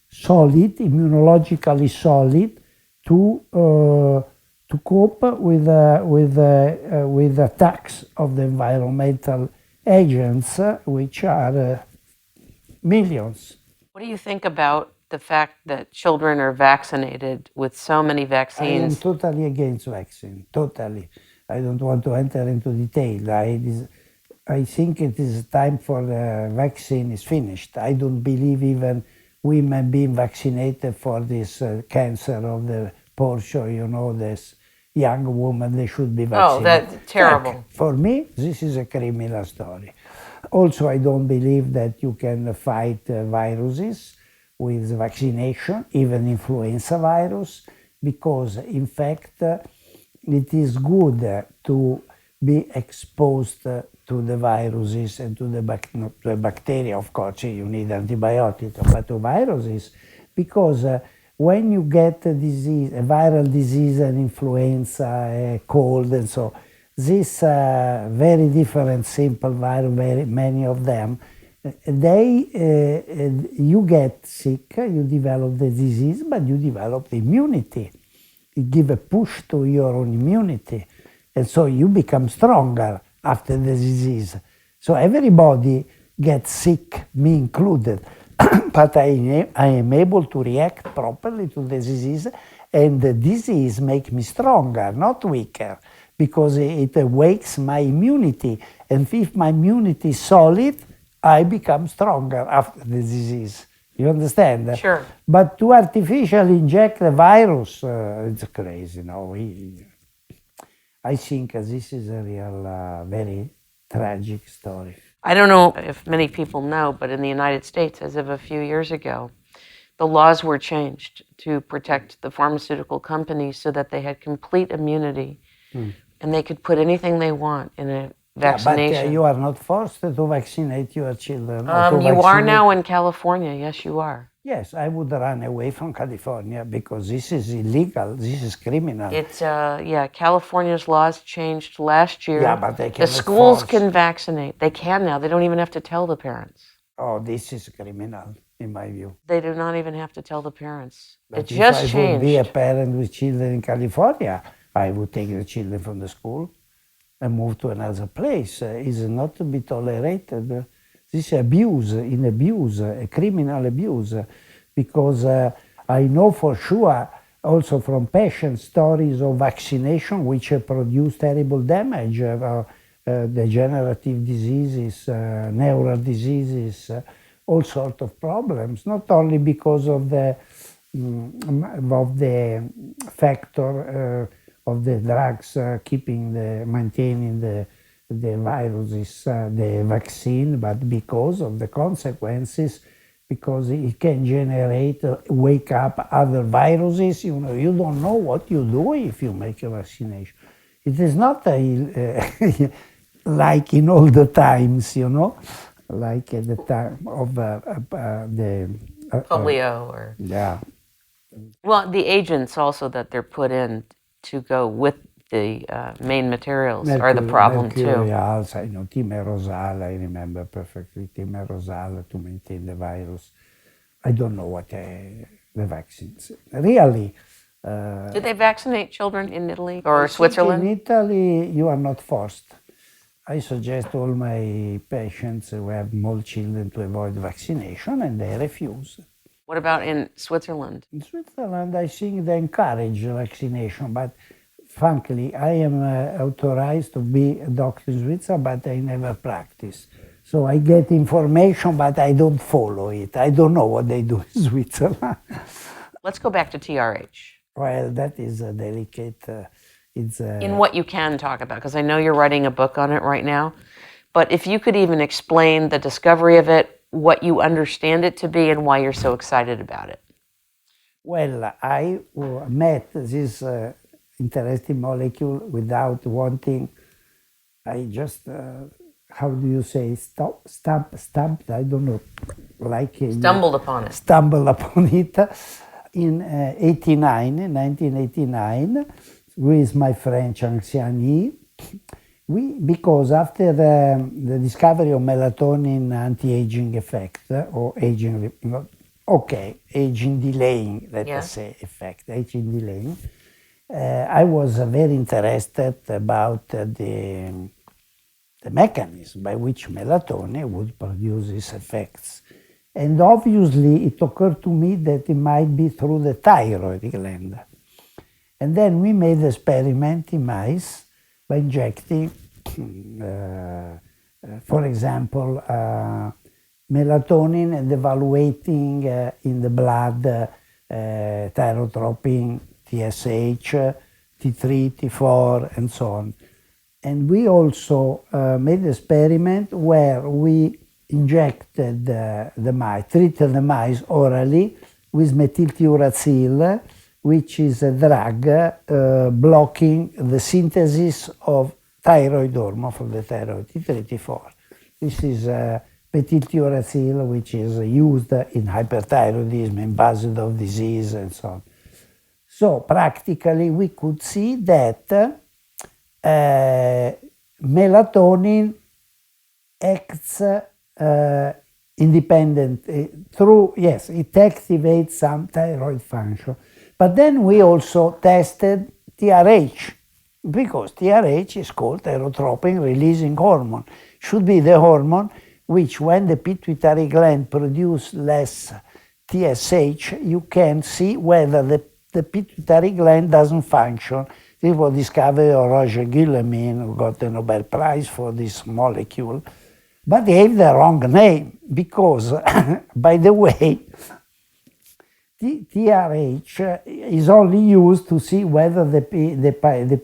solid, immunologically solid, to cope with attacks of the environmental agents, which are millions. What do you think about the fact that children are vaccinated with so many vaccines? I am totally against vaccine, totally. I don't want to enter into detail. I think it is time for the vaccine is finished. I don't believe even women being vaccinated for this cancer of the portion, you know, this young woman, they should be vaccinated. Oh, that's terrible. For me, this is a criminal story. Also, I don't believe that you can fight viruses with vaccination, even influenza virus, because in fact, it is good to be exposed to the viruses and to the bacteria. Of course, you need antibiotics, but to viruses, because when you get a disease, a viral disease, an influenza, a cold, and so, these very different simple virus, very many of them, you get sick, you develop the disease, but you develop the immunity. You give a push to your own immunity, and so you become stronger after the disease. So everybody gets sick, me included, but I am able to react properly to the disease, and the disease makes me stronger, not weaker, because it awakes my immunity, and if my immunity is solid, I become stronger after the disease. You understand? Sure. But to artificially inject the virus, it's crazy. No, I think this is a real, very tragic story. I don't know if many people know, but in the United States, as of a few years ago, the laws were changed to protect the pharmaceutical companies so that they had complete immunity and they could put anything they want in a vaccination. Yeah, but you are not forced to vaccinate your children. You are now in California. Yes, you are. Yes, I would run away from California because this is illegal. This is criminal. It's California's laws changed last year. Yeah, but they can. The schools can vaccinate. They can now. They don't even have to tell the parents. Oh, this is criminal, in my view. They do not even have to tell the parents. But it just if I changed. would be a parent with children in California, I would take the children from the school and move to another place. It's not to be tolerated. This abuse, a criminal abuse, because I know for sure, also from patient stories of vaccination, which produce terrible damage, degenerative diseases, neural diseases, all sorts of problems, not only because of the factor of the drugs maintaining the viruses, the vaccine, but because of the consequences, because it can generate, wake up other viruses. You know, you don't know what you do if you make a vaccination. It is not like in all the times, you know, like at the time of the polio or yeah. Well, the agents also that they're put in to go with the main materials are the problem too. Mercurials, I know, thimerosal, I remember perfectly, thimerosal to maintain the virus. I don't know what the vaccines. Really. Do they vaccinate children in Italy or Switzerland? In Italy, you are not forced. I suggest all my patients who have small children to avoid vaccination, and they refuse. What about in Switzerland? In Switzerland, I think they encourage vaccination, but frankly, I am authorized to be a doctor in Switzerland, but I never practice. So I get information, but I don't follow it. I don't know what they do in Switzerland. Let's go back to TRH. Well, that is a delicate... in what you can talk about, because I know you're writing a book on it right now, but if you could even explain the discovery of it, what you understand it to be, and why you're so excited about it. Well, I met this interesting molecule without wanting. I just, how do you say, stamped, I don't know, like... Stumbled upon it. Stumbled upon it in 1989, with my friend Changxian Yi, because after the discovery of melatonin anti-aging effect, or aging delaying, let us say, effect, aging delaying, I was very interested about the mechanism by which melatonin would produce these effects. And obviously, it occurred to me that it might be through the thyroid gland. And then we made the experiment in mice by injecting, for example, melatonin and evaluating in the blood thyrotropin, TSH, T3, T4, and so on. And we also made an experiment where we injected the mice, treated the mice orally with methyltiuracil, which is a drug blocking the synthesis of thyroid hormone from the thyroid, T3, T4. This is methyltiuracil, which is used in hyperthyroidism, in Basedov disease, and so on. So practically, we could see that melatonin acts independent through, yes, it activates some thyroid function. But then we also tested TRH, because TRH is called thyrotropin releasing hormone. Should be the hormone which, when the pituitary gland produces less TSH, you can see whether the pituitary gland doesn't function. This was discovered by Roger Guillemin, who got the Nobel Prize for this molecule, but gave the wrong name because, by the way, TRH is only used to see whether the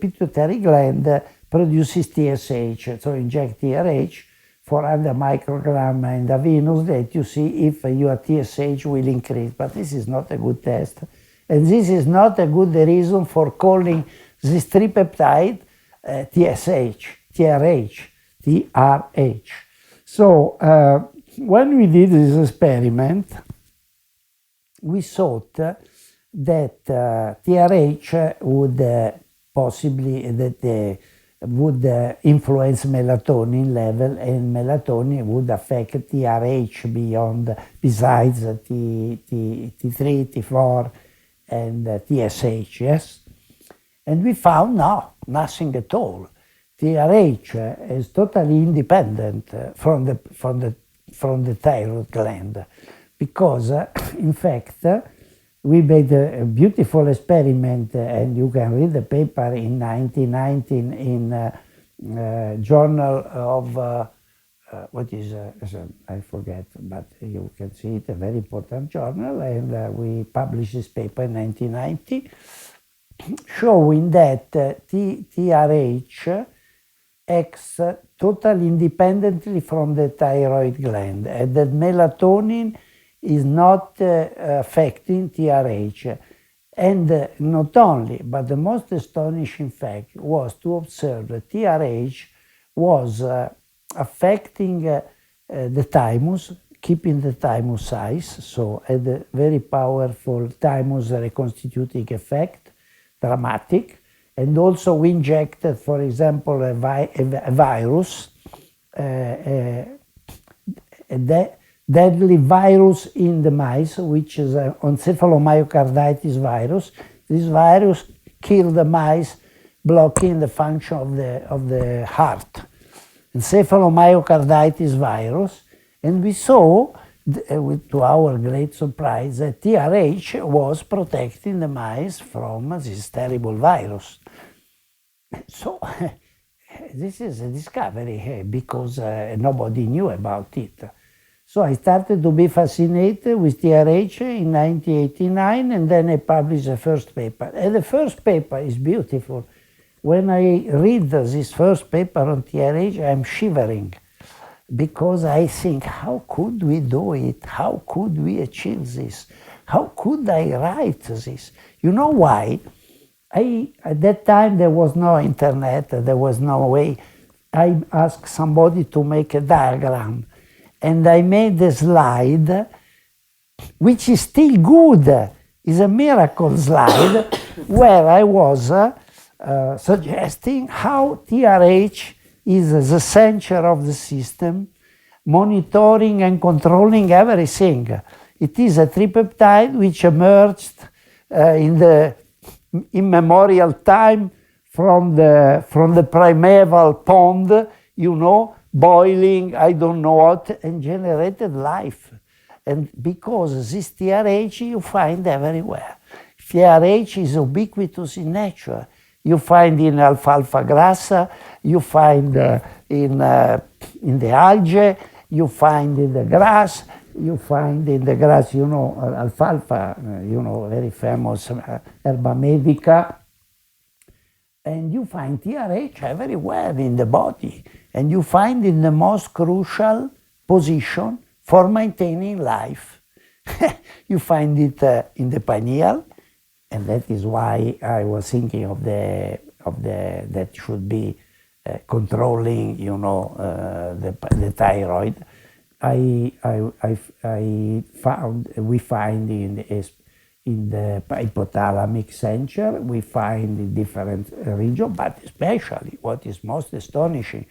pituitary gland produces TSH. So inject TRH, 400 microgram intravenous, that you see if your TSH will increase. But this is not a good test. And this is not a good reason for calling this tripeptide TSH, TRH, TRH. So when we did this experiment, we thought that TRH would possibly would influence melatonin level, and melatonin would affect TRH besides T3, T4, and TSH, yes? And we found no, nothing at all. TRH is totally independent from the thyroid gland, because in fact we made a beautiful experiment, and you can read the paper in 1919 journal of what is, I forget, but you can see it, a very important journal, and we published this paper in 1990, showing that TRH acts totally independently from the thyroid gland, and that melatonin is not affecting TRH. And not only, but the most astonishing fact was to observe that TRH was affecting the thymus, keeping the thymus size, so had a very powerful thymus reconstituting effect, dramatic. And also we injected, for example, a virus, a deadly virus in the mice, which is an encephalomyocarditis virus. This virus killed the mice, blocking the function of the heart. Encephalomyocarditis virus, and we saw, to our great surprise, that TRH was protecting the mice from this terrible virus. So this is a discovery because nobody knew about it. So I started to be fascinated with TRH in 1989, and then I published the first paper. And the first paper is beautiful. When I read this first paper on TRH, I'm shivering, because I think, how could we do it? How could we achieve this? How could I write this? You know why? At that time, there was no internet, there was no way. I asked somebody to make a diagram, and I made a slide, which is still good. It's a miracle slide, where I was suggesting how TRH is the center of the system, monitoring and controlling everything. It is a tripeptide which emerged in the immemorial time from the primeval pond, you know, boiling, I don't know what, and generated life. And because this TRH you find everywhere. TRH is ubiquitous in nature. You find in alfalfa grassa, you find in the algae, you find in the grass, you find in the grass, you know, alfalfa, you know, very famous herba medica. And you find TRH everywhere in the body. And you find in the most crucial position for maintaining life. You find it in the pineal, and that is why I was thinking of the that should be controlling, you know, the thyroid. We find in the hypothalamic center, we find in different regions, but especially what is most astonishing,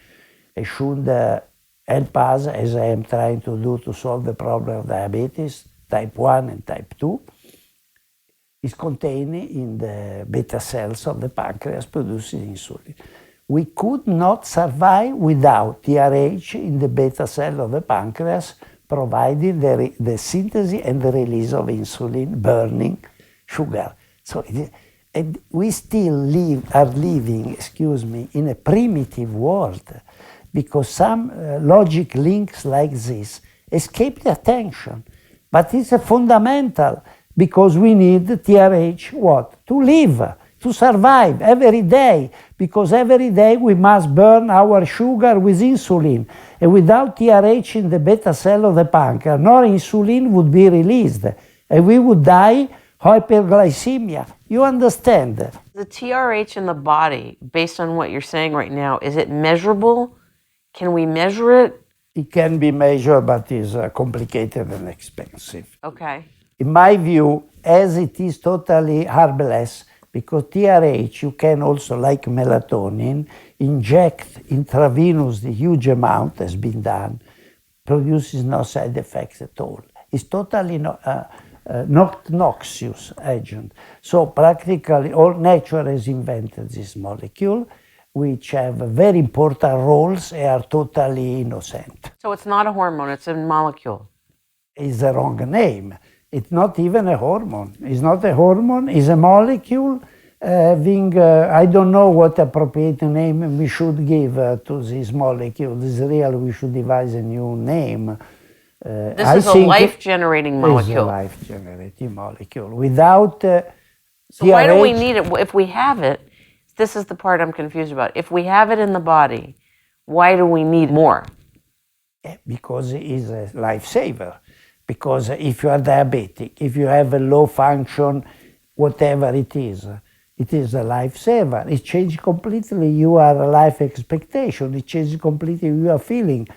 it should help us, as I am trying to do, to solve the problem of diabetes, type 1 and type 2, is contained in the beta cells of the pancreas producing insulin. We could not survive without TRH in the beta cell of the pancreas, providing the synthesis and the release of insulin, burning sugar. So and we still are living, in a primitive world, because some logic links like this escape the attention. But it's a fundamental, because we need TRH, what? To live, to survive every day, because every day we must burn our sugar with insulin. And without TRH in the beta cell of the pancreas, no insulin would be released, and we would die hyperglycemia. You understand? The TRH in the body, based on what you're saying right now, is it measurable? Can we measure it? It can be measured, but is complicated and expensive. Okay. In my view, as it is totally harmless, because TRH, you can also, like melatonin, inject intravenously huge amount, has been done, produces no side effects at all. It's totally not noxious agent. So practically all nature has invented this molecule, which have very important roles and are totally innocent. So it's not a hormone, it's a molecule. It's the wrong name. It's not even a hormone. It's not a hormone, it's a molecule having, I don't know what appropriate name we should give to this molecule. This real, we should devise a new name. This is a life-generating molecule. It's a life-generating molecule. Without so why do we need it? If we have it, this is the part I'm confused about. If we have it in the body, why do we need more? Because it is a lifesaver. Because if you are diabetic, if you have a low function, whatever it is a lifesaver. It changes completely your life expectation. It changes completely your feeling.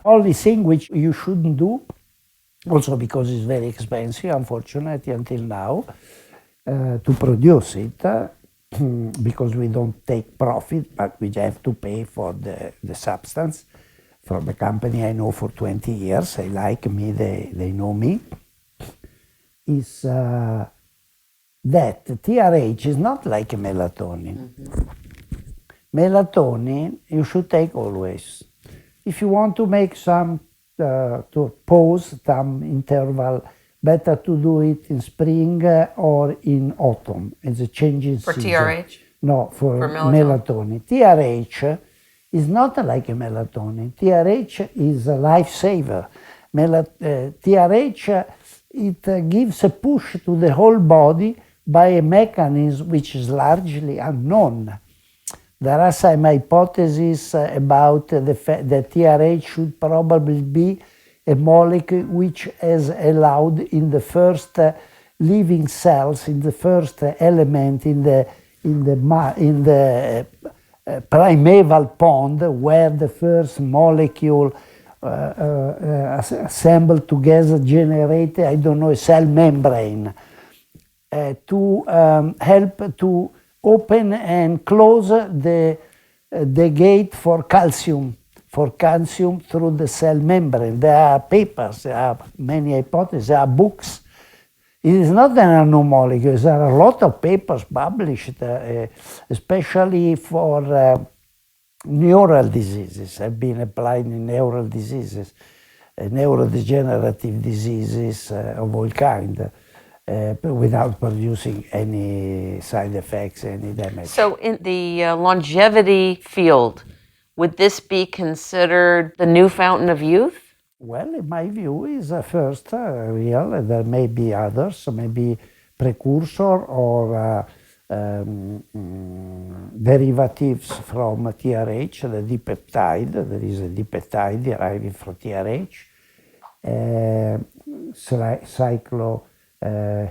Only thing which you shouldn't do, also because it's very expensive, unfortunately, until now, to produce it, because we don't take profit, but we have to pay for the substance. From the company I know for 20 years, they like me, they know me, is that TRH is not like melatonin. Melatonin you should take always. If you want to make some, to pause some interval, better to do it in spring or in autumn. It's a changing for season. TRH? No, for melatonin. TRH is not like a melatonin. TRH is a lifesaver. TRH, it gives a push to the whole body by a mechanism which is largely unknown. There are some hypotheses about the fact that TRH should probably be a molecule which has allowed in the first living cells, in the first element, in the primeval pond, where the first molecule assembled together generated, I don't know, a cell membrane, to help to open and close the gate for calcium through the cell membrane. There are papers, there are many hypotheses, there are books. It is not an unknown molecule. There are a lot of papers published, especially for neural diseases, have been applied in neural diseases, neurodegenerative diseases of all kinds, without producing any side effects, any damage. So in the longevity field, would this be considered the new fountain of youth? Well, in my view, is first real. There may be others, maybe precursor or derivatives from TRH, the dipeptide. There is a dipeptide derived from TRH.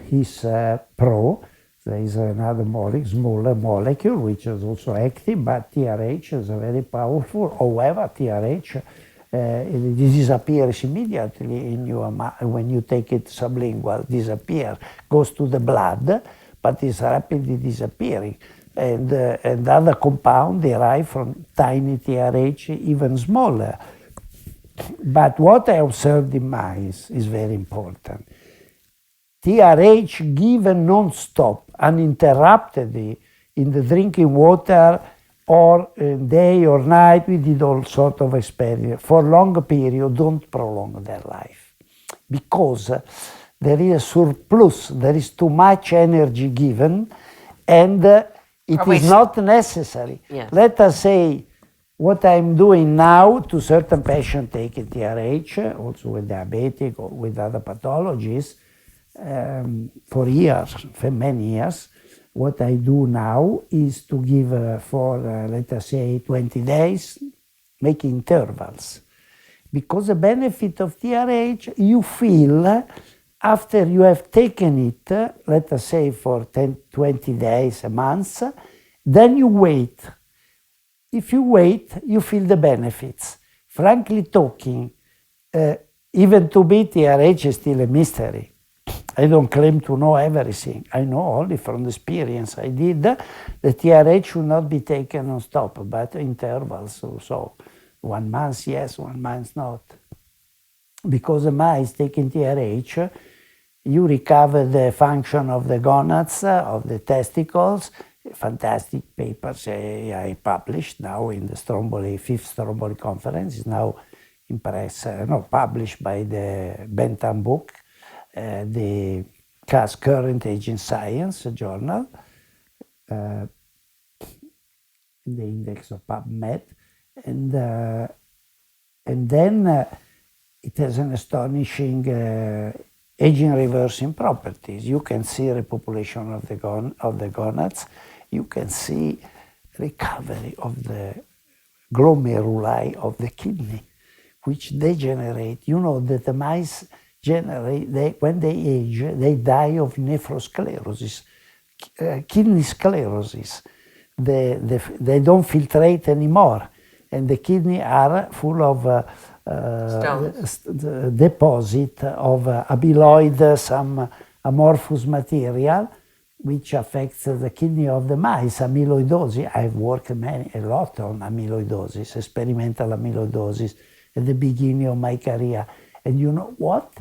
His pro. There is another molecule, smaller molecule, which is also active, but TRH is very powerful. However, TRH it disappears immediately in your when you take it sublingual. Disappears, goes to the blood, but is rapidly disappearing. And other compound derived from tiny TRH, even smaller. But what I observed in mice is very important. TRH given non-stop, uninterruptedly, in the drinking water or day or night, we did all sorts of experiments. For long period, don't prolong their life. Because there is a surplus, there is too much energy given, and it is not necessary. Yes. Let us say, what I'm doing now to certain patients taking TRH, also with diabetic or with other pathologies, for years, for many years, what I do now is to give for, let us say, 20 days, make intervals. Because the benefit of TRH, you feel, after you have taken it, let us say for 10, 20 days, a month, then you wait. If you wait, you feel the benefits. Frankly talking, even to me, TRH is still a mystery. I don't claim to know everything. I know only from the experience I did. The TRH should not be taken non-stop, but intervals. So 1 month, yes, 1 month, not. Because the mice taking TRH, you recover the function of the gonads, of the testicles. Fantastic papers I published now in the Stromboli, 5th Stromboli conference. Is now in press, published by the Bentham book. The Current Age in Science journal, in the index of PubMed, and then it has an astonishing aging reversing properties. You can see repopulation of the gonads. You can see recovery of the glomeruli of the kidney, which degenerate. You know that the mice generate, when they age, they die of nephrosclerosis, kidney sclerosis. They don't filtrate anymore, and the kidney are full of deposit of amyloid, some amorphous material, which affects the kidney of the mice, amyloidosis. I've worked a lot on amyloidosis, experimental amyloidosis, at the beginning of my career. And you know what?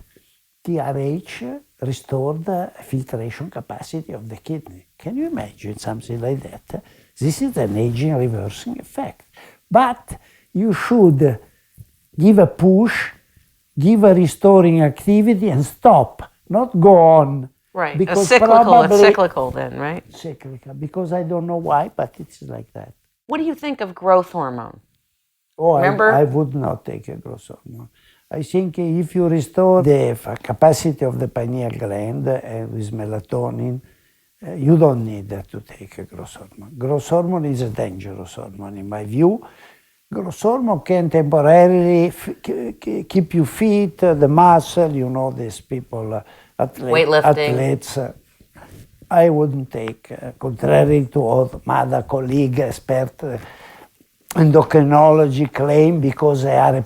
TRH restored the filtration capacity of the kidney. Can you imagine something like that? This is an aging reversing effect. But you should give a push, give a restoring activity, and stop, not go on. Right, because it's cyclical then, right? Cyclical, because I don't know why, but it's like that. What do you think of growth hormone? Oh, Remember? I would not take a growth hormone. I think if you restore the capacity of the pineal gland with melatonin, you don't need to take a growth hormone. Growth hormone is a dangerous hormone, in my view. Growth hormone can temporarily keep you fit, the muscle, you know, these people, athletes. I wouldn't take, contrary to what my other colleague, expert endocrinology claim, because they are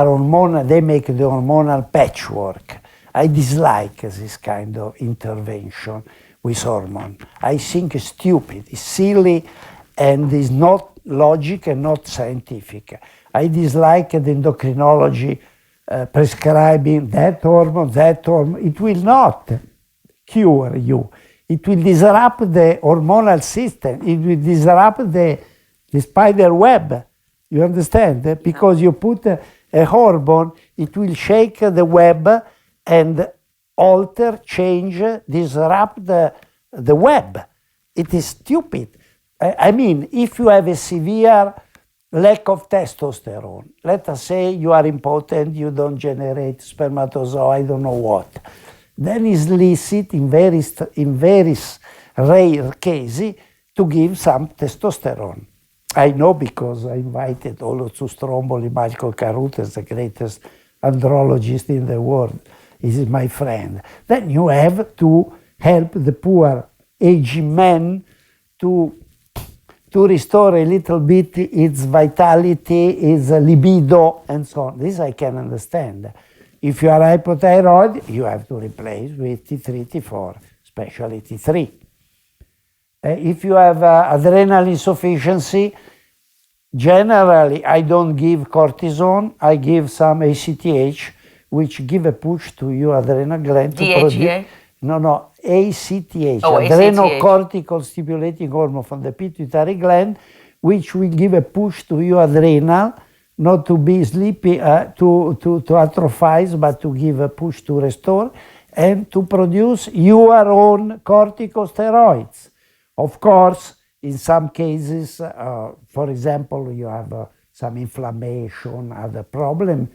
hormonal, they make the hormonal patchwork. I dislike this kind of intervention with hormone. I think it's stupid, it's silly, and is not logic and not scientific. I dislike the endocrinology prescribing that hormone. It will not cure you. It will disrupt the hormonal system. It will disrupt the spider web. You understand? Because you put a hormone, it will shake the web and alter, change, disrupt the web. It is stupid. I mean, if you have a severe lack of testosterone, let us say you are impotent, you don't generate spermatozoa, I don't know what, then it's licit in very rare cases to give some testosterone. I know because I invited Olo Stromboli, Michael Caruthers, the greatest andrologist in the world. He is my friend. Then you have to help the poor aging man to restore a little bit its vitality, its libido, and so on. This I can understand. If you are hypothyroid, you have to replace with T3, T4, especially T3. If you have adrenal insufficiency, generally I don't give cortisone, I give some ACTH, which give a push to your adrenal gland to produce. No, ACTH, adrenocortical stimulating hormone from the pituitary gland, which will give a push to your adrenal, not to be sleepy, to atrophize, but to give a push to restore, and to produce your own corticosteroids. Of course, in some cases, for example, you have some inflammation, other problem,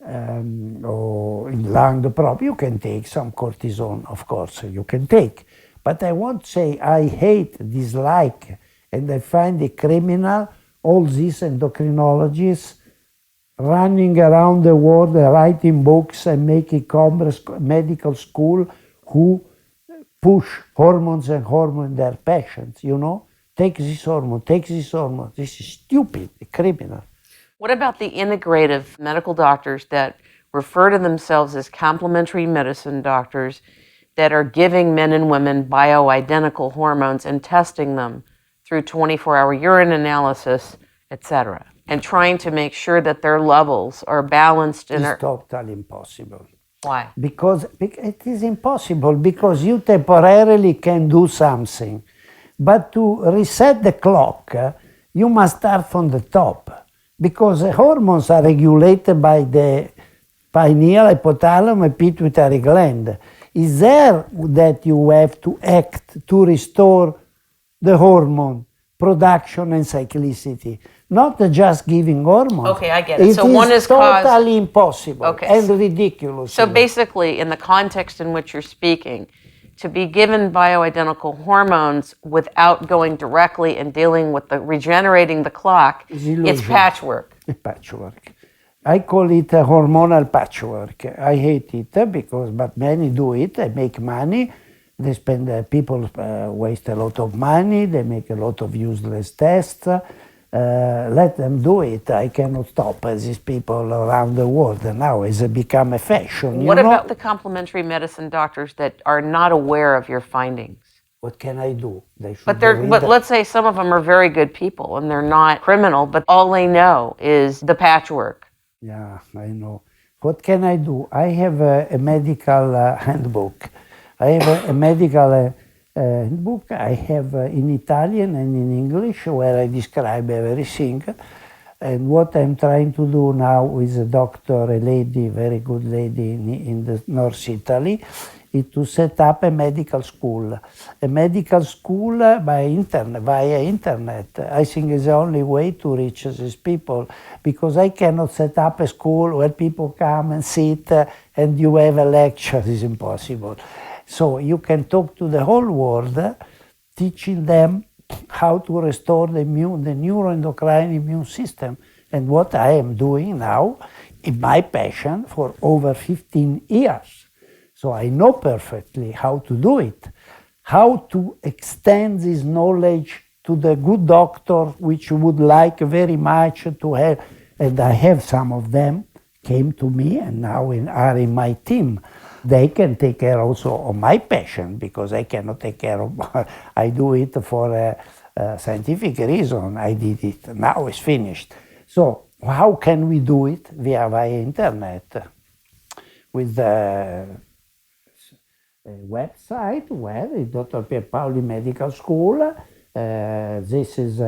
or in lung problem, you can take some cortisone, of course, you can take. But I won't say I hate, dislike, and I find it criminal, all these endocrinologists running around the world, writing books and making Congress medical school who push hormones and hormone in their patients, you know? Take this hormone, take this hormone. This is stupid, criminal. What about the integrative medical doctors that refer to themselves as complementary medicine doctors that are giving men and women bioidentical hormones and testing them through 24-hour urine analysis, etc., and trying to make sure that their levels are balanced? It's totally impossible. Why? Because it is impossible, because you temporarily can do something, but to reset the clock, you must start from the top, because the hormones are regulated by the pineal, hypothalamus, and pituitary gland. Is there that you have to act to restore the hormone production and cyclicity. Not just giving hormones. Okay, I get it. So one is totally impossible and so, ridiculous. So basically, in the context in which you're speaking, to be given bioidentical hormones without going directly and dealing with the regenerating the clock, it's patchwork. It's patchwork. I call it a hormonal patchwork. I hate it but many do it. They make money. They spend, people waste a lot of money. They make a lot of useless tests. Let them do it. I cannot stop these people around the world. Now it's become a fashion. What about the complementary medicine doctors that are not aware of your findings? What can I do? They should but let's say some of them are very good people and they're not criminal, but all they know is the patchwork. Yeah, I know. What can I do? I have a medical handbook. I have a medical book I have in Italian and in English where I describe everything. And what I'm trying to do now with a doctor, a lady, very good lady in the North Italy, is to set up a medical school. A medical school via internet. I think is the only way to reach these people, because I cannot set up a school where people come and sit and you have a lecture. It's impossible. So you can talk to the whole world, teaching them how to restore the neuroendocrine immune system. And what I am doing now in my passion for over 15 years. So I know perfectly how to do it, how to extend this knowledge to the good doctor, which would like very much to have, and I have some of them came to me and now are in my team. They can take care also of my patient, because I cannot take care of, I do it for a scientific reason. I did it, now it's finished. So how can we do it? Via internet, with a website where is Dr. Pierpaoli Medical School. This is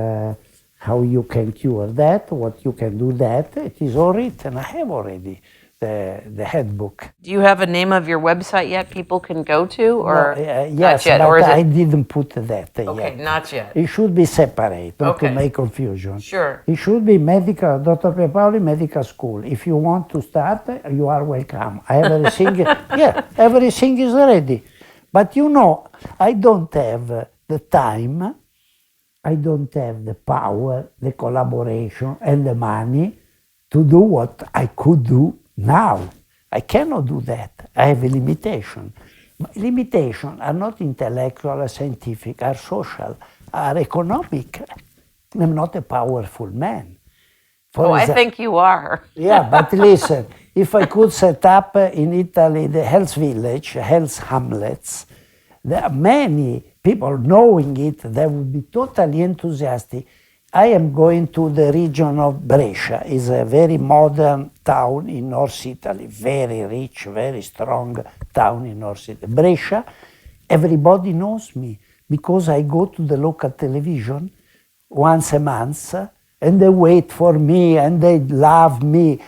how you can cure that, what you can do that. It is all written. I have already the handbook. Do you have a name of your website yet people can go to, or yes, not yet? But Or is I it... didn't put that yet. Okay, not yet. It should be separate, not to make confusion. Sure. It should be medical, Dr. Pierpaoli Medical School. If you want to start, you are welcome. I have everything, yeah, everything is ready. But you know, I don't have the time, I don't have the power, the collaboration, and the money to do what I could do now. I cannot do that. I have a limitation. Limitations are not intellectual or scientific, are social, are economic. I'm not a powerful man. I think you are. Yeah, but listen, if I could set up in Italy the health village, health hamlets, there are many people knowing it, they would be totally enthusiastic. I am going to the region of Brescia. It's a very modern town in North Italy, very rich, very strong town in North Italy. Brescia, everybody knows me because I go to the local television once a month and they wait for me and they love me.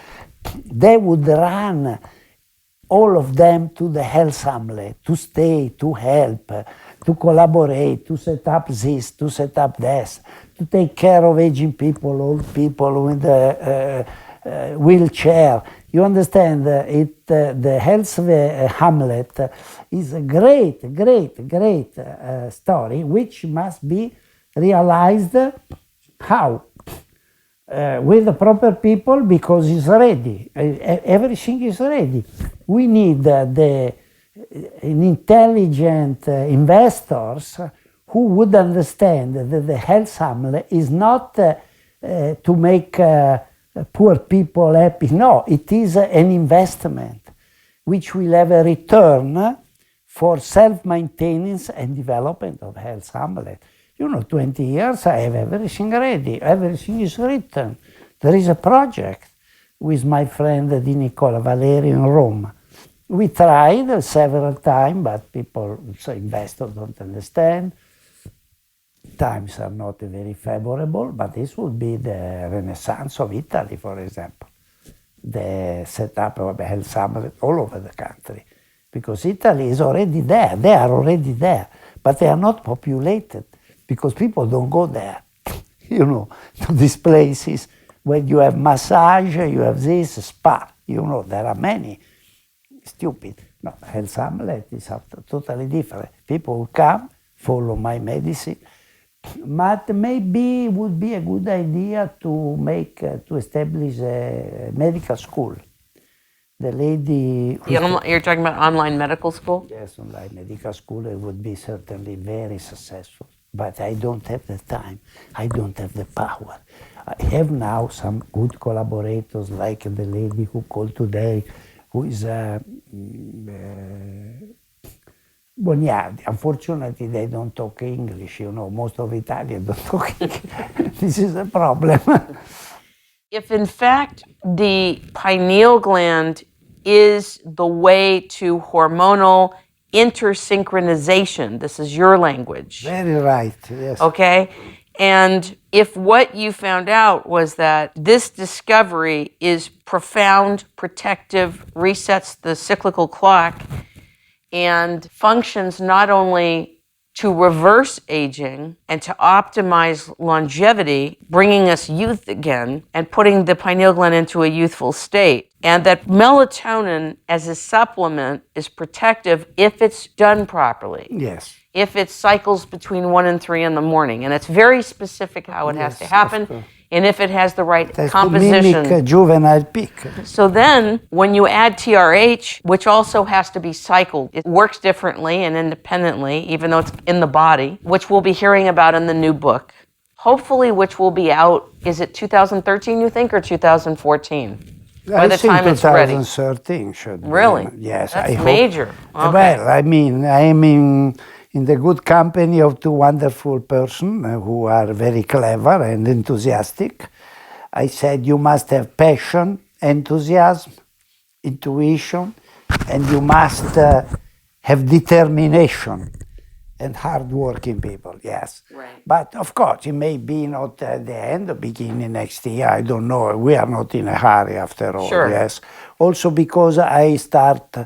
They would run, all of them, to the health hamlet, to stay, to help, to collaborate, to set up this, to set up that, to take care of aging people, old people with a wheelchair. You understand, the health hamlet is a great, great, great story, which must be realized how? With the proper people, because it's ready. Everything is ready. We need intelligent investors who would understand that the health hamlet is not to make poor people happy. No, it is an investment which will have a return for self-maintenance and development of health hamlet. You know, 20 years, I have everything ready. Everything is written. There is a project with my friend Di Nicola Valeri in Rome. We tried several times, but people, so investors don't understand. Times are not very favorable, but this would be the renaissance of Italy, for example. The setup of a health hamlet all over the country. Because Italy is already there. They are already there, but they are not populated. because people don't go there, to these places where you have massage, you have this, spa, there are many. Stupid. No, Health Hamlet is totally different. People will come, follow my medicine, but maybe it would be a good idea to establish a medical school. The lady... You're talking about online medical school? Yes, online medical school, it would be certainly very successful. But I don't have the time. I don't have the power. I have now some good collaborators, like the lady who called today, who is Boniardi. Unfortunately, they don't talk English. Most of Italians don't talk English. This is a problem. If in fact the pineal gland is the way to hormonal intersynchronization, this is your language. Very right, yes. Okay? And if what you found out was that this discovery is profound, protective, resets the cyclical clock, and functions not only to reverse aging and to optimize longevity, bringing us youth again and putting the pineal gland into a youthful state, and that melatonin as a supplement is protective if it's done properly. Yes. If it cycles between 1 and 3 in the morning, and it's very specific how it has to happen, and if it has the right composition. To mimic a juvenile peak. So then, when you add TRH, which also has to be cycled, it works differently and independently, even though it's in the body, which we'll be hearing about in the new book. Hopefully, which will be out, is it 2013, you think, or 2014? By the time it's ready. 2013 should be. Really? Yes, That's I hope. major. Okay. Well, I mean, I am in the good company of two wonderful persons who are very clever and enthusiastic. I said you must have passion, enthusiasm, intuition, and you must have determination and hard-working people, yes. Right. But of course, it may be not at the end or beginning next year, I don't know. We are not in a hurry after all, Sure. yes. Also because I start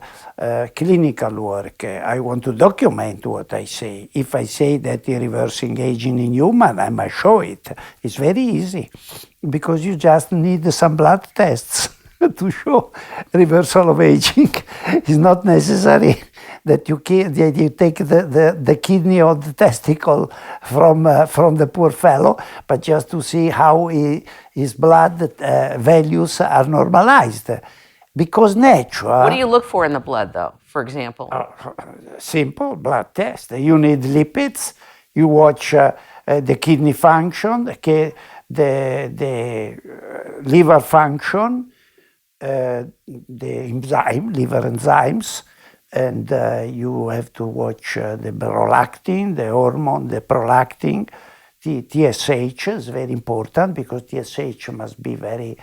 clinical work, I want to document what I say. If I say that you're reversing aging in human, I must show it. It's very easy, because you just need some blood tests to show reversal of aging. It's not necessary that you take the kidney or the testicle from the poor fellow, but just to see how his blood values are normalized. Because nature... What do you look for in the blood, though, for example? Simple blood test. You need lipids, you watch the kidney function, the liver function, the liver enzymes, and you have to watch the prolactin, the hormone, the prolactin. TSH is very important, because TSH must be very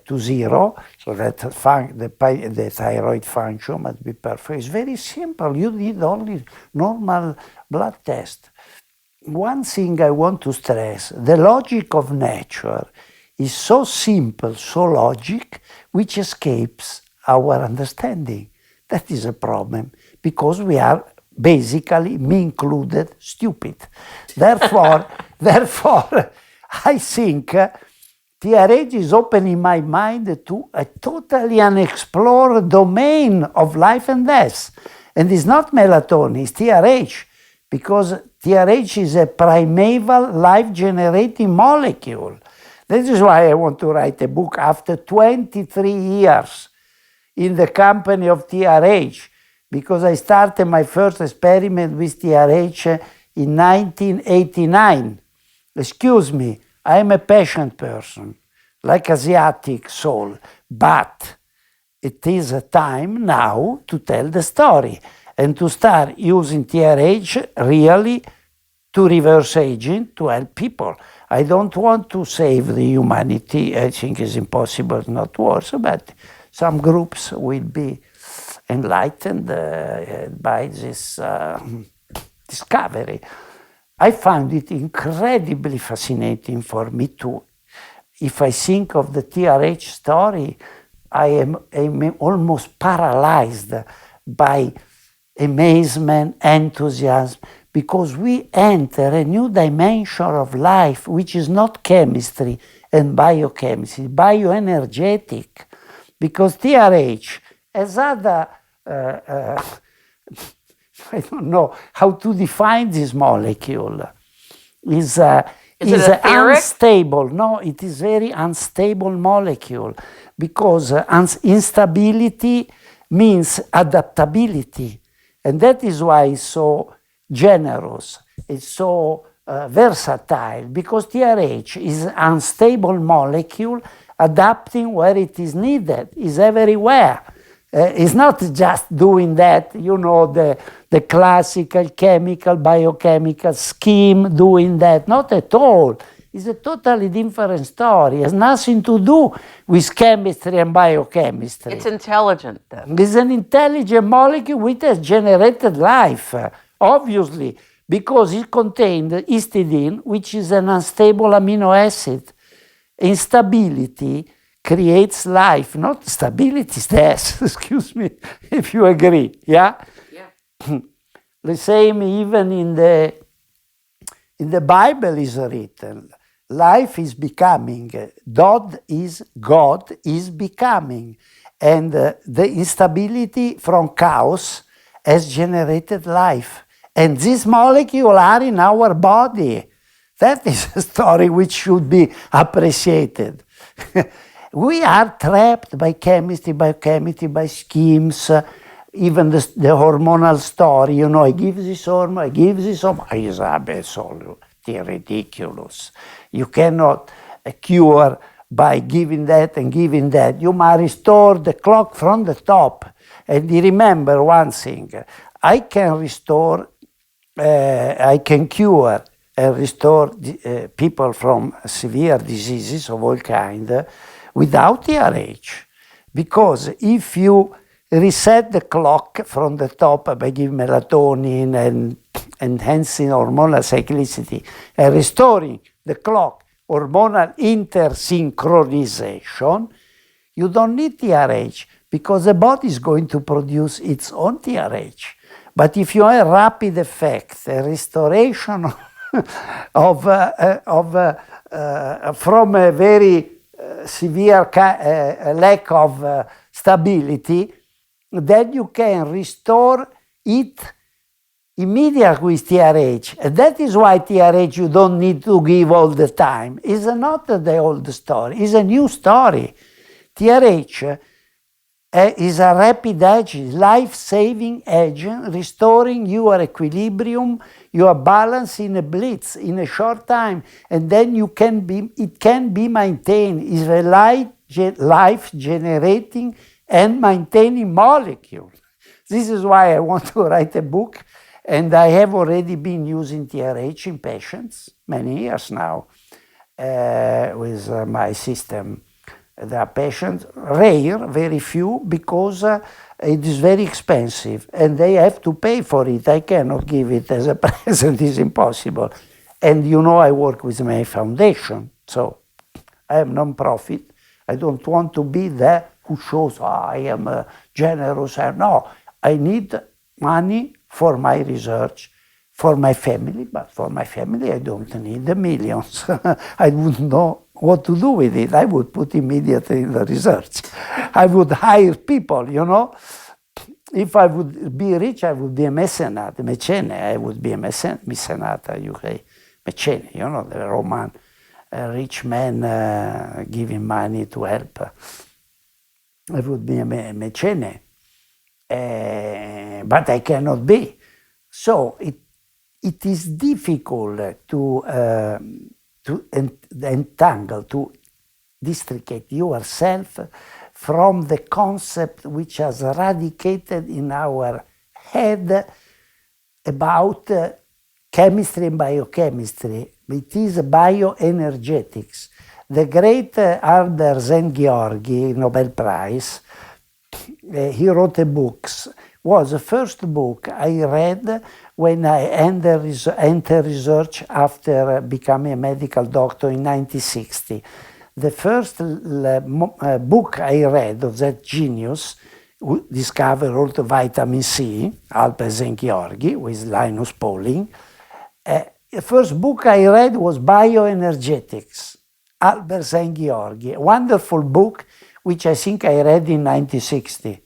to 0, so that the thyroid function must be perfect. It's very simple. You need only normal blood test. One thing I want to stress, the logic of nature is so simple, so logic, which escapes our understanding. That is a problem, because we are basically, me included, stupid. Therefore, I think TRH is opening my mind to a totally unexplored domain of life and death. And it's not melatonin, it's TRH, because TRH is a primeval life-generating molecule. This is why I want to write a book after 23 years in the company of TRH, because I started my first experiment with TRH in 1989. Excuse me, I am a patient person, like Asiatic soul, but it is a time now to tell the story and to start using TRH really to reverse aging, to help people. I don't want to save the humanity. I think it's impossible, not worse, but some groups will be enlightened by this discovery. I found it incredibly fascinating for me too. If I think of the TRH story, I am almost paralyzed by amazement, enthusiasm, because we enter a new dimension of life, which is not chemistry and biochemistry, bioenergetic, because TRH has other, I don't know how to define this molecule, is unstable. No, it is very unstable molecule, because instability means adaptability, and that is why it's so generous, it's so versatile, because TRH is an unstable molecule adapting where it is needed, is everywhere. It's not just doing that, you know, the classical chemical, biochemical scheme doing that, not at all. It's a totally different story. It has nothing to do with chemistry and biochemistry. It's intelligent, then. It's an intelligent molecule which has generated life, obviously, because it contained histidine, which is an unstable amino acid. Instability creates life, not stability is death. Excuse me, if you agree, yeah? Yeah. The same even in the Bible is written. Life is becoming. God is becoming. And the instability from chaos has generated life. And these molecules are in our body. That is a story which should be appreciated. We are trapped by chemistry, biochemistry, by schemes, even the hormonal story, you know, I give this hormone, I give this hormone. It's absolutely ridiculous. You cannot cure by giving that and giving that. You must restore the clock from the top. And remember one thing, I can restore, I can cure and restore people from severe diseases of all kinds without TRH. Because if you reset the clock from the top by giving melatonin and enhancing hormonal cyclicity and restoring the clock, hormonal intersynchronization, you don't need TRH because the body is going to produce its own TRH. But if you have rapid effects, a restoration from a very severe lack of stability, then you can restore it immediately with TRH. And that is why TRH you don't need to give all the time. It's not the old story, it's a new story. TRH is a rapid agent, life-saving agent, restoring your equilibrium, your balance in a blitz, in a short time, and then it can be maintained. It's a life-generating and maintaining molecule. This is why I want to write a book, and I have already been using TRH in patients many years now with my system. There are patients, rare, very few, because it is very expensive and they have to pay for it. I cannot give it as a present, it's impossible. And you know I work with my foundation, so I am non-profit. I don't want to be there who shows, I am generous. No, I need money for my research, for my family, but for my family I don't need the millions. I wouldn't know what to do with it. I would put immediately in the research. I would hire people, you know. If I would be rich, I would be a mecenate, mecene. I would be a mecenate, UK, mecene, you know, the Roman rich man giving money to help. I would be a mecene, but I cannot be. So it is difficult to entangle, to districate yourself from the concept which has eradicated in our head about chemistry and biochemistry. It is bioenergetics. The great Albert Szent-Györgyi Nobel Prize, he wrote a book, was the first book I read when I entered research after becoming a medical doctor in 1960. The first book I read of that genius who discovered also vitamin C, Albert Szent-Györgyi, with Linus Pauling. The first book I read was Bioenergetics, Albert Szent-Györgyi, a wonderful book which I think I read in 1960.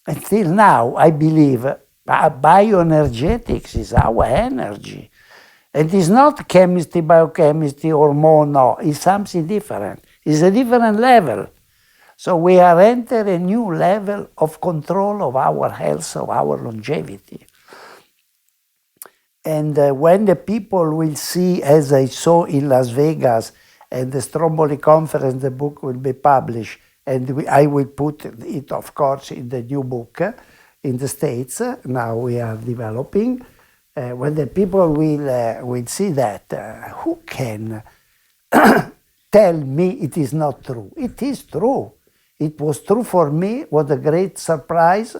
Until now, I believe bioenergetics is our energy. And it's not chemistry, biochemistry, hormone, no, it's something different. It's a different level. So we are entering a new level of control of our health, of our longevity. And when the people will see, as I saw in Las Vegas, and the Stromboli conference, the book will be published, and I will put it, of course, in the new book in the States. Now we are developing. When the people will see that, who can tell me it is not true? It is true. It was true for me. What a great surprise.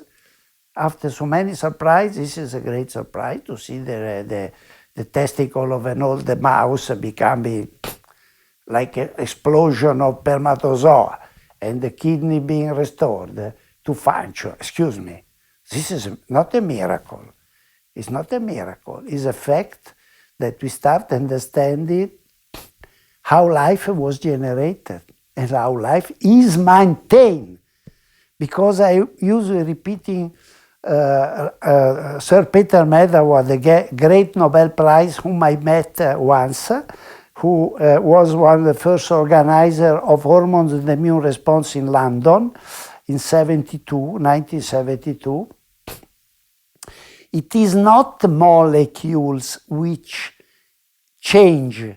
After so many surprises, this is a great surprise to see the testicle of an old mouse becoming like an explosion of spermatozoa and the kidney being restored to function. Excuse me. This is not a miracle. It's not a miracle. It's a fact that we start understanding how life was generated and how life is maintained. Because I usually repeating Sir Peter Medawar, the great Nobel Prize, whom I met once, who was one of the first organizers of hormones and immune response in London in 1972. It is not molecules which change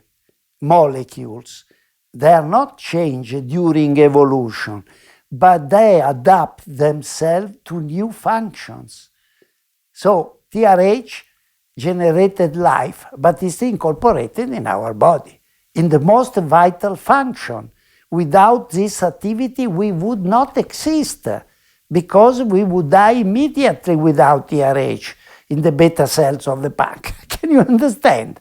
molecules. They are not changed during evolution, but they adapt themselves to new functions. So TRH generated life, but is incorporated in our body, in the most vital function. Without this activity, we would not exist, because we would die immediately without TRH in the beta cells of the pancreas. Can you understand?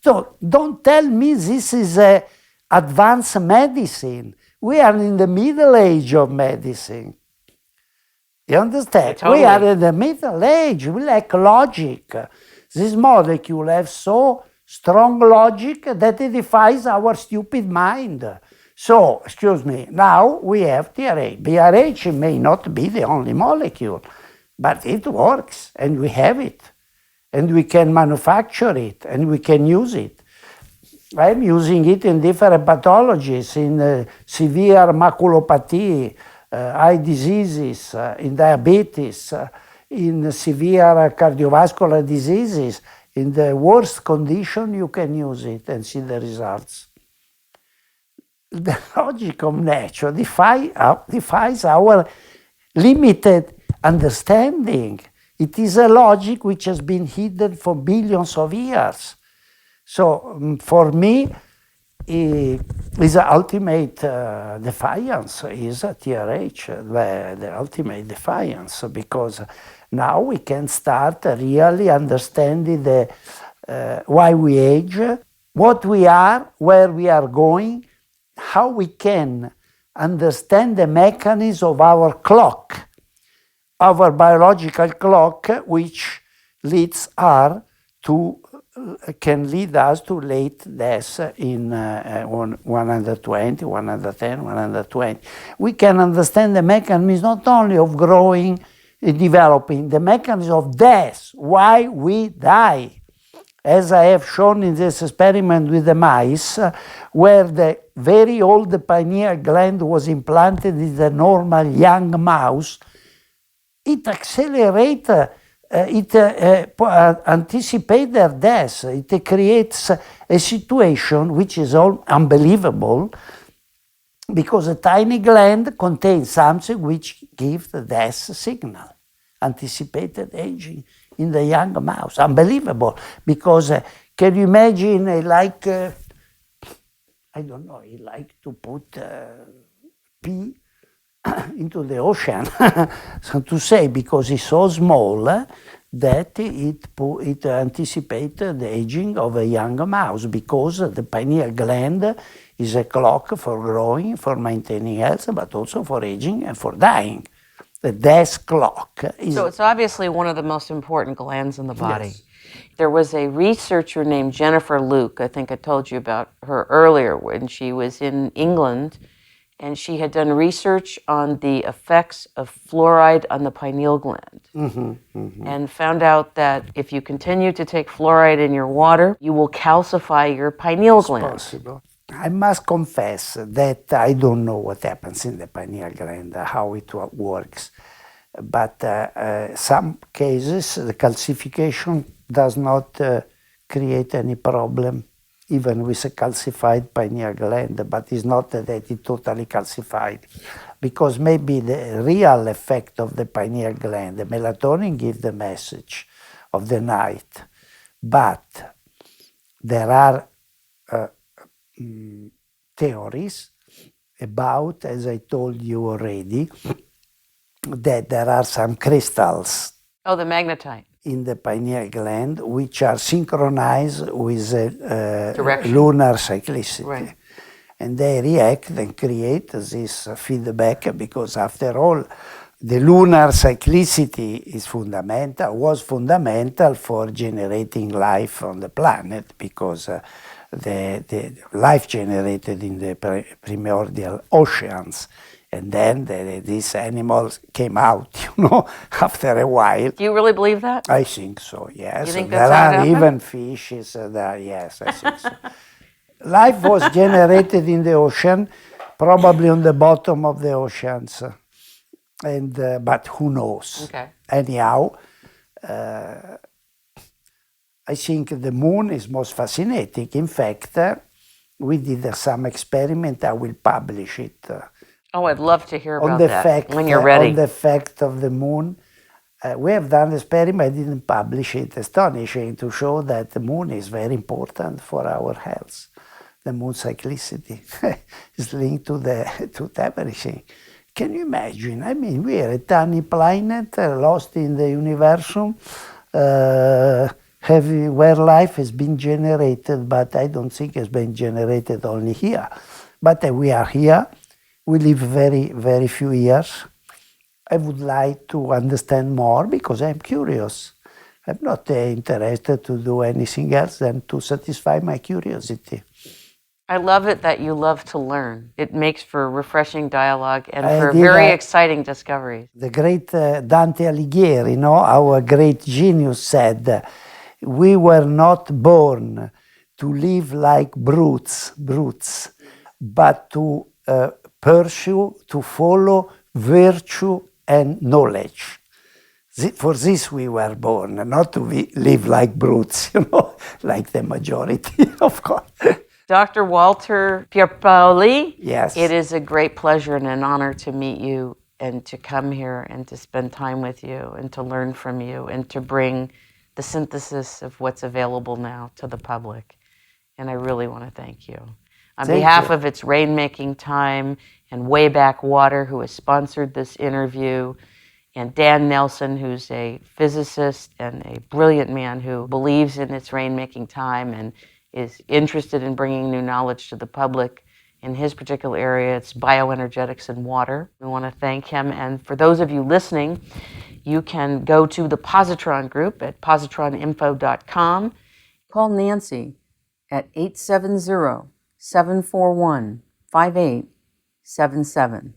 So don't tell me this is a advanced medicine. We are in the middle age of medicine. You understand? Totally. We are in the middle age. We lack logic. This molecule has so strong logic that it defies our stupid mind. So, excuse me, now we have TRH. TRH may not be the only molecule, but it works, and we have it. And we can manufacture it, and we can use it. I'm using it in different pathologies, in severe maculopathy, eye diseases, in diabetes, in severe cardiovascular diseases. In the worst condition, you can use it and see the results. The logic of nature defies our limited understanding. It is a logic which has been hidden for billions of years. So for me, is ultimate defiance is TRH, the ultimate defiance, because now we can start really understanding why we age, what we are, where we are going, how we can understand the mechanism of our clock, our biological clock, which can lead us to late death in 120, 110, 120. We can understand the mechanism not only of growing and developing, the mechanism of death, why we die. As I have shown in this experiment with the mice, where the very old pineal gland was implanted in the normal young mouse, it accelerates, anticipates their death. It creates a situation which is all unbelievable, because a tiny gland contains something which gives the death signal, anticipated aging in the young mouse. Unbelievable, because can you imagine, I like to put pee into the ocean, so to say, because it's so small that it anticipated the aging of a young mouse, because the pineal gland is a clock for growing, for maintaining health, but also for aging and for dying. The desk clock is... So it's obviously one of the most important glands in the body. Yes. There was a researcher named Jennifer Luke, I think I told you about her earlier, when she was in England, and she had done research on the effects of fluoride on the pineal gland. And found out that if you continue to take fluoride in your water, you will calcify your pineal gland. Possible. I must confess that I don't know what happens in the pineal gland, how it works. But some cases, the calcification does not create any problem, even with a calcified pineal gland, but it's not that it's totally calcified. Because maybe the real effect of the pineal gland, the melatonin gives the message of the night, but there are theories about, as I told you already, that there are some crystals. Oh, the magnetite. In the pineal gland, which are synchronized with Direction. lunar cyclicity. Right. And they react and create this feedback, because after all, the lunar cyclicity is was fundamental for generating life on the planet, because the life generated in the primordial oceans. And then these animals came out, after a while. Do you really believe that? I think so, yes. You think There that's how it are happened? even fishes there, yes, I think so. Life was generated in the ocean, probably on the bottom of the oceans, and but who knows? Okay. Anyhow, I think the moon is most fascinating. In fact, we did some experiment. I will publish it. Oh, I'd love to hear On about the that fact, when you're ready. on the effect of the moon. We have done the experiment, I didn't publish it, astonishing, to show that the moon is very important for our health. The moon cyclicity is linked to everything. Can you imagine? I mean, we are a tiny planet lost in the universum, where life has been generated, but I don't think it's been generated only here. But we are here. We live very, very few years. I would like to understand more because I'm curious. I'm not interested to do anything else than to satisfy my curiosity. I love it that you love to learn. It makes for refreshing dialogue and I for did very that. exciting discoveries. The great Dante Alighieri, our great genius, said, "We were not born to live like brutes, but to pursue, to follow virtue and knowledge. For this we were born, not to live like brutes, like the majority, of course." Dr. Walter Pierpaoli, Yes. it is a great pleasure and an honor to meet you and to come here and to spend time with you and to learn from you and to bring the synthesis of what's available now to the public. And I really want to thank you. On behalf of It's Rainmaking Time and Wayback Water, who has sponsored this interview, and Dan Nelson, who's a physicist and a brilliant man who believes in It's Rainmaking Time and is interested in bringing new knowledge to the public. In his particular area, it's bioenergetics and water. We want to thank him. And for those of you listening, you can go to the Positron group at positroninfo.com. Call Nancy at 870-741-5877.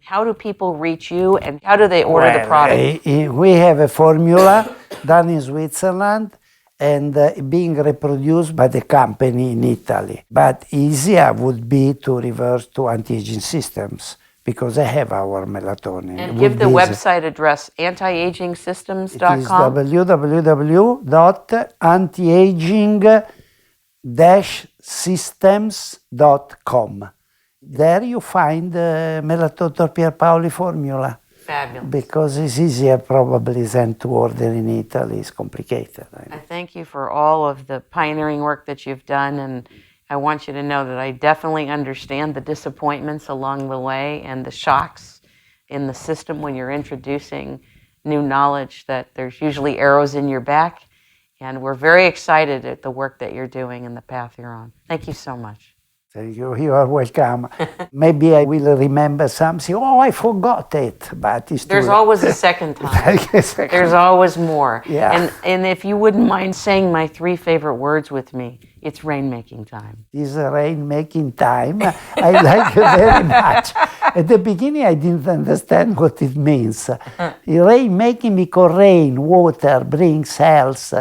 How do people reach you and how do they order the product? We have a formula done in Switzerland and being reproduced by the company in Italy. But easier would be to reverse to anti-aging systems because they have our melatonin. And give the website address, antiagingsystems.com. It is www.antiaging-systems.com. There you find the Melatonin Pierpaoli formula. Fabulous. Because it's easier probably than to order in Italy. It's complicated. I thank you for all of the pioneering work that you've done, and I want you to know that I definitely understand the disappointments along the way and the shocks in the system when you're introducing new knowledge, that there's usually arrows in your back, and we're very excited at the work that you're doing and the path you're on. Thank you so much. You are welcome. Maybe I will remember something. Oh, I forgot it. But it's There's too always a second time. There's always more. Yeah. And if you wouldn't mind saying my 3 favorite words with me, it's rainmaking time. It's rainmaking time. I like it very much. At the beginning, I didn't understand what it means. Rainmaking because rain, water, brings health,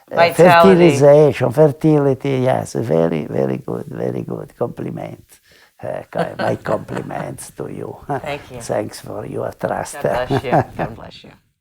fertilization, fertility. Yes, very, very good. Compliment. My compliments to you. Thank you. Thanks for your trust. God bless you. God bless you.